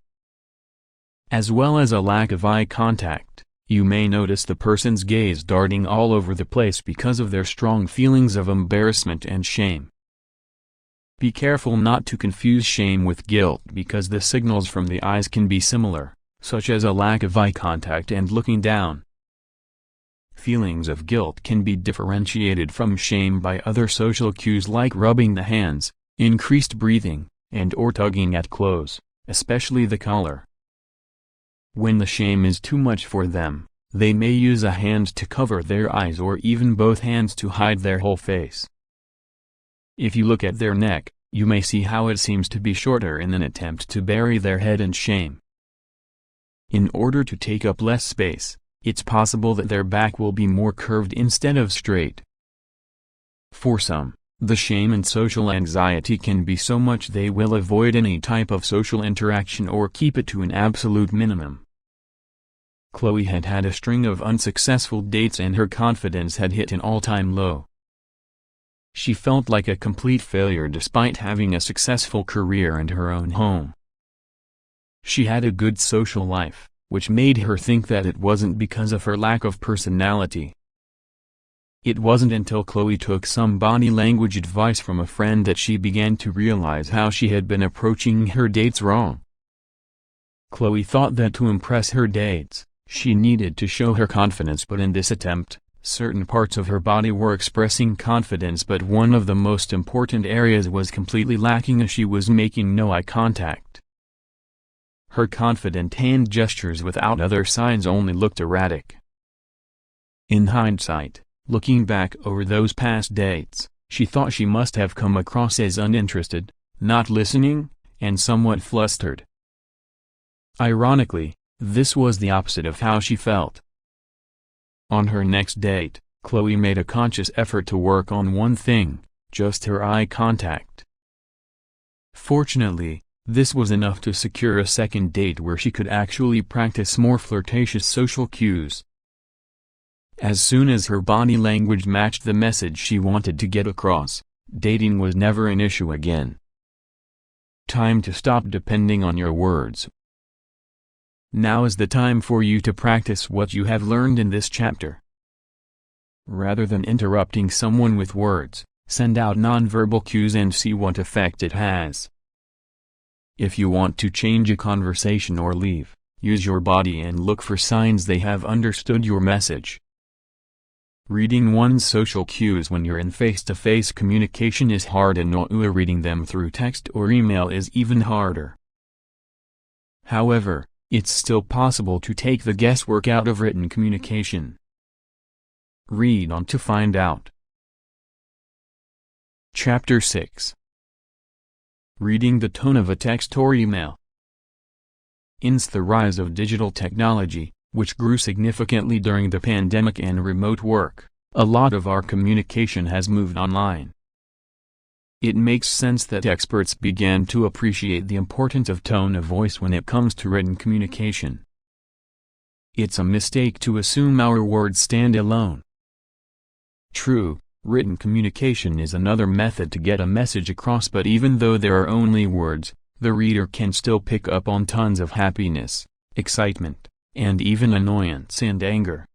As well as a lack of eye contact, you may notice the person's gaze darting all over the place because of their strong feelings of embarrassment and shame. Be careful not to confuse shame with guilt because the signals from the eyes can be similar, such as a lack of eye contact and looking down. Feelings of guilt can be differentiated from shame by other social cues like rubbing the hands, increased breathing, and/or tugging at clothes, especially the collar. When the shame is too much for them, they may use a hand to cover their eyes or even both hands to hide their whole face. If you look at their neck, you may see how it seems to be shorter in an attempt to bury their head in shame. In order to take up less space, it's possible that their back will be more curved instead of straight. For some, the shame and social anxiety can be so much they will avoid any type of social interaction or keep it to an absolute minimum. Chloe had had a string of unsuccessful dates and her confidence had hit an all-time low. She felt like a complete failure despite having a successful career and her own home. She had a good social life, which made her think that it wasn't because of her lack of personality. It wasn't until Chloe took some body language advice from a friend that she began to realize how she had been approaching her dates wrong. Chloe thought that to impress her dates, she needed to show her confidence, but in this attempt, certain parts of her body were expressing confidence, but one of the most important areas was completely lacking as she was making no eye contact. Her confident hand gestures without other signs only looked erratic. In hindsight, looking back over those past dates, she thought she must have come across as uninterested, not listening, and somewhat flustered. Ironically, this was the opposite of how she felt. On her next date, Chloe made a conscious effort to work on one thing, just her eye contact. Fortunately, this was enough to secure a second date where she could actually practice more flirtatious social cues. As soon as her body language matched the message she wanted to get across, dating was never an issue again. Time to stop depending on your words. Now is the time for you to practice what you have learned in this chapter. Rather than interrupting someone with words, send out nonverbal cues and see what effect it has. If you want to change a conversation or leave, use your body and look for signs they have understood your message. Reading one's social cues when you're in face-to-face communication is hard, and reading them through text or email is even harder. However, it's still possible to take the guesswork out of written communication. Read on to find out. Chapter 6. Reading the tone of a text or email. Since the rise of digital technology, which grew significantly during the pandemic and remote work, a lot of our communication has moved online. It makes sense that experts began to appreciate the importance of tone of voice when it comes to written communication. It's a mistake to assume our words stand alone. True, written communication is another method to get a message across, but even though there are only words, the reader can still pick up on tons of happiness, excitement, and even annoyance and anger.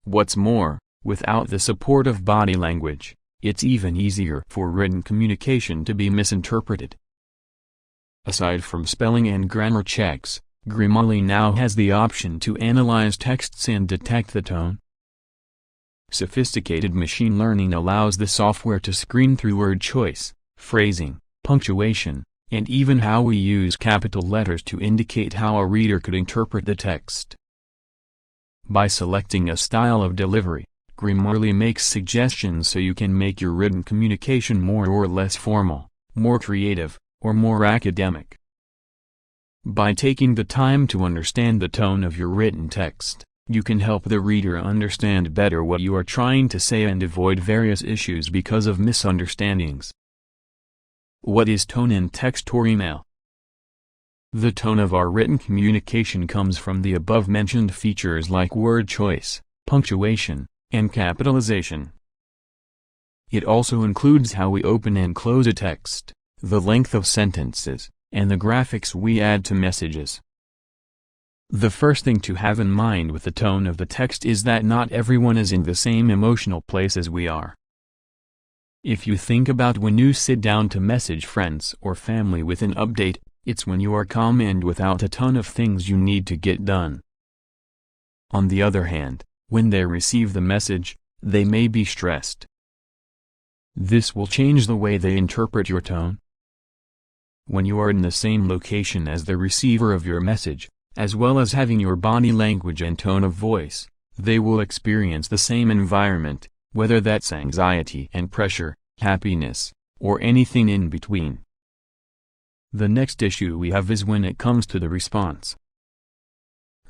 What's more, without the support of body language, it's even easier for written communication to be misinterpreted. Aside from spelling and grammar checks, Grammarly now has the option to analyze texts and detect the tone. Sophisticated machine learning allows the software to screen through word choice, phrasing, punctuation, and even how we use capital letters to indicate how a reader could interpret the text. By selecting a style of delivery, Grammarly makes suggestions so you can make your written communication more or less formal, more creative, or more academic. By taking the time to understand the tone of your written text, you can help the reader understand better what you are trying to say and avoid various issues because of misunderstandings. What is tone in text or email? The tone of our written communication comes from the above-mentioned features like word choice, punctuation, and capitalization. It also includes how we open and close a text, the length of sentences, and the graphics we add to messages. The first thing to have in mind with the tone of the text is that not everyone is in the same emotional place as we are. If you think about when you sit down to message friends or family with an update, it's when you are calm and without a ton of things you need to get done. On the other hand, when they receive the message, they may be stressed. This will change the way they interpret your tone. When you are in the same location as the receiver of your message, as well as having your body language and tone of voice, they will experience the same environment, whether that's anxiety and pressure, happiness, or anything in between. The next issue we have is when it comes to the response.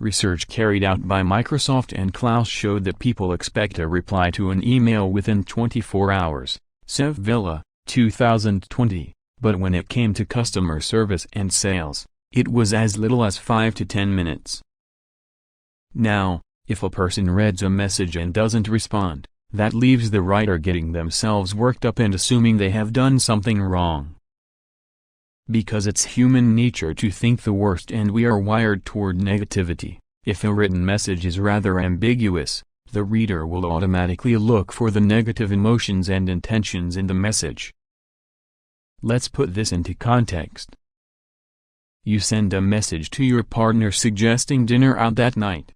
Research carried out by Microsoft and Klaus showed that people expect a reply to an email within 24 hours, Sev Villa, 2020, but when it came to customer service and sales, it was as little as 5 to 10 minutes. Now, if a person reads a message and doesn't respond, that leaves the writer getting themselves worked up and assuming they have done something wrong. Because it's human nature to think the worst and we are wired toward negativity, if a written message is rather ambiguous, the reader will automatically look for the negative emotions and intentions in the message. Let's put this into context. You send a message to your partner suggesting dinner out that night.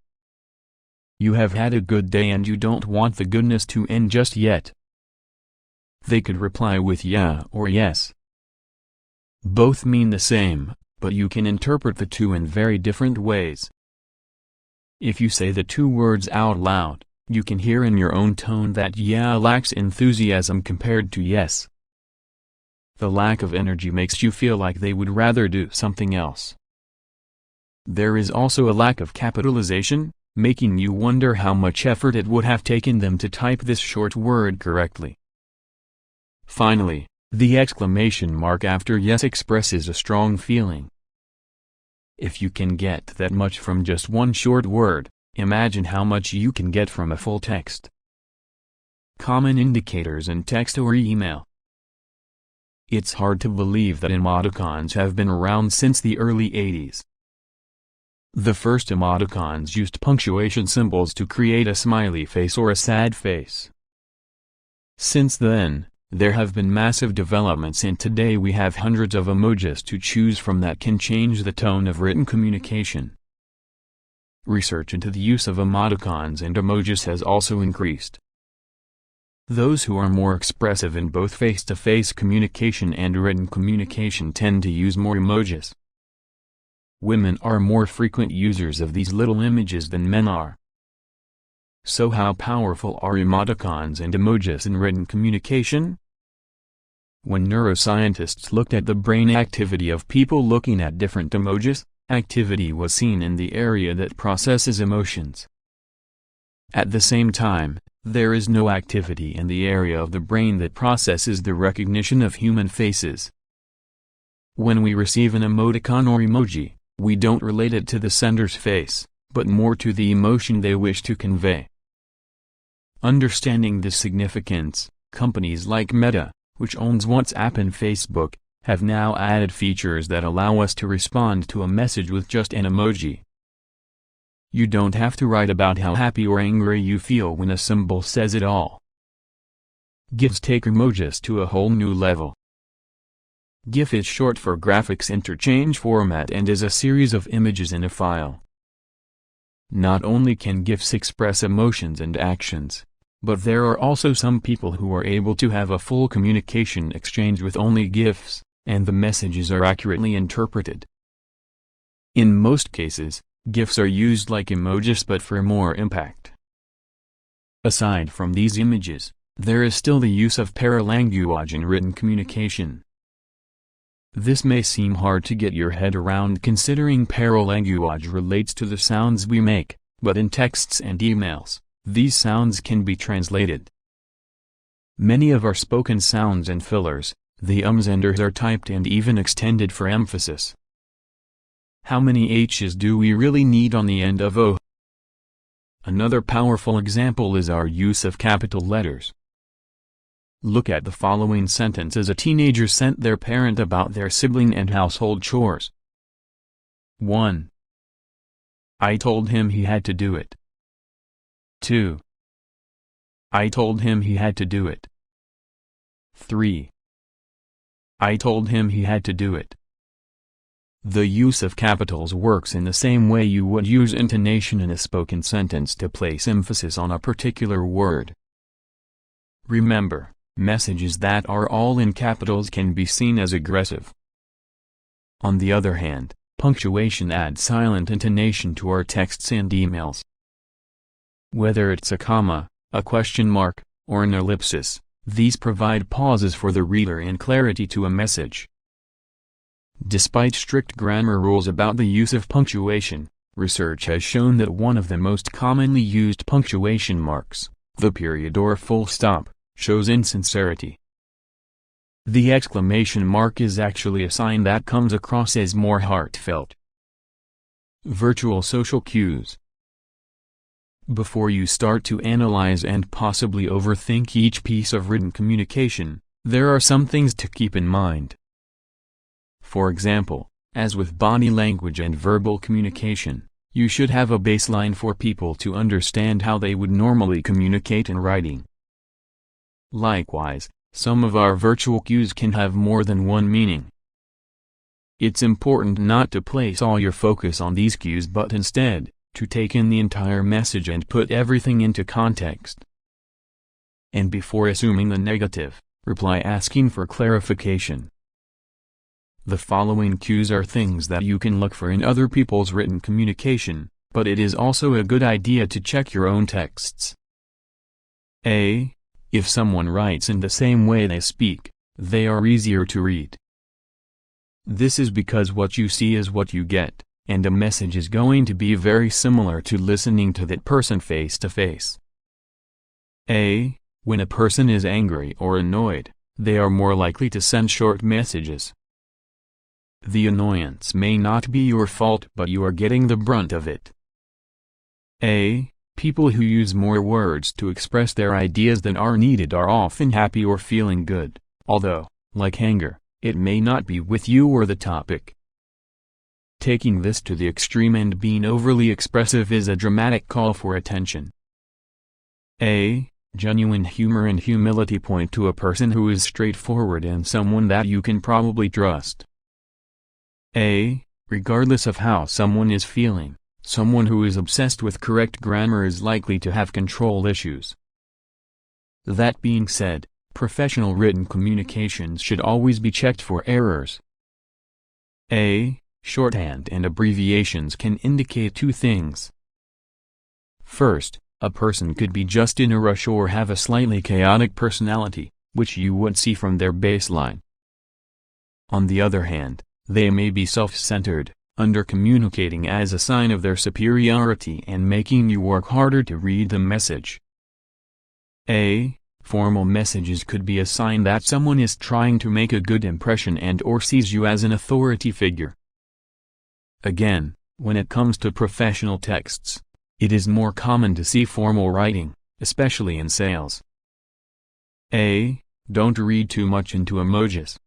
You have had a good day and you don't want the goodness to end just yet. They could reply with yeah or yes. Both mean the same, but you can interpret the two in very different ways. If you say the two words out loud, you can hear in your own tone that yeah lacks enthusiasm compared to yes. The lack of energy makes you feel like they would rather do something else. There is also a lack of capitalization, making you wonder how much effort it would have taken them to type this short word correctly. Finally, the exclamation mark after yes expresses a strong feeling. If you can get that much from just one short word, imagine how much you can get from a full text. Common indicators in text or email. It's hard to believe that emoticons have been around since the early 80s. The first emoticons used punctuation symbols to create a smiley face or a sad face. Since then, there have been massive developments and today we have hundreds of emojis to choose from that can change the tone of written communication. research into the use of emoticons and emojis has also increased. Those who are more expressive in both face-to-face communication and written communication tend to use more emojis. Women are more frequent users of these little images than men are. So how powerful are emoticons and emojis in written communication? When neuroscientists looked at the brain activity of people looking at different emojis, activity was seen in the area that processes emotions. At the same time, there is no activity in the area of the brain that processes the recognition of human faces. When we receive an emoticon or emoji, we don't relate it to the sender's face, but more to the emotion they wish to convey. Understanding this significance, companies like Meta, which owns WhatsApp and Facebook, have now added features that allow us to respond to a message with just an emoji. You don't have to write about how happy or angry you feel when a symbol says it all. GIFs take emojis to a whole new level. GIF is short for Graphics Interchange Format and is a series of images in a file. Not only can GIFs express emotions and actions, but there are also some people who are able to have a full communication exchange with only GIFs, and the messages are accurately interpreted. In most cases, GIFs are used like emojis but for more impact. Aside from these images, there is still the use of paralanguage in written communication. This may seem hard to get your head around considering paralanguage relates to the sounds we make, but in texts and emails, these sounds can be translated. Many of our spoken sounds and fillers, the ums and ers, are typed and even extended for emphasis. How many H's do we really need on the end of O? Another powerful example is our use of capital letters. Look at the following sentence as a teenager sent their parent about their sibling and household chores. 1. I told him he had to do it. 2. I told him he had to do it. 3. I told him he had to do it. The use of capitals works in the same way you would use intonation in a spoken sentence to place emphasis on a particular word. Remember, messages that are all in capitals can be seen as aggressive. On the other hand, punctuation adds silent intonation to our texts and emails. Whether it's a comma, a question mark, or an ellipsis, these provide pauses for the reader and clarity to a message. Despite strict grammar rules about the use of punctuation, research has shown that one of the most commonly used punctuation marks, the period or full stop, shows insincerity. The exclamation mark is actually a sign that comes across as more heartfelt. Virtual social cues. Before you start to analyze and possibly overthink each piece of written communication, there are some things to keep in mind. For example, as with body language and verbal communication, you should have a baseline for people to understand how they would normally communicate in writing. Likewise, some of our virtual cues can have more than one meaning. It's important not to place all your focus on these cues but instead, to take in the entire message and put everything into context. And before assuming the negative, reply asking for clarification. The following cues are things that you can look for in other people's written communication, but it is also a good idea to check your own texts. A. If someone writes in the same way they speak, they are easier to read. This is because what you see is what you get, and a message is going to be very similar to listening to that person face to face. A. When a person is angry or annoyed, they are more likely to send short messages. The annoyance may not be your fault but you are getting the brunt of it. A. People who use more words to express their ideas than are needed are often happy or feeling good, although, like anger, it may not be with you or the topic. Taking this to the extreme and being overly expressive is a dramatic call for attention. A. Genuine humor and humility point to a person who is straightforward and someone that you can probably trust. A. Regardless of how someone is feeling, Someone who is obsessed with correct grammar is likely to have control issues. That being said, professional written communications should always be checked for errors. Shorthand and abbreviations can indicate two things. First, a person could be just in a rush or have a slightly chaotic personality, which you would see from their baseline. On the other hand, they may be self-centered, under-communicating as a sign of their superiority and making you work harder to read the message. Formal messages could be a sign that someone is trying to make a good impression and/or sees you as an authority figure. Again, when it comes to professional texts, it is more common to see formal writing, especially in sales. Don't read too much into emojis.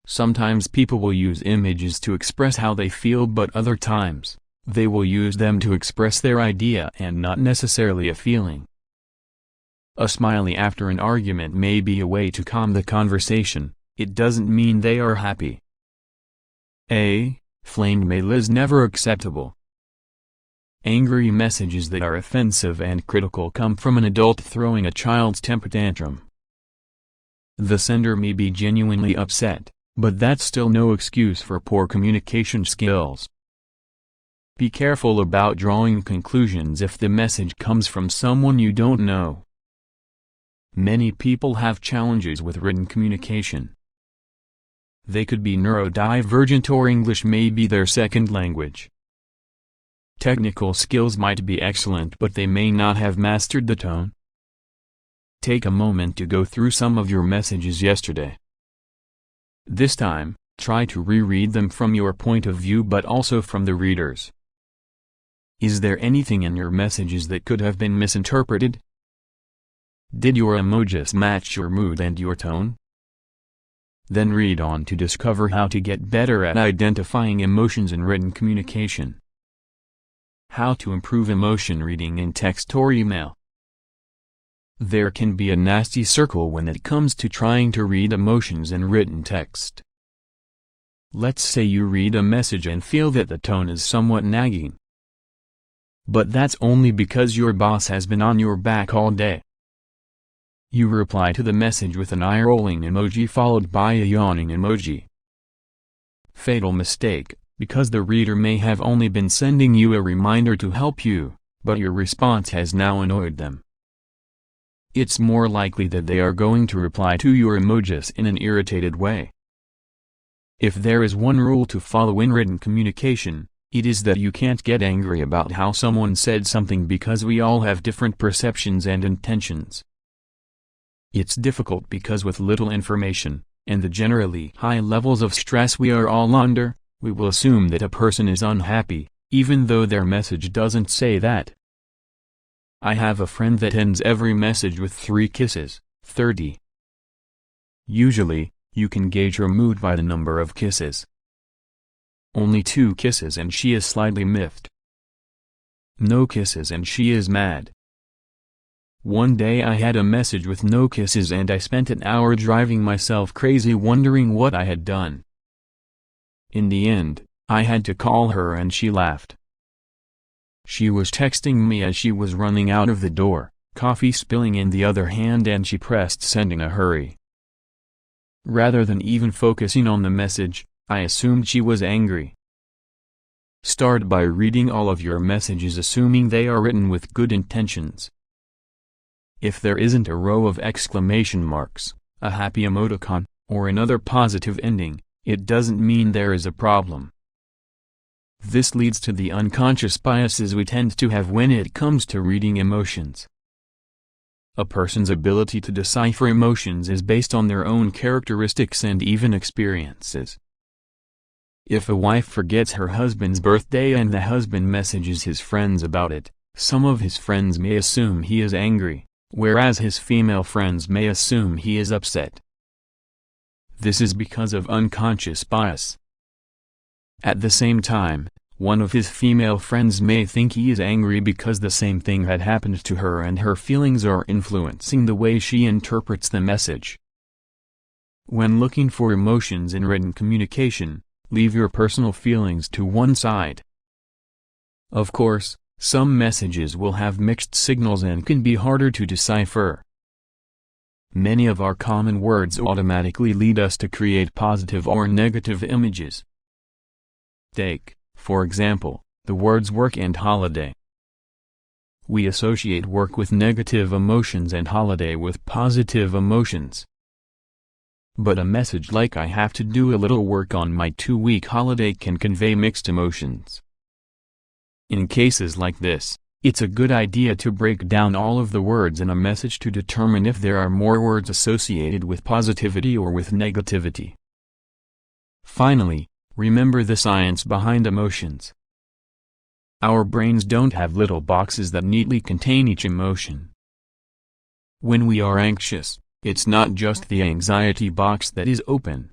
Sometimes people will use images to express how they feel, but other times, they will use them to express their idea and not necessarily a feeling. A smiley after an argument may be a way to calm the conversation, it doesn't mean they are happy. Flamed mail is never acceptable. Angry messages that are offensive and critical come from an adult throwing a child's temper tantrum. The sender may be genuinely upset, but that's still no excuse for poor communication skills. Be careful about drawing conclusions if the message comes from someone you don't know. Many people have challenges with written communication. They could be neurodivergent or English may be their second language. Technical skills might be excellent, but they may not have mastered the tone. Take a moment to go through some of your messages yesterday. This time, try to reread them from your point of view but also from the reader's. Is there anything in your messages that could have been misinterpreted? Did your emojis match your mood and your tone? Then read on to discover how to get better at identifying emotions in written communication. How to improve emotion reading in text or email. There can be a nasty circle when it comes to trying to read emotions in written text. Let's say you read a message and feel that the tone is somewhat nagging. But that's only because your boss has been on your back all day. You reply to the message with an eye-rolling emoji followed by a yawning emoji. Fatal mistake, because the reader may have only been sending you a reminder to help you, but your response has now annoyed them. It's more likely that they are going to reply to your emojis in an irritated way. If there is one rule to follow in written communication, it is that you can't get angry about how someone said something because we all have different perceptions and intentions. It's difficult because with little information, and the generally high levels of stress we are all under, we will assume that a person is unhappy, even though their message doesn't say that. I have a friend that ends every message with 3 kisses, 30. Usually, you can gauge her mood by the number of kisses. Only 2 kisses and she is slightly miffed. No kisses and she is mad. One day I had a message with no kisses and I spent an hour driving myself crazy wondering what I had done. In the end, I had to call her and she laughed. She was texting me as she was running out of the door, coffee spilling in the other hand, and she pressed send in a hurry. Rather than even focusing on the message, I assumed she was angry. Start by reading all of your messages assuming they are written with good intentions. If there isn't a row of exclamation marks, a happy emoticon, or another positive ending, it doesn't mean there is a problem. This leads to the unconscious biases we tend to have when it comes to reading emotions. A person's ability to decipher emotions is based on their own characteristics and even experiences. If a wife forgets her husband's birthday and the husband messages his friends about it, some of his friends may assume he is angry, whereas his female friends may assume he is upset. This is because of unconscious bias. At the same time, one of his female friends may think he is angry because the same thing had happened to her and her feelings are influencing the way she interprets the message. When looking for emotions in written communication, leave your personal feelings to one side. Of course, some messages will have mixed signals and can be harder to decipher. Many of our common words automatically lead us to create positive or negative images. Take, for example, the words work and holiday. We associate work with negative emotions and holiday with positive emotions. But a message like "I have to do a little work on my 2-week holiday" can convey mixed emotions. In cases like this, it's a good idea to break down all of the words in a message to determine if there are more words associated with positivity or with negativity. Finally, remember the science behind emotions. Our brains don't have little boxes that neatly contain each emotion. When we are anxious, it's not just the anxiety box that is open.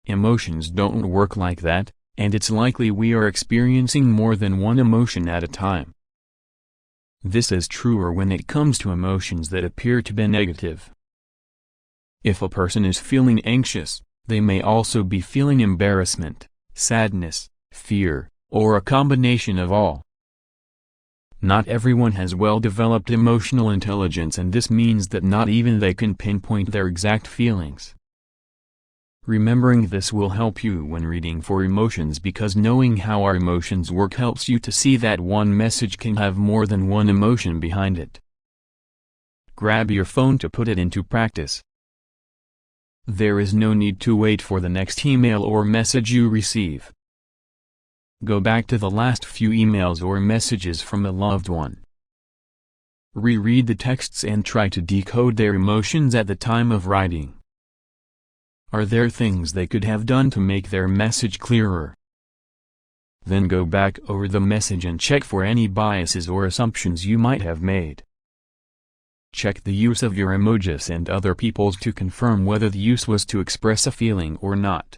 Emotions don't work like that, and it's likely we are experiencing more than one emotion at a time. This is truer when it comes to emotions that appear to be negative. If a person is feeling anxious, they may also be feeling embarrassment, sadness, fear, or a combination of all. Not everyone has well-developed emotional intelligence, and this means that not even they can pinpoint their exact feelings. Remembering this will help you when reading for emotions, because knowing how our emotions work helps you to see that one message can have more than one emotion behind it. Grab your phone to put it into practice. There is no need to wait for the next email or message you receive. Go back to the last few emails or messages from a loved one. Reread the texts and try to decode their emotions at the time of writing. Are there things they could have done to make their message clearer? Then go back over the message and check for any biases or assumptions you might have made. Check the use of your emojis and other people's to confirm whether the use was to express a feeling or not.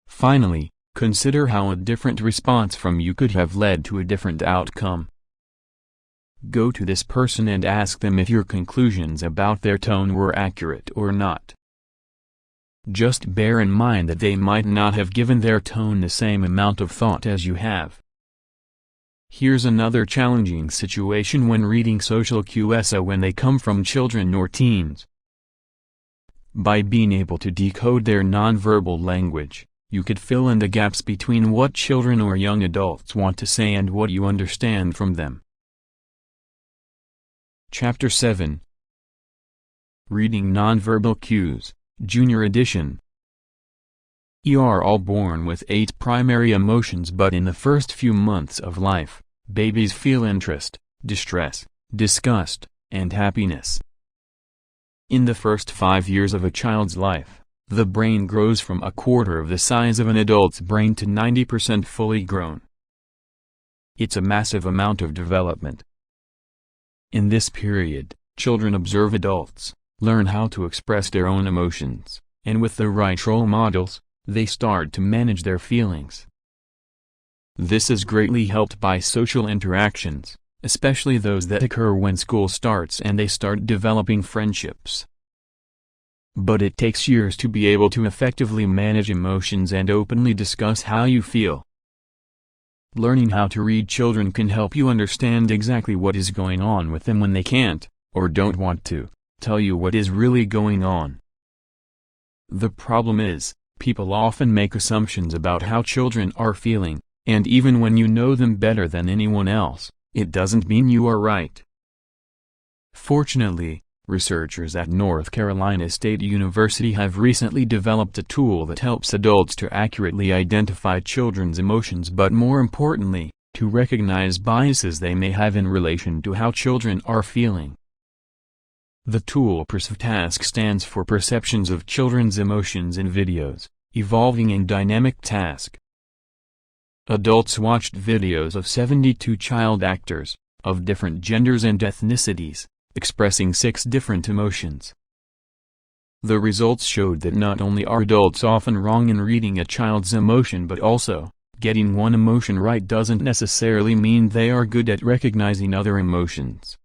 Finally, consider how a different response from you could have led to a different outcome. Go to this person and ask them if your conclusions about their tone were accurate or not. Just bear in mind that they might not have given their tone the same amount of thought as you have. Here's another challenging situation when reading social cues when they come from children or teens. By being able to decode their nonverbal language, you could fill in the gaps between what children or young adults want to say and what you understand from them. Chapter 7. Reading Nonverbal Cues, Junior Edition. You are all born with 8 primary emotions, but in the first few months of life, babies feel interest, distress, disgust, and happiness. In the first 5 years of a child's life, the brain grows from a quarter of the size of an adult's brain to 90% fully grown. It's a massive amount of development. In this period, children observe adults, learn how to express their own emotions, and with the right role models, they start to manage their feelings. This is greatly helped by social interactions, especially those that occur when school starts and they start developing friendships. But it takes years to be able to effectively manage emotions and openly discuss how you feel. Learning how to read children can help you understand exactly what is going on with them when they can't, or don't want to, tell you what is really going on. The problem is, people often make assumptions about how children are feeling, and even when you know them better than anyone else, it doesn't mean you are right. Fortunately, researchers at North Carolina State University have recently developed a tool that helps adults to accurately identify children's emotions, but more importantly, to recognize biases they may have in relation to how children are feeling. The tool PerceiveTask stands for Perceptions of Children's Emotions in Videos, Evolving in Dynamic Task. Adults watched videos of 72 child actors, of different genders and ethnicities, expressing 6 different emotions. The results showed that not only are adults often wrong in reading a child's emotion, but also, getting one emotion right doesn't necessarily mean they are good at recognizing other emotions.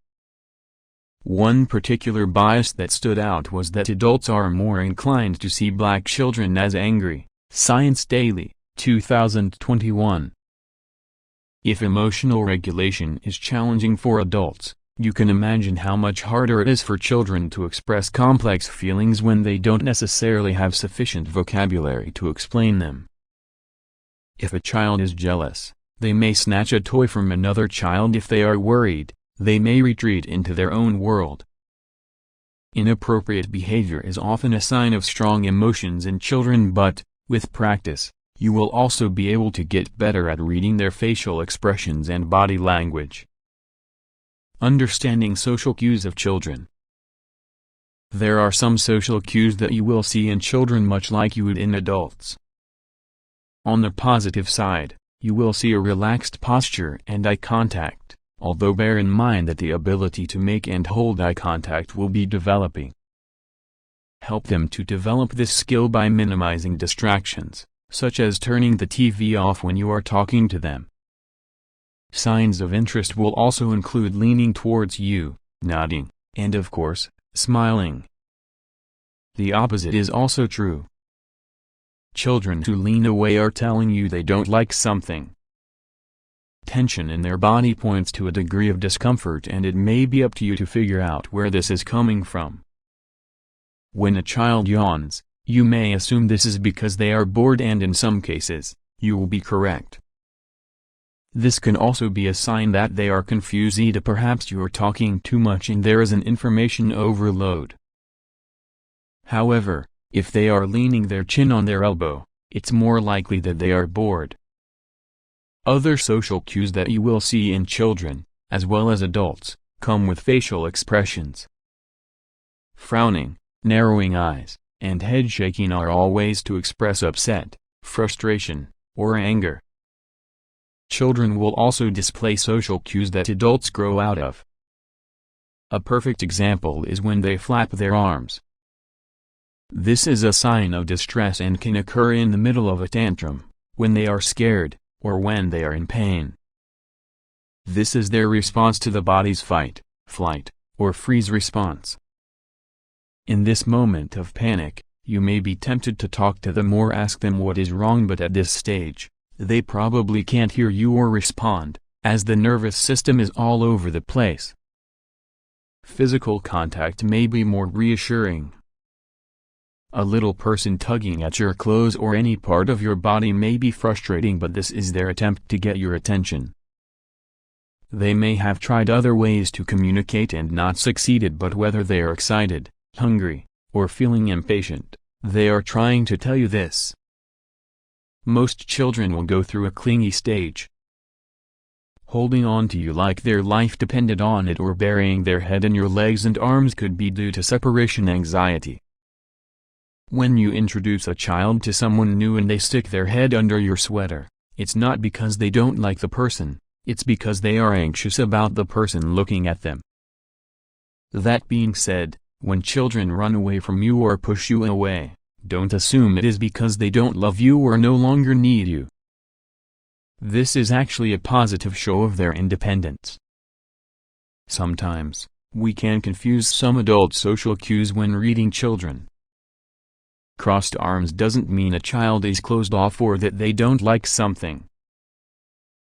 One particular bias that stood out was that adults are more inclined to see black children as angry. Science Daily, 2021. If emotional regulation is challenging for adults, you can imagine how much harder it is for children to express complex feelings when they don't necessarily have sufficient vocabulary to explain them. If a child is jealous, they may snatch a toy from another child. If they are worried, they may retreat into their own world. Inappropriate behavior is often a sign of strong emotions in children, but, with practice, you will also be able to get better at reading their facial expressions and body language. Understanding social cues of children. There are some social cues that you will see in children much like you would in adults. On the positive side, you will see a relaxed posture and eye contact, although bear in mind that the ability to make and hold eye contact will be developing. Help them to develop this skill by minimizing distractions, such as turning the TV off when you are talking to them. Signs of interest will also include leaning towards you, nodding, and of course, smiling. The opposite is also true. Children who lean away are telling you they don't like something. Tension in their body points to a degree of discomfort, and it may be up to you to figure out where this is coming from. When a child yawns, you may assume this is because they are bored, and in some cases, you will be correct. This can also be a sign that they are confused, either perhaps you are talking too much and there is an information overload. However, if they are leaning their chin on their elbow, it's more likely that they are bored. Other social cues that you will see in children, as well as adults, come with facial expressions. Frowning, narrowing eyes, and head shaking are all ways to express upset, frustration, or anger. Children will also display social cues that adults grow out of. A perfect example is when they flap their arms. This is a sign of distress and can occur in the middle of a tantrum, when they are scared, or when they are in pain. This is their response to the body's fight, flight, or freeze response. In this moment of panic, you may be tempted to talk to them or ask them what is wrong, but at this stage, they probably can't hear you or respond, as the nervous system is all over the place. Physical contact may be more reassuring. A little person tugging at your clothes or any part of your body may be frustrating, but this is their attempt to get your attention. They may have tried other ways to communicate and not succeeded, but whether they are excited, hungry, or feeling impatient, they are trying to tell you this. Most children will go through a clingy stage. Holding on to you like their life depended on it, or burying their head in your legs and arms could be due to separation anxiety. When you introduce a child to someone new and they stick their head under your sweater, it's not because they don't like the person, it's because they are anxious about the person looking at them. That being said, when children run away from you or push you away, don't assume it is because they don't love you or no longer need you. This is actually a positive show of their independence. Sometimes, we can confuse some adult social cues when reading children. Crossed arms doesn't mean a child is closed off or that they don't like something.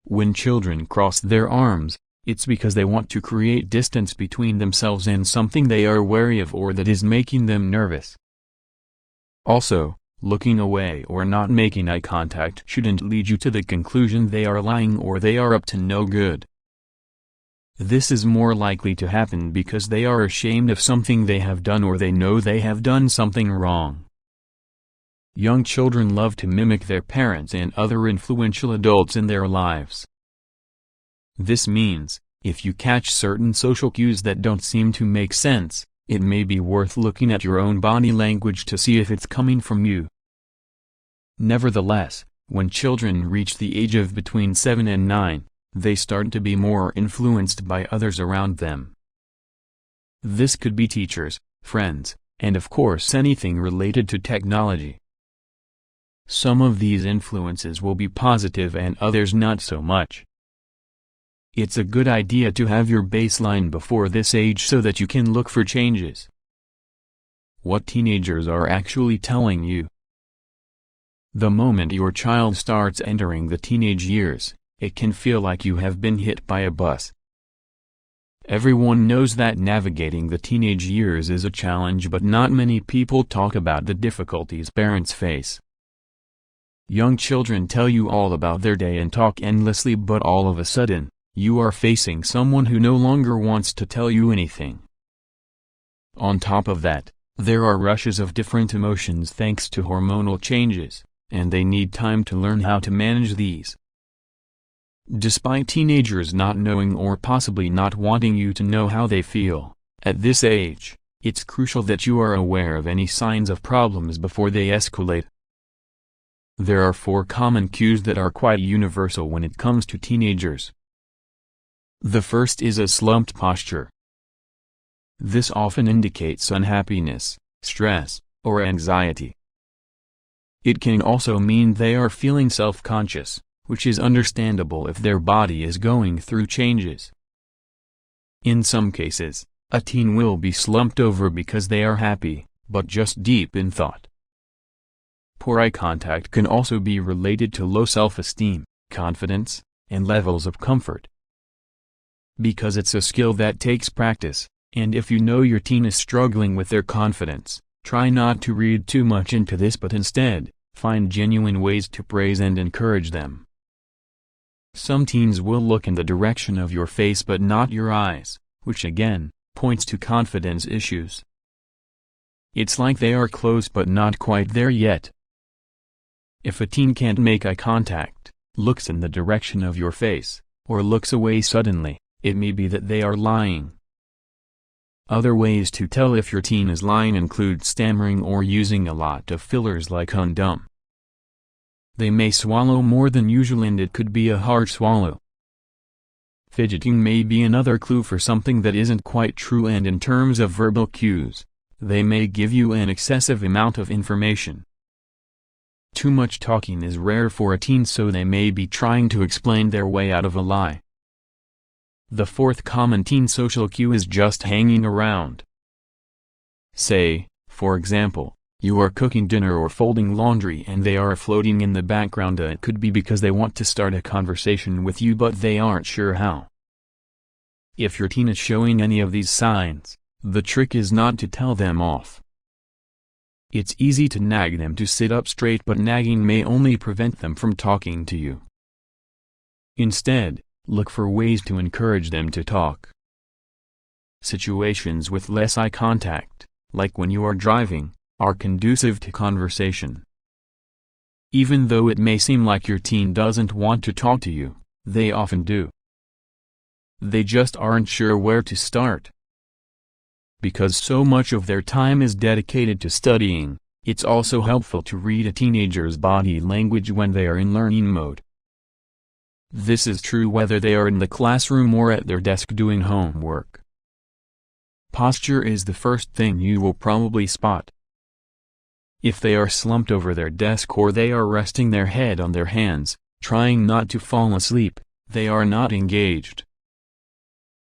When children cross their arms, it's because they want to create distance between themselves and something they are wary of or that is making them nervous. Also, looking away or not making eye contact shouldn't lead you to the conclusion they are lying or they are up to no good. This is more likely to happen because they are ashamed of something they have done or they know they have done something wrong. Young children love to mimic their parents and other influential adults in their lives. This means, if you catch certain social cues that don't seem to make sense, it may be worth looking at your own body language to see if it's coming from you. Nevertheless, when children reach the age of between 7 and 9, they start to be more influenced by others around them. This could be teachers, friends, and of course anything related to technology. Some of these influences will be positive and others not so much. It's a good idea to have your baseline before this age so that you can look for changes. What teenagers are actually telling you. The moment your child starts entering the teenage years, it can feel like you have been hit by a bus. Everyone knows that navigating the teenage years is a challenge, but not many people talk about the difficulties parents face. Young children tell you all about their day and talk endlessly, but all of a sudden, you are facing someone who no longer wants to tell you anything. On top of that, there are rushes of different emotions thanks to hormonal changes, and they need time to learn how to manage these. Despite teenagers not knowing or possibly not wanting you to know how they feel, at this age, it's crucial that you are aware of any signs of problems before they escalate. There are 4 common cues that are quite universal when it comes to teenagers. The first is a slumped posture. This often indicates unhappiness, stress, or anxiety. It can also mean they are feeling self-conscious, which is understandable if their body is going through changes. In some cases, a teen will be slumped over because they are happy, but just deep in thought. Poor eye contact can also be related to low self-esteem, confidence, and levels of comfort. Because it's a skill that takes practice, and if you know your teen is struggling with their confidence, try not to read too much into this but instead, find genuine ways to praise and encourage them. Some teens will look in the direction of your face but not your eyes, which again, points to confidence issues. It's like they are close but not quite there yet. If a teen can't make eye contact, looks in the direction of your face, or looks away suddenly, it may be that they are lying. Other ways to tell if your teen is lying include stammering or using a lot of fillers like dumb. They may swallow more than usual and it could be a hard swallow. Fidgeting may be another clue for something that isn't quite true, and in terms of verbal cues, they may give you an excessive amount of information. Too much talking is rare for a teen, so they may be trying to explain their way out of a lie. The 4th common teen social cue is just hanging around. Say, for example, you are cooking dinner or folding laundry and they are floating in the background. It could be because they want to start a conversation with you but they aren't sure how. If your teen is showing any of these signs, the trick is not to tell them off. It's easy to nag them to sit up straight, but nagging may only prevent them from talking to you. Instead, look for ways to encourage them to talk. Situations with less eye contact, like when you are driving, are conducive to conversation. Even though it may seem like your teen doesn't want to talk to you, they often do. They just aren't sure where to start. Because so much of their time is dedicated to studying, it's also helpful to read a teenager's body language when they are in learning mode. This is true whether they are in the classroom or at their desk doing homework. Posture is the first thing you will probably spot. If they are slumped over their desk or they are resting their head on their hands, trying not to fall asleep, they are not engaged.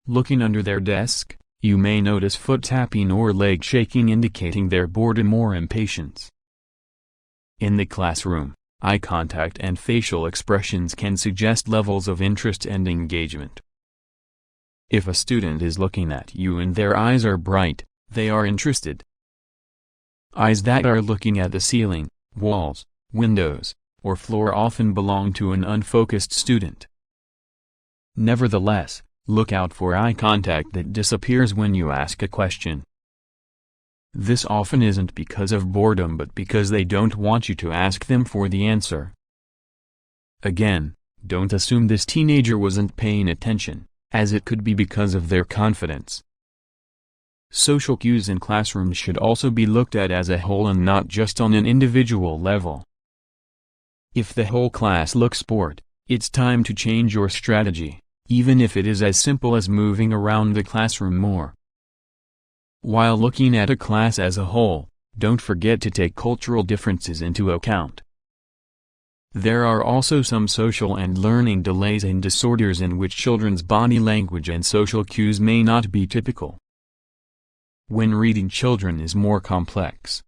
Looking under their desk, you may notice foot tapping or leg shaking, indicating their boredom or impatience. In the classroom, eye contact and facial expressions can suggest levels of interest and engagement. If a student is looking at you and their eyes are bright, they are interested. Eyes that are looking at the ceiling, walls, windows, or floor often belong to an unfocused student. Nevertheless, look out for eye contact that disappears when you ask a question. This often isn't because of boredom but because they don't want you to ask them for the answer. Again, don't assume this teenager wasn't paying attention, as it could be because of their confidence. Social cues in classrooms should also be looked at as a whole and not just on an individual level. If the whole class looks bored, it's time to change your strategy, even if it is as simple as moving around the classroom more. While looking at a class as a whole, don't forget to take cultural differences into account. There are also some social and learning delays and disorders in which children's body language and social cues may not be typical. When reading children is more complex.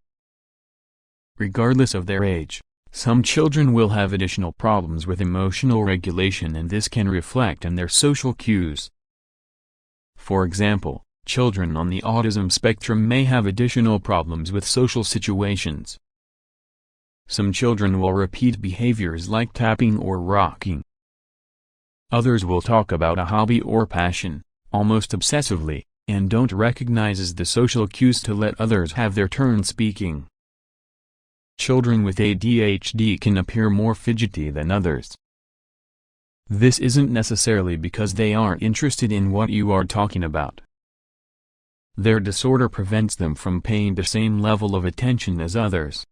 Regardless of their age, Some children will have additional problems with emotional regulation, and this can reflect in their social cues. For example, children on the autism spectrum may have additional problems with social situations. Some children will repeat behaviors like tapping or rocking. Others will talk about a hobby or passion, almost obsessively, and don't recognize the social cues to let others have their turn speaking. Children with ADHD can appear more fidgety than others. This isn't necessarily because they aren't interested in what you are talking about. Their disorder prevents them from paying the same level of attention as others.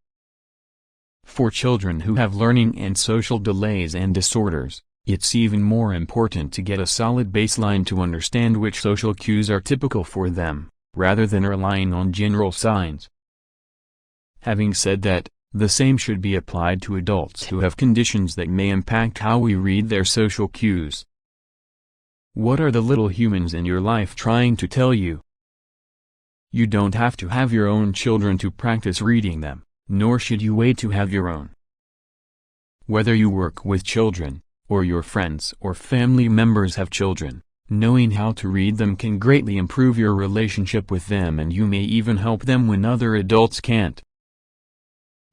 For children who have learning and social delays and disorders, it's even more important to get a solid baseline to understand which social cues are typical for them, rather than relying on general signs. Having said that, the same should be applied to adults who have conditions that may impact how we read their social cues. What are the little humans in your life trying to tell you? You don't have to have your own children to practice reading them, nor should you wait to have your own. Whether you work with children, or your friends or family members have children, knowing how to read them can greatly improve your relationship with them, and you may even help them when other adults can't.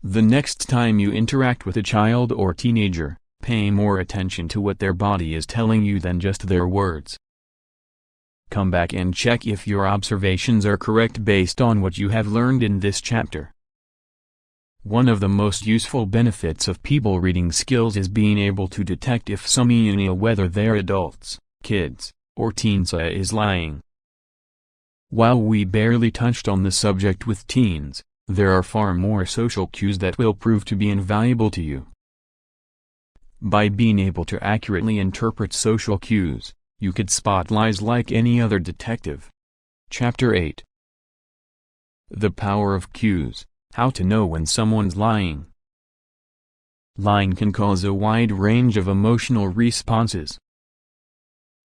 The next time you interact with a child or teenager, pay more attention to what their body is telling you than just their words. Come back and check if your observations are correct based on what you have learned in this chapter. One of the most useful benefits of people reading skills is being able to detect if someone, whether they're adults, kids, or teens, is lying. While we barely touched on the subject with teens, there are far more social cues that will prove to be invaluable to you. By being able to accurately interpret social cues, you could spot lies like any other detective. Chapter 8. The Power of Cues. How to know when someone's lying. Lying can cause a wide range of emotional responses.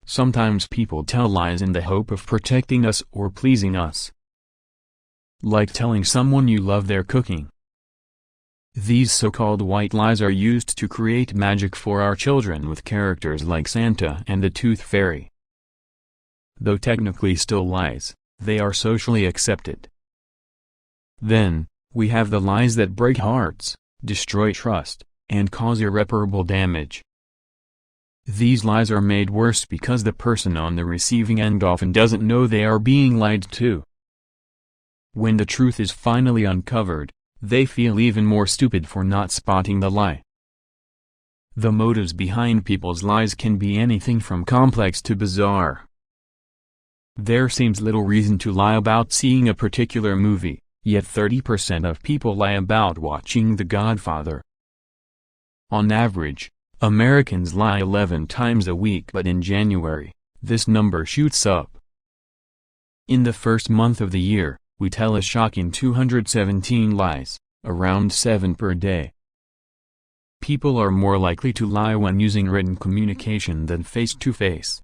Sometimes people tell lies in the hope of protecting us or pleasing us. Like telling someone you love their cooking. These so-called white lies are used to create magic for our children with characters like Santa and the Tooth Fairy. Though technically still lies, they are socially accepted. Then, we have the lies that break hearts, destroy trust, and cause irreparable damage. These lies are made worse because the person on the receiving end often doesn't know they are being lied to. When the truth is finally uncovered, they feel even more stupid for not spotting the lie. The motives behind people's lies can be anything from complex to bizarre. There seems little reason to lie about seeing a particular movie, yet 30% of people lie about watching The Godfather. On average, Americans lie 11 times a week, but in January, this number shoots up. In the first month of the year, we tell a shocking 217 lies, around 7 per day. People are more likely to lie when using written communication than face-to-face.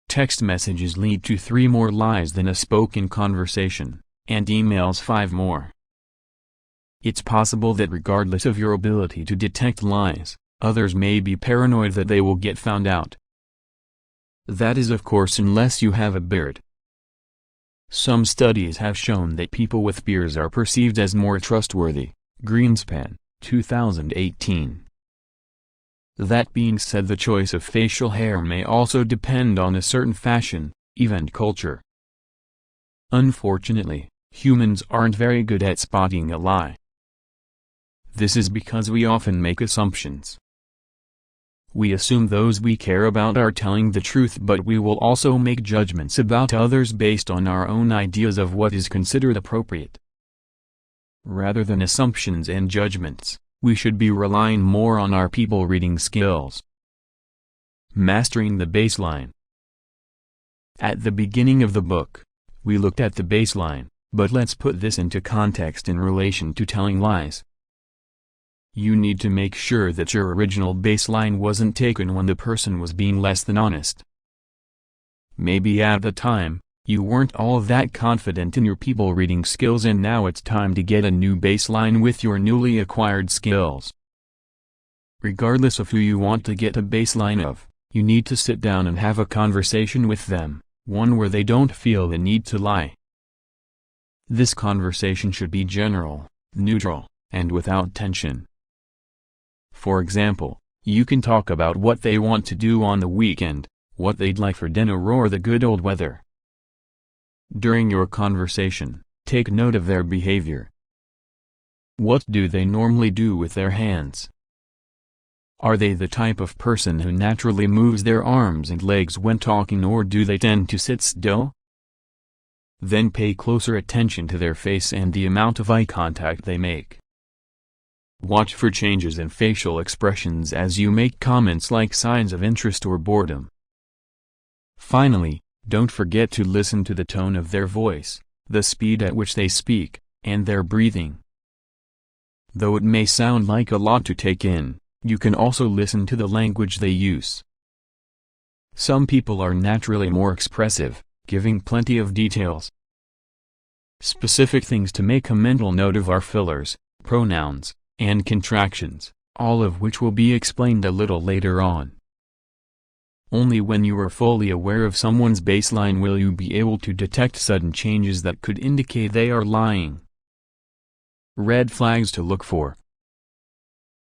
Text messages lead to 3 more lies than a spoken conversation, and emails 5 more. It's possible that regardless of your ability to detect lies, others may be paranoid that they will get found out. That is, of course, unless you have a beard. Some studies have shown that people with beards are perceived as more trustworthy. Greenspan, 2018. That being said, the choice of facial hair may also depend on a certain fashion, event culture. Unfortunately, humans aren't very good at spotting a lie. This is because we often make assumptions. We assume those we care about are telling the truth, but we will also make judgments about others based on our own ideas of what is considered appropriate. Rather than assumptions and judgments, we should be relying more on our people reading skills. Mastering the baseline. At the beginning of the book, we looked at the baseline, but let's put this into context in relation to telling lies. You need to make sure that your original baseline wasn't taken when the person was being less than honest. Maybe at the time, You weren't all that confident in your people reading skills, and now it's time to get a new baseline with your newly acquired skills. Regardless of who you want to get a baseline of, you need to sit down and have a conversation with them, one where they don't feel the need to lie. This conversation should be general, neutral, and without tension. For example, you can talk about what they want to do on the weekend, what they'd like for dinner, or the good old weather. During your conversation, take note of their behavior. What do they normally do with their hands? Are they the type of person who naturally moves their arms and legs when talking, or do they tend to sit still? Then pay closer attention to their face and the amount of eye contact they make. Watch for changes in facial expressions as you make comments, like signs of interest or boredom. Finally, don't forget to listen to the tone of their voice, the speed at which they speak, and their breathing. Though it may sound like a lot to take in, you can also listen to the language they use. Some people are naturally more expressive, giving plenty of details. Specific things to make a mental note of are fillers, pronouns, and contractions, all of which will be explained a little later on. Only when you are fully aware of someone's baseline will you be able to detect sudden changes that could indicate they are lying. Red flags to look for.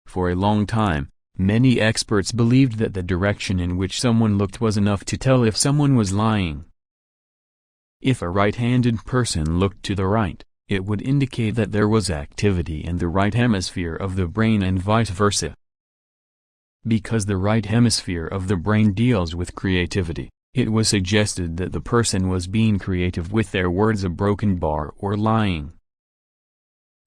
For a long time, many experts believed that the direction in which someone looked was enough to tell if someone was lying. If a right-handed person looked to the right, it would indicate that there was activity in the right hemisphere of the brain, and vice versa. Because the right hemisphere of the brain deals with creativity, it was suggested that the person was being creative with their words, a broken bar, or lying.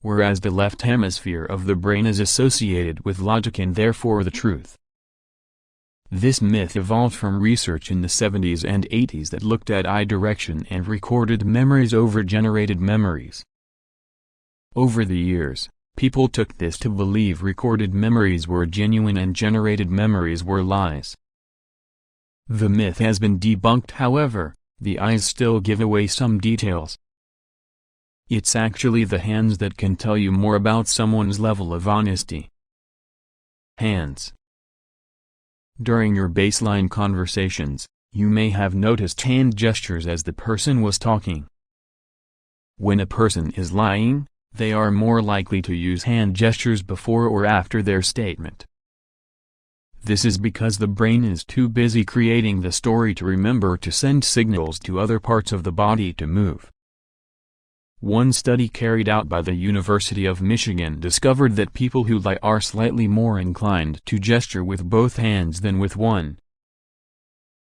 Whereas the left hemisphere of the brain is associated with logic and therefore the truth. This myth evolved from research in the 70s and 80s that looked at eye direction and recorded memories over generated memories. Over the years, people took this to believe recorded memories were genuine and generated memories were lies. The myth has been debunked, however, the eyes still give away some details. It's actually the hands that can tell you more about someone's level of honesty. Hands. During your baseline conversations, you may have noticed hand gestures as the person was talking. When a person is lying, they are more likely to use hand gestures before or after their statement. This is because the brain is too busy creating the story to remember to send signals to other parts of the body to move. One study carried out by the University of Michigan discovered that people who lie are slightly more inclined to gesture with both hands than with one.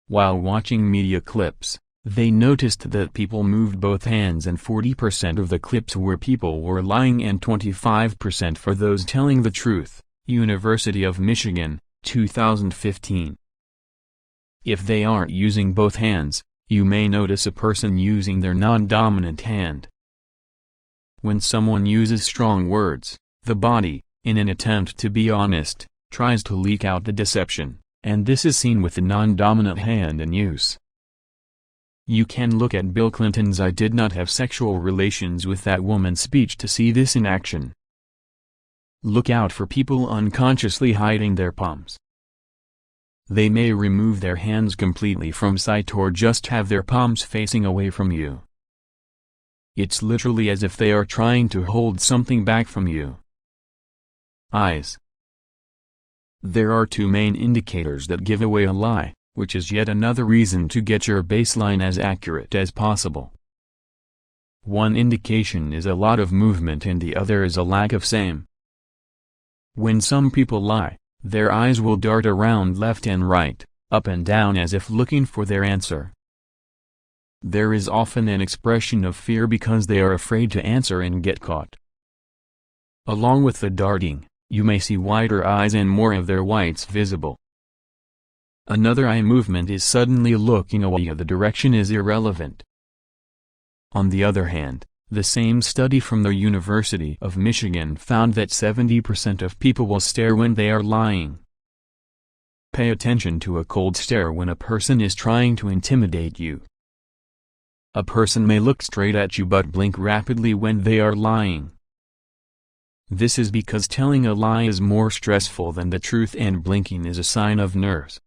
While watching media clips, they noticed that people moved both hands, and 40% of the clips where people were lying and 25% for those telling the truth. University of Michigan, 2015. If they aren't using both hands, you may notice a person using their non-dominant hand. When someone uses strong words, the body, in an attempt to be honest, tries to leak out the deception, and this is seen with the non-dominant hand in use. You can look at Bill Clinton's "I did not have sexual relations with that woman" speech to see this in action. Look out for people unconsciously hiding their palms. They may remove their hands completely from sight or just have their palms facing away from you. It's literally as if they are trying to hold something back from you. Eyes. There are two main indicators that give away a lie, which is yet another reason to get your baseline as accurate as possible. One indication is a lot of movement and the other is a lack of same. When some people lie, their eyes will dart around left and right, up and down as if looking for their answer. There is often an expression of fear because they are afraid to answer and get caught. Along with the darting, you may see wider eyes and more of their whites visible. Another eye movement is suddenly looking away. The direction is irrelevant. On the other hand, the same study from the University of Michigan found that 70% of people will stare when they are lying. Pay attention to a cold stare when a person is trying to intimidate you. A person may look straight at you but blink rapidly when they are lying. This is because telling a lie is more stressful than the truth, and blinking is a sign of nerves.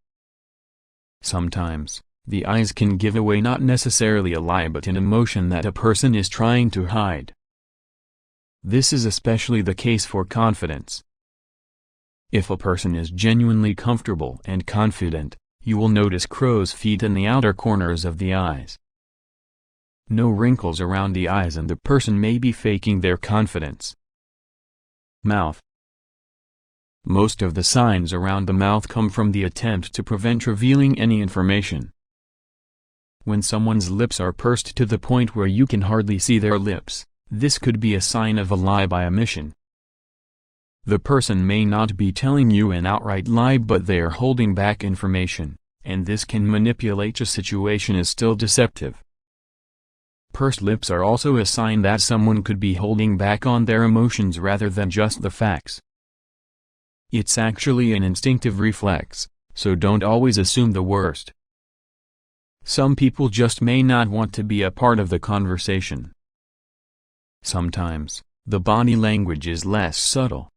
Sometimes, the eyes can give away not necessarily a lie but an emotion that a person is trying to hide. This is especially the case for confidence. If a person is genuinely comfortable and confident, you will notice crow's feet in the outer corners of the eyes. No wrinkles around the eyes, and the person may be faking their confidence. Mouth. Most of the signs around the mouth come from the attempt to prevent revealing any information. When someone's lips are pursed to the point where you can hardly see their lips, this could be a sign of a lie by omission. The person may not be telling you an outright lie, but they are holding back information, and this can manipulate a situation as still deceptive. Pursed lips are also a sign that someone could be holding back on their emotions rather than just the facts. It's actually an instinctive reflex, so don't always assume the worst. Some people just may not want to be a part of the conversation. Sometimes, the body language is less subtle.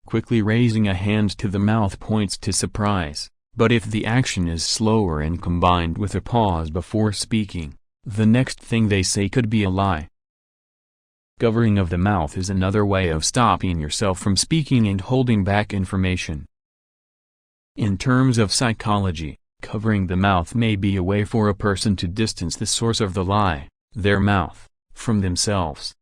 Quickly raising a hand to the mouth points to surprise, but if the action is slower and combined with a pause before speaking, the next thing they say could be a lie. Covering of the mouth is another way of stopping yourself from speaking and holding back information. In terms of psychology, covering the mouth may be a way for a person to distance the source of the lie, their mouth, from themselves.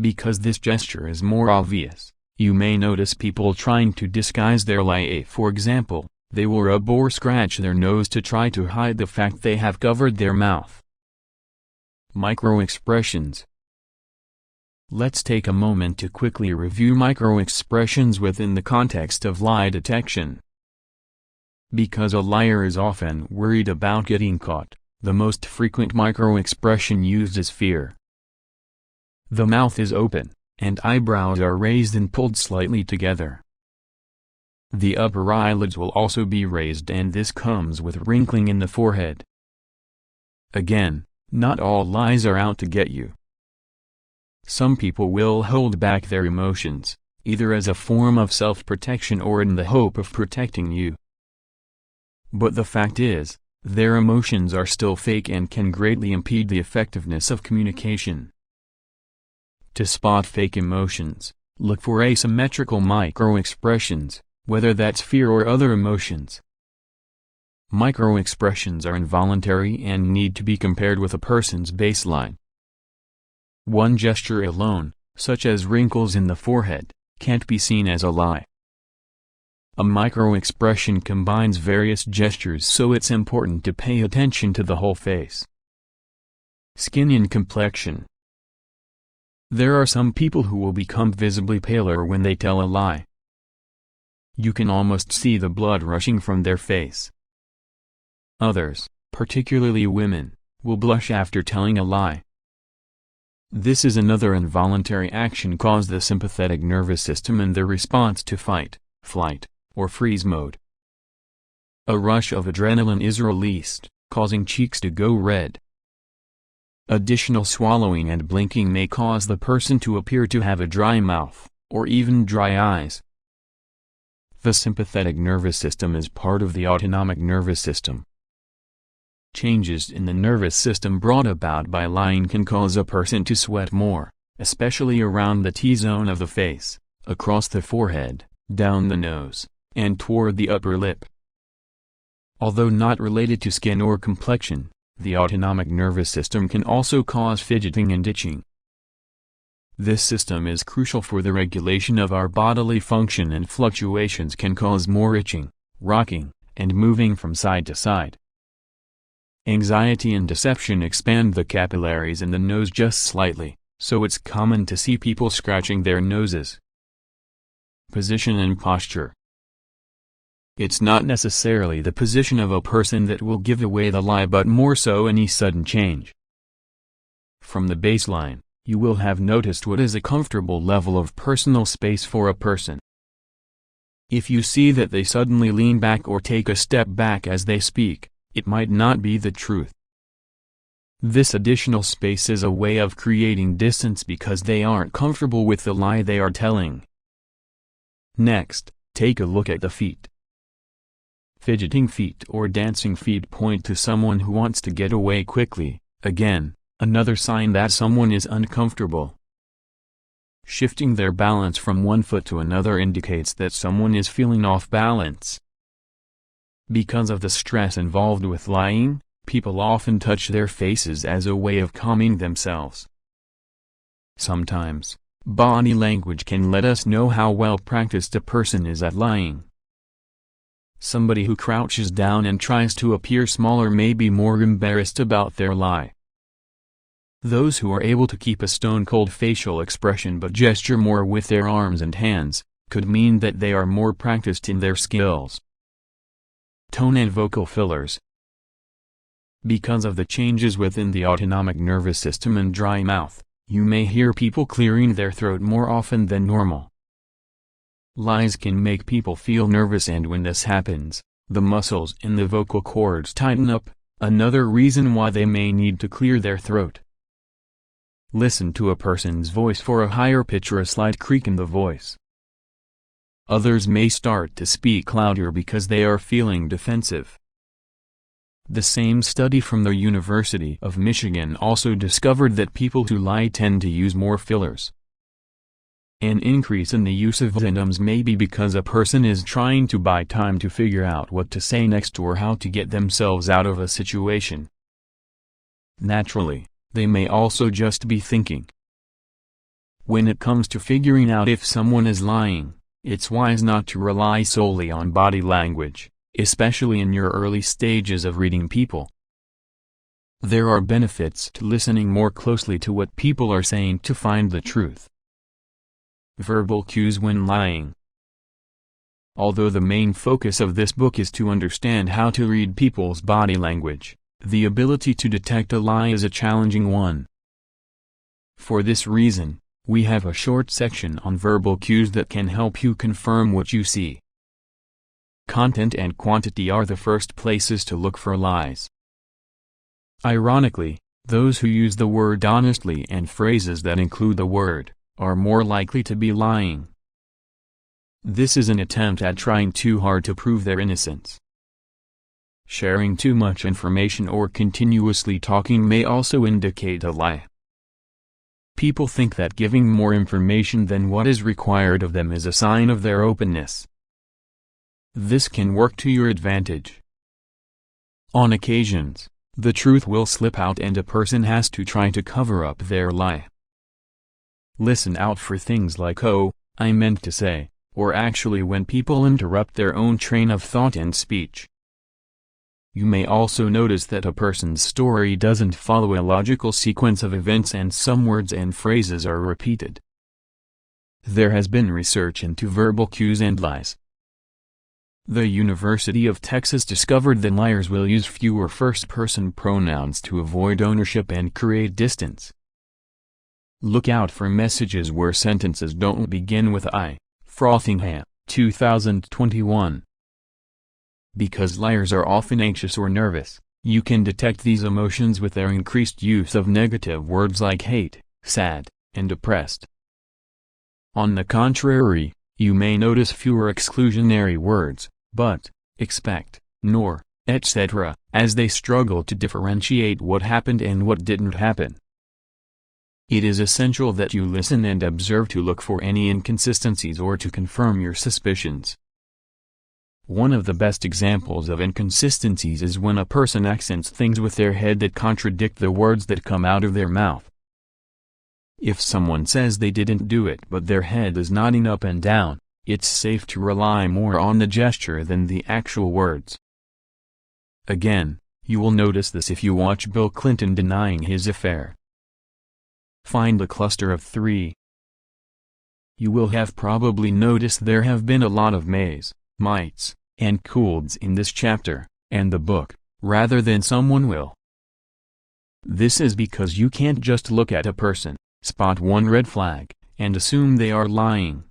Because this gesture is more obvious, you may notice people trying to disguise their lie. For example, they will rub or scratch their nose to try to hide the fact they have covered their mouth. Micro-expressions. Let's take a moment to quickly review micro-expressions within the context of lie detection. Because a liar is often worried about getting caught, the most frequent micro-expression used is fear. The mouth is open, and eyebrows are raised and pulled slightly together. The upper eyelids will also be raised, and this comes with wrinkling in the forehead. Again, not all lies are out to get you. Some people will hold back their emotions, either as a form of self-protection or in the hope of protecting you. But the fact is, their emotions are still fake and can greatly impede the effectiveness of communication. To spot fake emotions, look for asymmetrical micro-expressions, whether that's fear or other emotions. Micro-expressions are involuntary and need to be compared with a person's baseline. One gesture alone, such as wrinkles in the forehead, can't be seen as a lie. A micro-expression combines various gestures, so it's important to pay attention to the whole face. Skin and complexion. There are some people who will become visibly paler when they tell a lie. You can almost see the blood rushing from their face. Others, particularly women, will blush after telling a lie. This is another involuntary action caused the sympathetic nervous system in the response to fight, flight, or freeze mode. A rush of adrenaline is released, causing cheeks to go red. Additional swallowing and blinking may cause the person to appear to have a dry mouth, or even dry eyes. The sympathetic nervous system is part of the autonomic nervous system. Changes in the nervous system brought about by lying can cause a person to sweat more, especially around the T-zone of the face, across the forehead, down the nose, and toward the upper lip. Although not related to skin or complexion, the autonomic nervous system can also cause fidgeting and itching. This system is crucial for the regulation of our bodily function, and fluctuations can cause more itching, rocking, and moving from side to side. Anxiety and deception expand the capillaries in the nose just slightly, so it's common to see people scratching their noses. Position and posture. It's not necessarily the position of a person that will give away the lie, but more so any sudden change. From the baseline, you will have noticed what is a comfortable level of personal space for a person. If you see that they suddenly lean back or take a step back as they speak, it might not be the truth. This additional space is a way of creating distance because they aren't comfortable with the lie they are telling. Next, take a look at the feet. Fidgeting feet or dancing feet point to someone who wants to get away quickly, again, another sign that someone is uncomfortable. Shifting their balance from one foot to another indicates that someone is feeling off balance. Because of the stress involved with lying, people often touch their faces as a way of calming themselves. Sometimes, body language can let us know how well practiced a person is at lying. Somebody who crouches down and tries to appear smaller may be more embarrassed about their lie. Those who are able to keep a stone-cold facial expression but gesture more with their arms and hands, could mean that they are more practiced in their skills. Tone and vocal fillers. Because of the changes within the autonomic nervous system and dry mouth, you may hear people clearing their throat more often than normal. Lies can make people feel nervous, and when this happens, the muscles in the vocal cords tighten up, another reason why they may need to clear their throat. Listen to a person's voice for a higher pitch or a slight creak in the voice. Others may start to speak louder because they are feeling defensive. The same study from the University of Michigan also discovered that people who lie tend to use more fillers. An increase in the use of synonyms may be because a person is trying to buy time to figure out what to say next or how to get themselves out of a situation. Naturally, they may also just be thinking. When it comes to figuring out if someone is lying, it's wise not to rely solely on body language, especially in your early stages of reading people. There are benefits to listening more closely to what people are saying to find the truth. Verbal cues when lying. Although the main focus of this book is to understand how to read people's body language, the ability to detect a lie is a challenging one. For this reason, we have a short section on verbal cues that can help you confirm what you see. Content and quantity are the first places to look for lies. Ironically, those who use the word honestly and phrases that include the word are more likely to be lying. This is an attempt at trying too hard to prove their innocence. Sharing too much information or continuously talking may also indicate a lie. People think that giving more information than what is required of them is a sign of their openness. This can work to your advantage. On occasions, the truth will slip out and a person has to try to cover up their lie. Listen out for things like "oh, I meant to say," or actually when people interrupt their own train of thought and speech. You may also notice that a person's story doesn't follow a logical sequence of events and some words and phrases are repeated. There has been research into verbal cues and lies. The University of Texas discovered that liars will use fewer first-person pronouns to avoid ownership and create distance. Look out for messages where sentences don't begin with I. Frothingham, 2021. Because liars are often anxious or nervous, you can detect these emotions with their increased use of negative words like hate, sad, and depressed. On the contrary, you may notice fewer exclusionary words, but, expect, nor, etc., as they struggle to differentiate what happened and what didn't happen. It is essential that you listen and observe to look for any inconsistencies or to confirm your suspicions. One of the best examples of inconsistencies is when a person accents things with their head that contradict the words that come out of their mouth. If someone says they didn't do it but their head is nodding up and down, it's safe to rely more on the gesture than the actual words. Again, you will notice this if you watch Bill Clinton denying his affair. Find a cluster of 3. You will have probably noticed there have been a lot of mays, mights, and coulds in this chapter, and the book, rather than someone will. This is because you can't just look at a person, spot one red flag, and assume they are lying.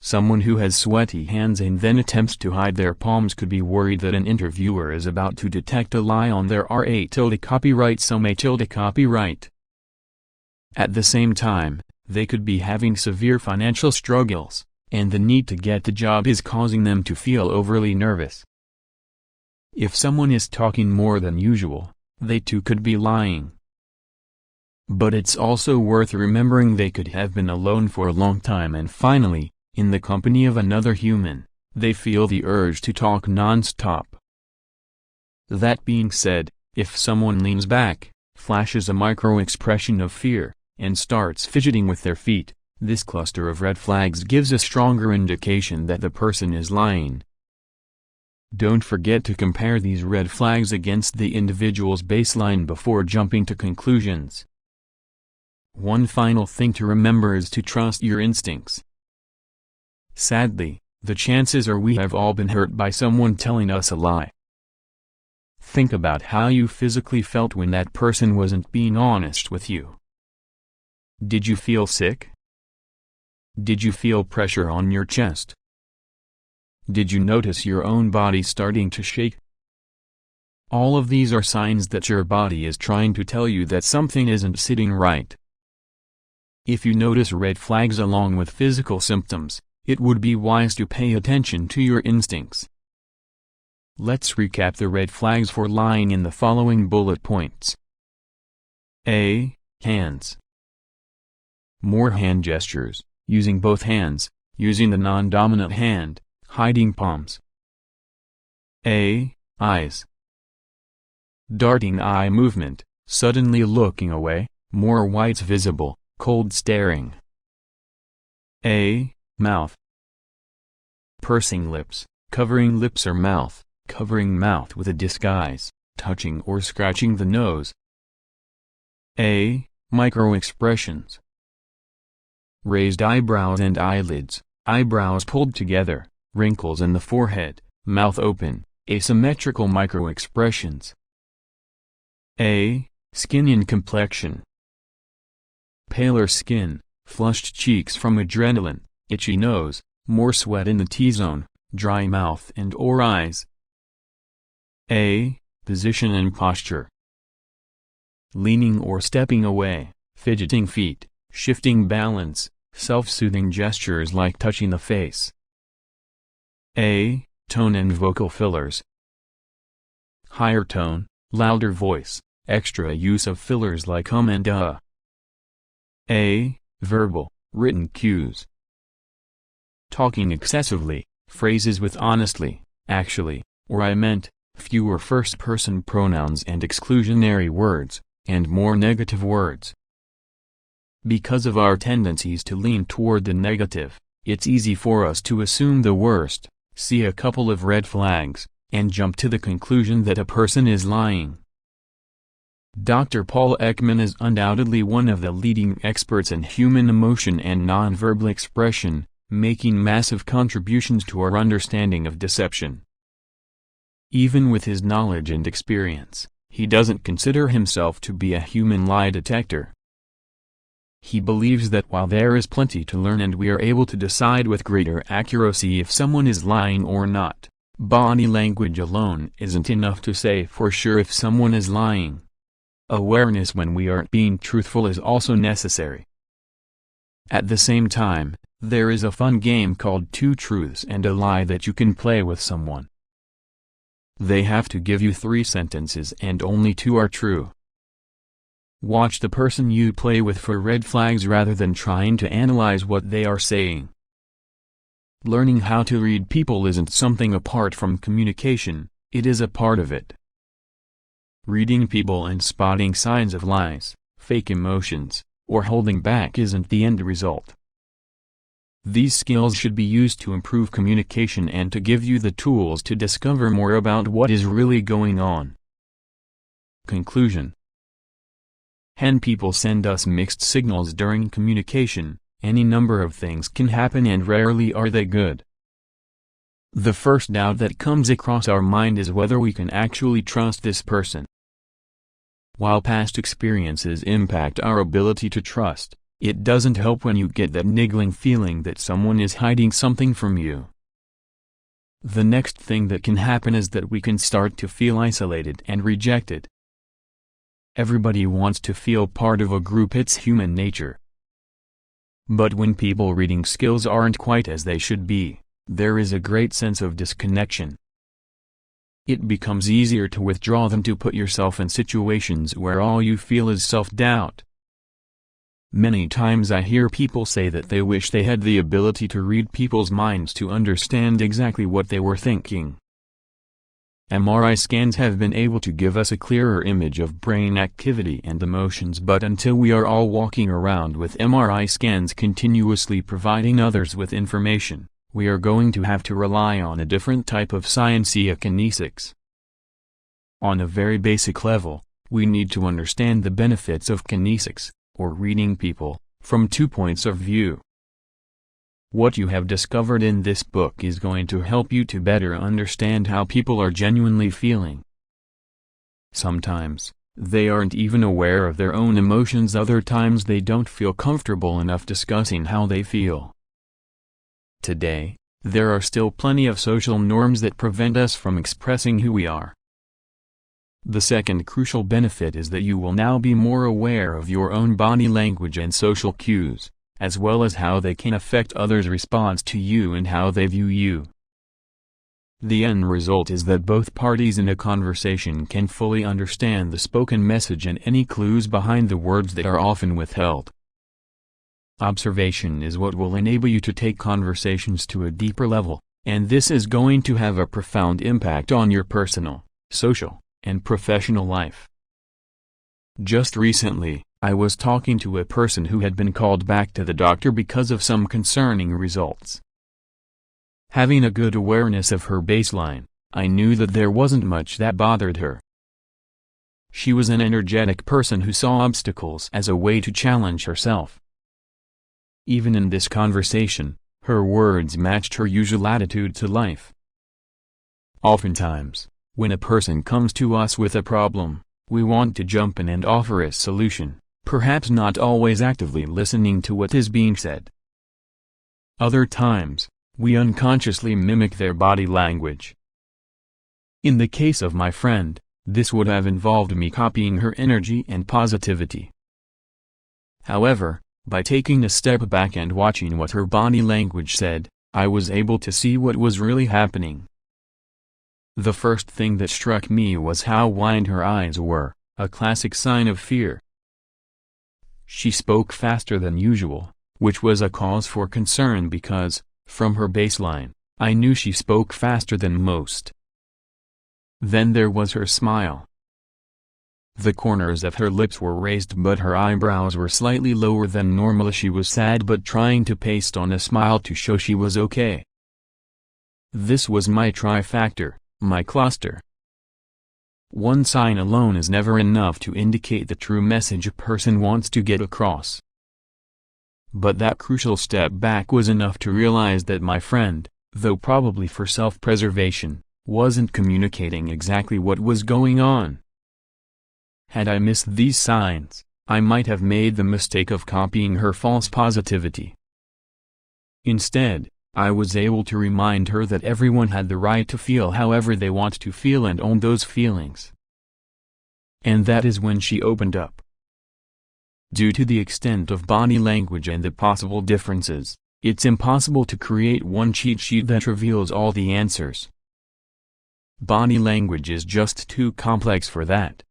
Someone who has sweaty hands and then attempts to hide their palms could be worried that an interviewer is about to detect a lie on their copyright copyright. At the same time, they could be having severe financial struggles, and the need to get the job is causing them to feel overly nervous. If someone is talking more than usual, they too could be lying. But it's also worth remembering they could have been alone for a long time and finally, in the company of another human, they feel the urge to talk non-stop. That being said, if someone leans back, flashes a micro-expression of fear, and starts fidgeting with their feet, this cluster of red flags gives a stronger indication that the person is lying. Don't forget to compare these red flags against the individual's baseline before jumping to conclusions. One final thing to remember is to trust your instincts. Sadly, the chances are we have all been hurt by someone telling us a lie. Think about how you physically felt when that person wasn't being honest with you. Did you feel sick? Did you feel pressure on your chest? Did you notice your own body starting to shake? All of these are signs that your body is trying to tell you that something isn't sitting right. If you notice red flags along with physical symptoms, it would be wise to pay attention to your instincts. Let's recap the red flags for lying in the following bullet points. A. Hands. More hand gestures, using both hands, using the non-dominant hand, hiding palms. A. Eyes. Darting eye movement, suddenly looking away, more whites visible, cold staring. A. Mouth. Pursing lips, covering lips or mouth, covering mouth with a disguise, touching or scratching the nose. A. Micro-expressions. Raised eyebrows and eyelids, eyebrows pulled together, wrinkles in the forehead, mouth open, asymmetrical micro-expressions. A. Skin and complexion. Paler skin, flushed cheeks from adrenaline, itchy nose, more sweat in the T-zone, dry mouth and/or eyes. A. Position and posture. Leaning or stepping away, fidgeting feet, shifting balance, self-soothing gestures like touching the face. A. Tone and vocal fillers. Higher tone, louder voice, extra use of fillers like and A. Verbal, written cues. Talking excessively, phrases with honestly, actually, or I meant, fewer first-person pronouns and exclusionary words, and more negative words. Because of our tendencies to lean toward the negative, it's easy for us to assume the worst, see a couple of red flags, and jump to the conclusion that a person is lying. Dr. Paul Ekman is undoubtedly one of the leading experts in human emotion and nonverbal expression, making massive contributions to our understanding of deception. Even with his knowledge and experience, he doesn't consider himself to be a human lie detector. He believes that while there is plenty to learn and we are able to decide with greater accuracy if someone is lying or not, body language alone isn't enough to say for sure if someone is lying. Awareness when we aren't being truthful is also necessary. At the same time, there is a fun game called Two Truths and a Lie that you can play with someone. They have to give you 3 sentences and only 2 are true. Watch the person you play with for red flags rather than trying to analyze what they are saying. Learning how to read people isn't something apart from communication, it is a part of it. Reading people and spotting signs of lies, fake emotions, or holding back isn't the end result. These skills should be used to improve communication and to give you the tools to discover more about what is really going on. Conclusion. When people send us mixed signals during communication, any number of things can happen and rarely are they good. The first doubt that comes across our mind is whether we can actually trust this person. While past experiences impact our ability to trust, It doesn't help when you get that niggling feeling that someone is hiding something from you. The next thing that can happen is that we can start to feel isolated and rejected. Everybody wants to feel part of a group, it's human nature. But when people reading skills aren't quite as they should be, there is a great sense of disconnection. It becomes easier to withdraw than to put yourself in situations where all you feel is self-doubt. Many times I hear people say that they wish they had the ability to read people's minds to understand exactly what they were thinking. MRI scans have been able to give us a clearer image of brain activity and emotions, but until we are all walking around with MRI scans continuously providing others with information, we are going to have to rely on a different type of sciencia kinesics. On a very basic level, we need to understand the benefits of kinesics, or reading people, from 2 points of view. What you have discovered in this book is going to help you to better understand how people are genuinely feeling. Sometimes, they aren't even aware of their own emotions, other times they don't feel comfortable enough discussing how they feel. Today, there are still plenty of social norms that prevent us from expressing who we are. The second crucial benefit is that you will now be more aware of your own body language and social cues, as well as how they can affect others' response to you and how they view you. The end result is that both parties in a conversation can fully understand the spoken message and any clues behind the words that are often withheld. Observation is what will enable you to take conversations to a deeper level, and this is going to have a profound impact on your personal, social, and professional life. Just recently, I was talking to a person who had been called back to the doctor because of some concerning results. Having a good awareness of her baseline, I knew that there wasn't much that bothered her. She was an energetic person who saw obstacles as a way to challenge herself. Even in this conversation, her words matched her usual attitude to life. Oftentimes, when a person comes to us with a problem, we want to jump in and offer a solution, perhaps not always actively listening to what is being said. Other times, we unconsciously mimic their body language. In the case of my friend, this would have involved me copying her energy and positivity. However, by taking a step back and watching what her body language said, I was able to see what was really happening. The first thing that struck me was how wide her eyes were, a classic sign of fear. She spoke faster than usual, which was a cause for concern because, from her baseline, I knew she spoke faster than most. Then there was her smile. The corners of her lips were raised but her eyebrows were slightly lower than normal. She was sad but trying to paste on a smile to show she was okay. This was my trifactor, my cluster. One sign alone is never enough to indicate the true message a person wants to get across. But that crucial step back was enough to realize that my friend, though probably for self-preservation, wasn't communicating exactly what was going on. Had I missed these signs, I might have made the mistake of copying her false positivity. Instead, I was able to remind her that everyone had the right to feel however they want to feel and own those feelings. And that is when she opened up. Due to the extent of body language and the possible differences, it's impossible to create one cheat sheet that reveals all the answers. Body language is just too complex for that.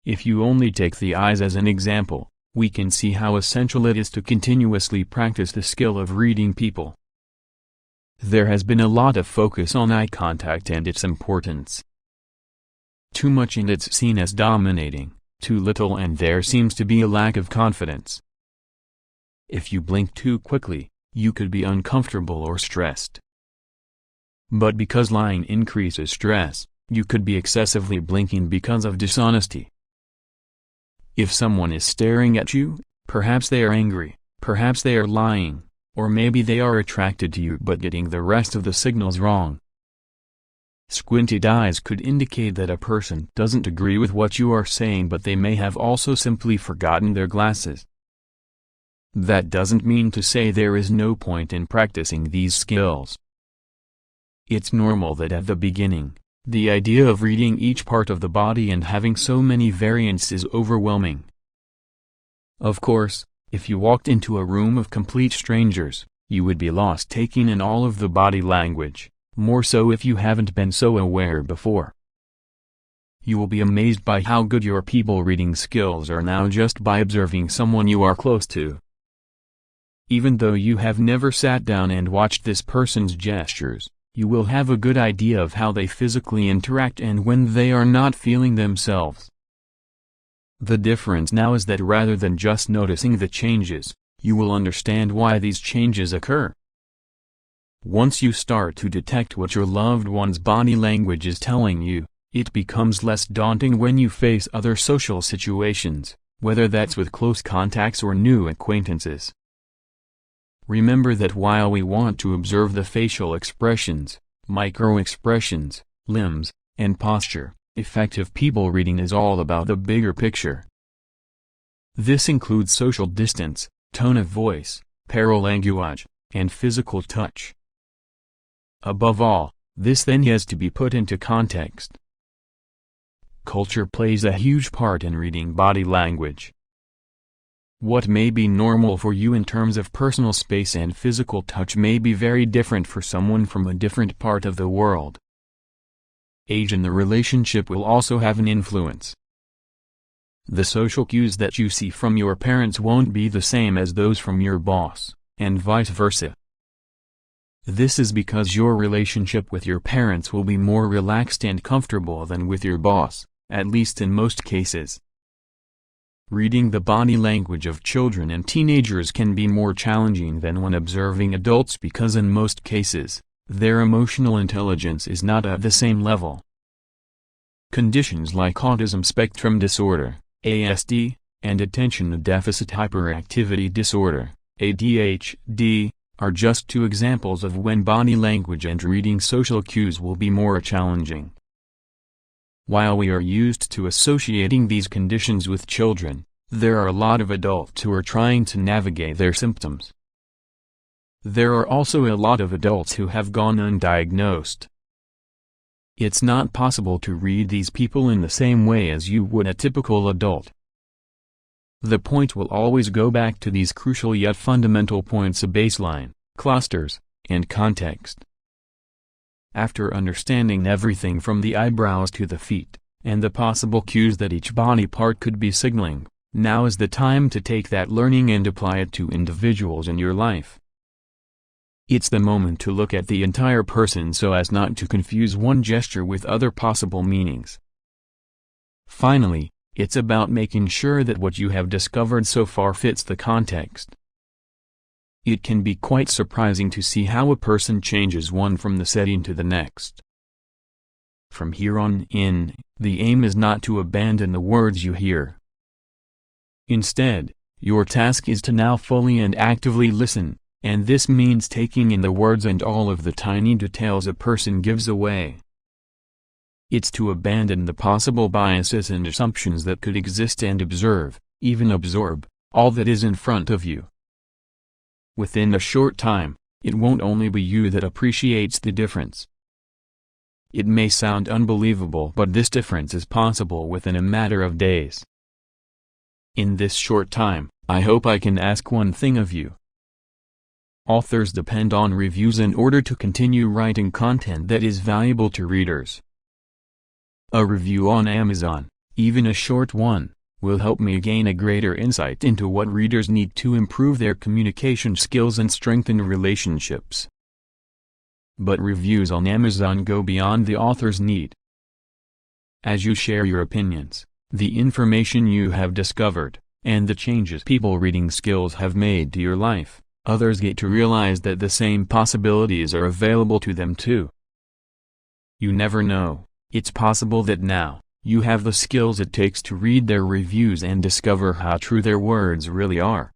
If you only take the eyes as an example, we can see how essential it is to continuously practice the skill of reading people. There has been a lot of focus on eye contact and its importance. Too much and it's seen as dominating, too little and there seems to be a lack of confidence. If you blink too quickly, you could be uncomfortable or stressed. But because lying increases stress, you could be excessively blinking because of dishonesty. If someone is staring at you, perhaps they are angry, perhaps they are lying, or maybe they are attracted to you but getting the rest of the signals wrong. Squinted eyes could indicate that a person doesn't agree with what you are saying, but they may have also simply forgotten their glasses. That doesn't mean to say there is no point in practicing these skills. It's normal that at the beginning, the idea of reading each part of the body and having so many variants is overwhelming. Of course, if you walked into a room of complete strangers, you would be lost taking in all of the body language, more so if you haven't been so aware before. You will be amazed by how good your people reading skills are now just by observing someone you are close to. Even though you have never sat down and watched this person's gestures, you will have a good idea of how they physically interact and when they are not feeling themselves. The difference now is that rather than just noticing the changes, you will understand why these changes occur. Once you start to detect what your loved one's body language is telling you, it becomes less daunting when you face other social situations, whether that's with close contacts or new acquaintances. Remember that while we want to observe the facial expressions, micro-expressions, limbs, and posture, effective people reading is all about the bigger picture. This includes social distance, tone of voice, paralanguage, and physical touch. Above all, this then has to be put into context. Culture plays a huge part in reading body language. What may be normal for you in terms of personal space and physical touch may be very different for someone from a different part of the world. Age in the relationship will also have an influence. The social cues that you see from your parents won't be the same as those from your boss, and vice versa. This is because your relationship with your parents will be more relaxed and comfortable than with your boss, at least in most cases. Reading the body language of children and teenagers can be more challenging than when observing adults because in most cases, their emotional intelligence is not at the same level. Conditions like autism spectrum disorder, ASD, and attention deficit hyperactivity disorder, ADHD, are just two examples of when body language and reading social cues will be more challenging. While we are used to associating these conditions with children, there are a lot of adults who are trying to navigate their symptoms. There are also a lot of adults who have gone undiagnosed. It's not possible to read these people in the same way as you would a typical adult. The point will always go back to these crucial yet fundamental points of baseline, clusters, and context. After understanding everything from the eyebrows to the feet, and the possible cues that each body part could be signaling, now is the time to take that learning and apply it to individuals in your life. It's the moment to look at the entire person so as not to confuse one gesture with other possible meanings. Finally, it's about making sure that what you have discovered so far fits the context. It can be quite surprising to see how a person changes one from the setting to the next. From here on in, the aim is not to abandon the words you hear. Instead, your task is to now fully and actively listen, and this means taking in the words and all of the tiny details a person gives away. It's to abandon the possible biases and assumptions that could exist and observe, even absorb, all that is in front of you. Within a short time, it won't only be you that appreciates the difference. It may sound unbelievable, but this difference is possible within a matter of days. In this short time, I hope I can ask one thing of you. Authors depend on reviews in order to continue writing content that is valuable to readers. A review on Amazon, even a short one, will help me gain a greater insight into what readers need to improve their communication skills and strengthen relationships. But reviews on Amazon go beyond the author's need. As you share your opinions, the information you have discovered, and the changes people reading skills have made to your life, others get to realize that the same possibilities are available to them too. You never know, it's possible that now, you have the skills it takes to read their reviews and discover how true their words really are.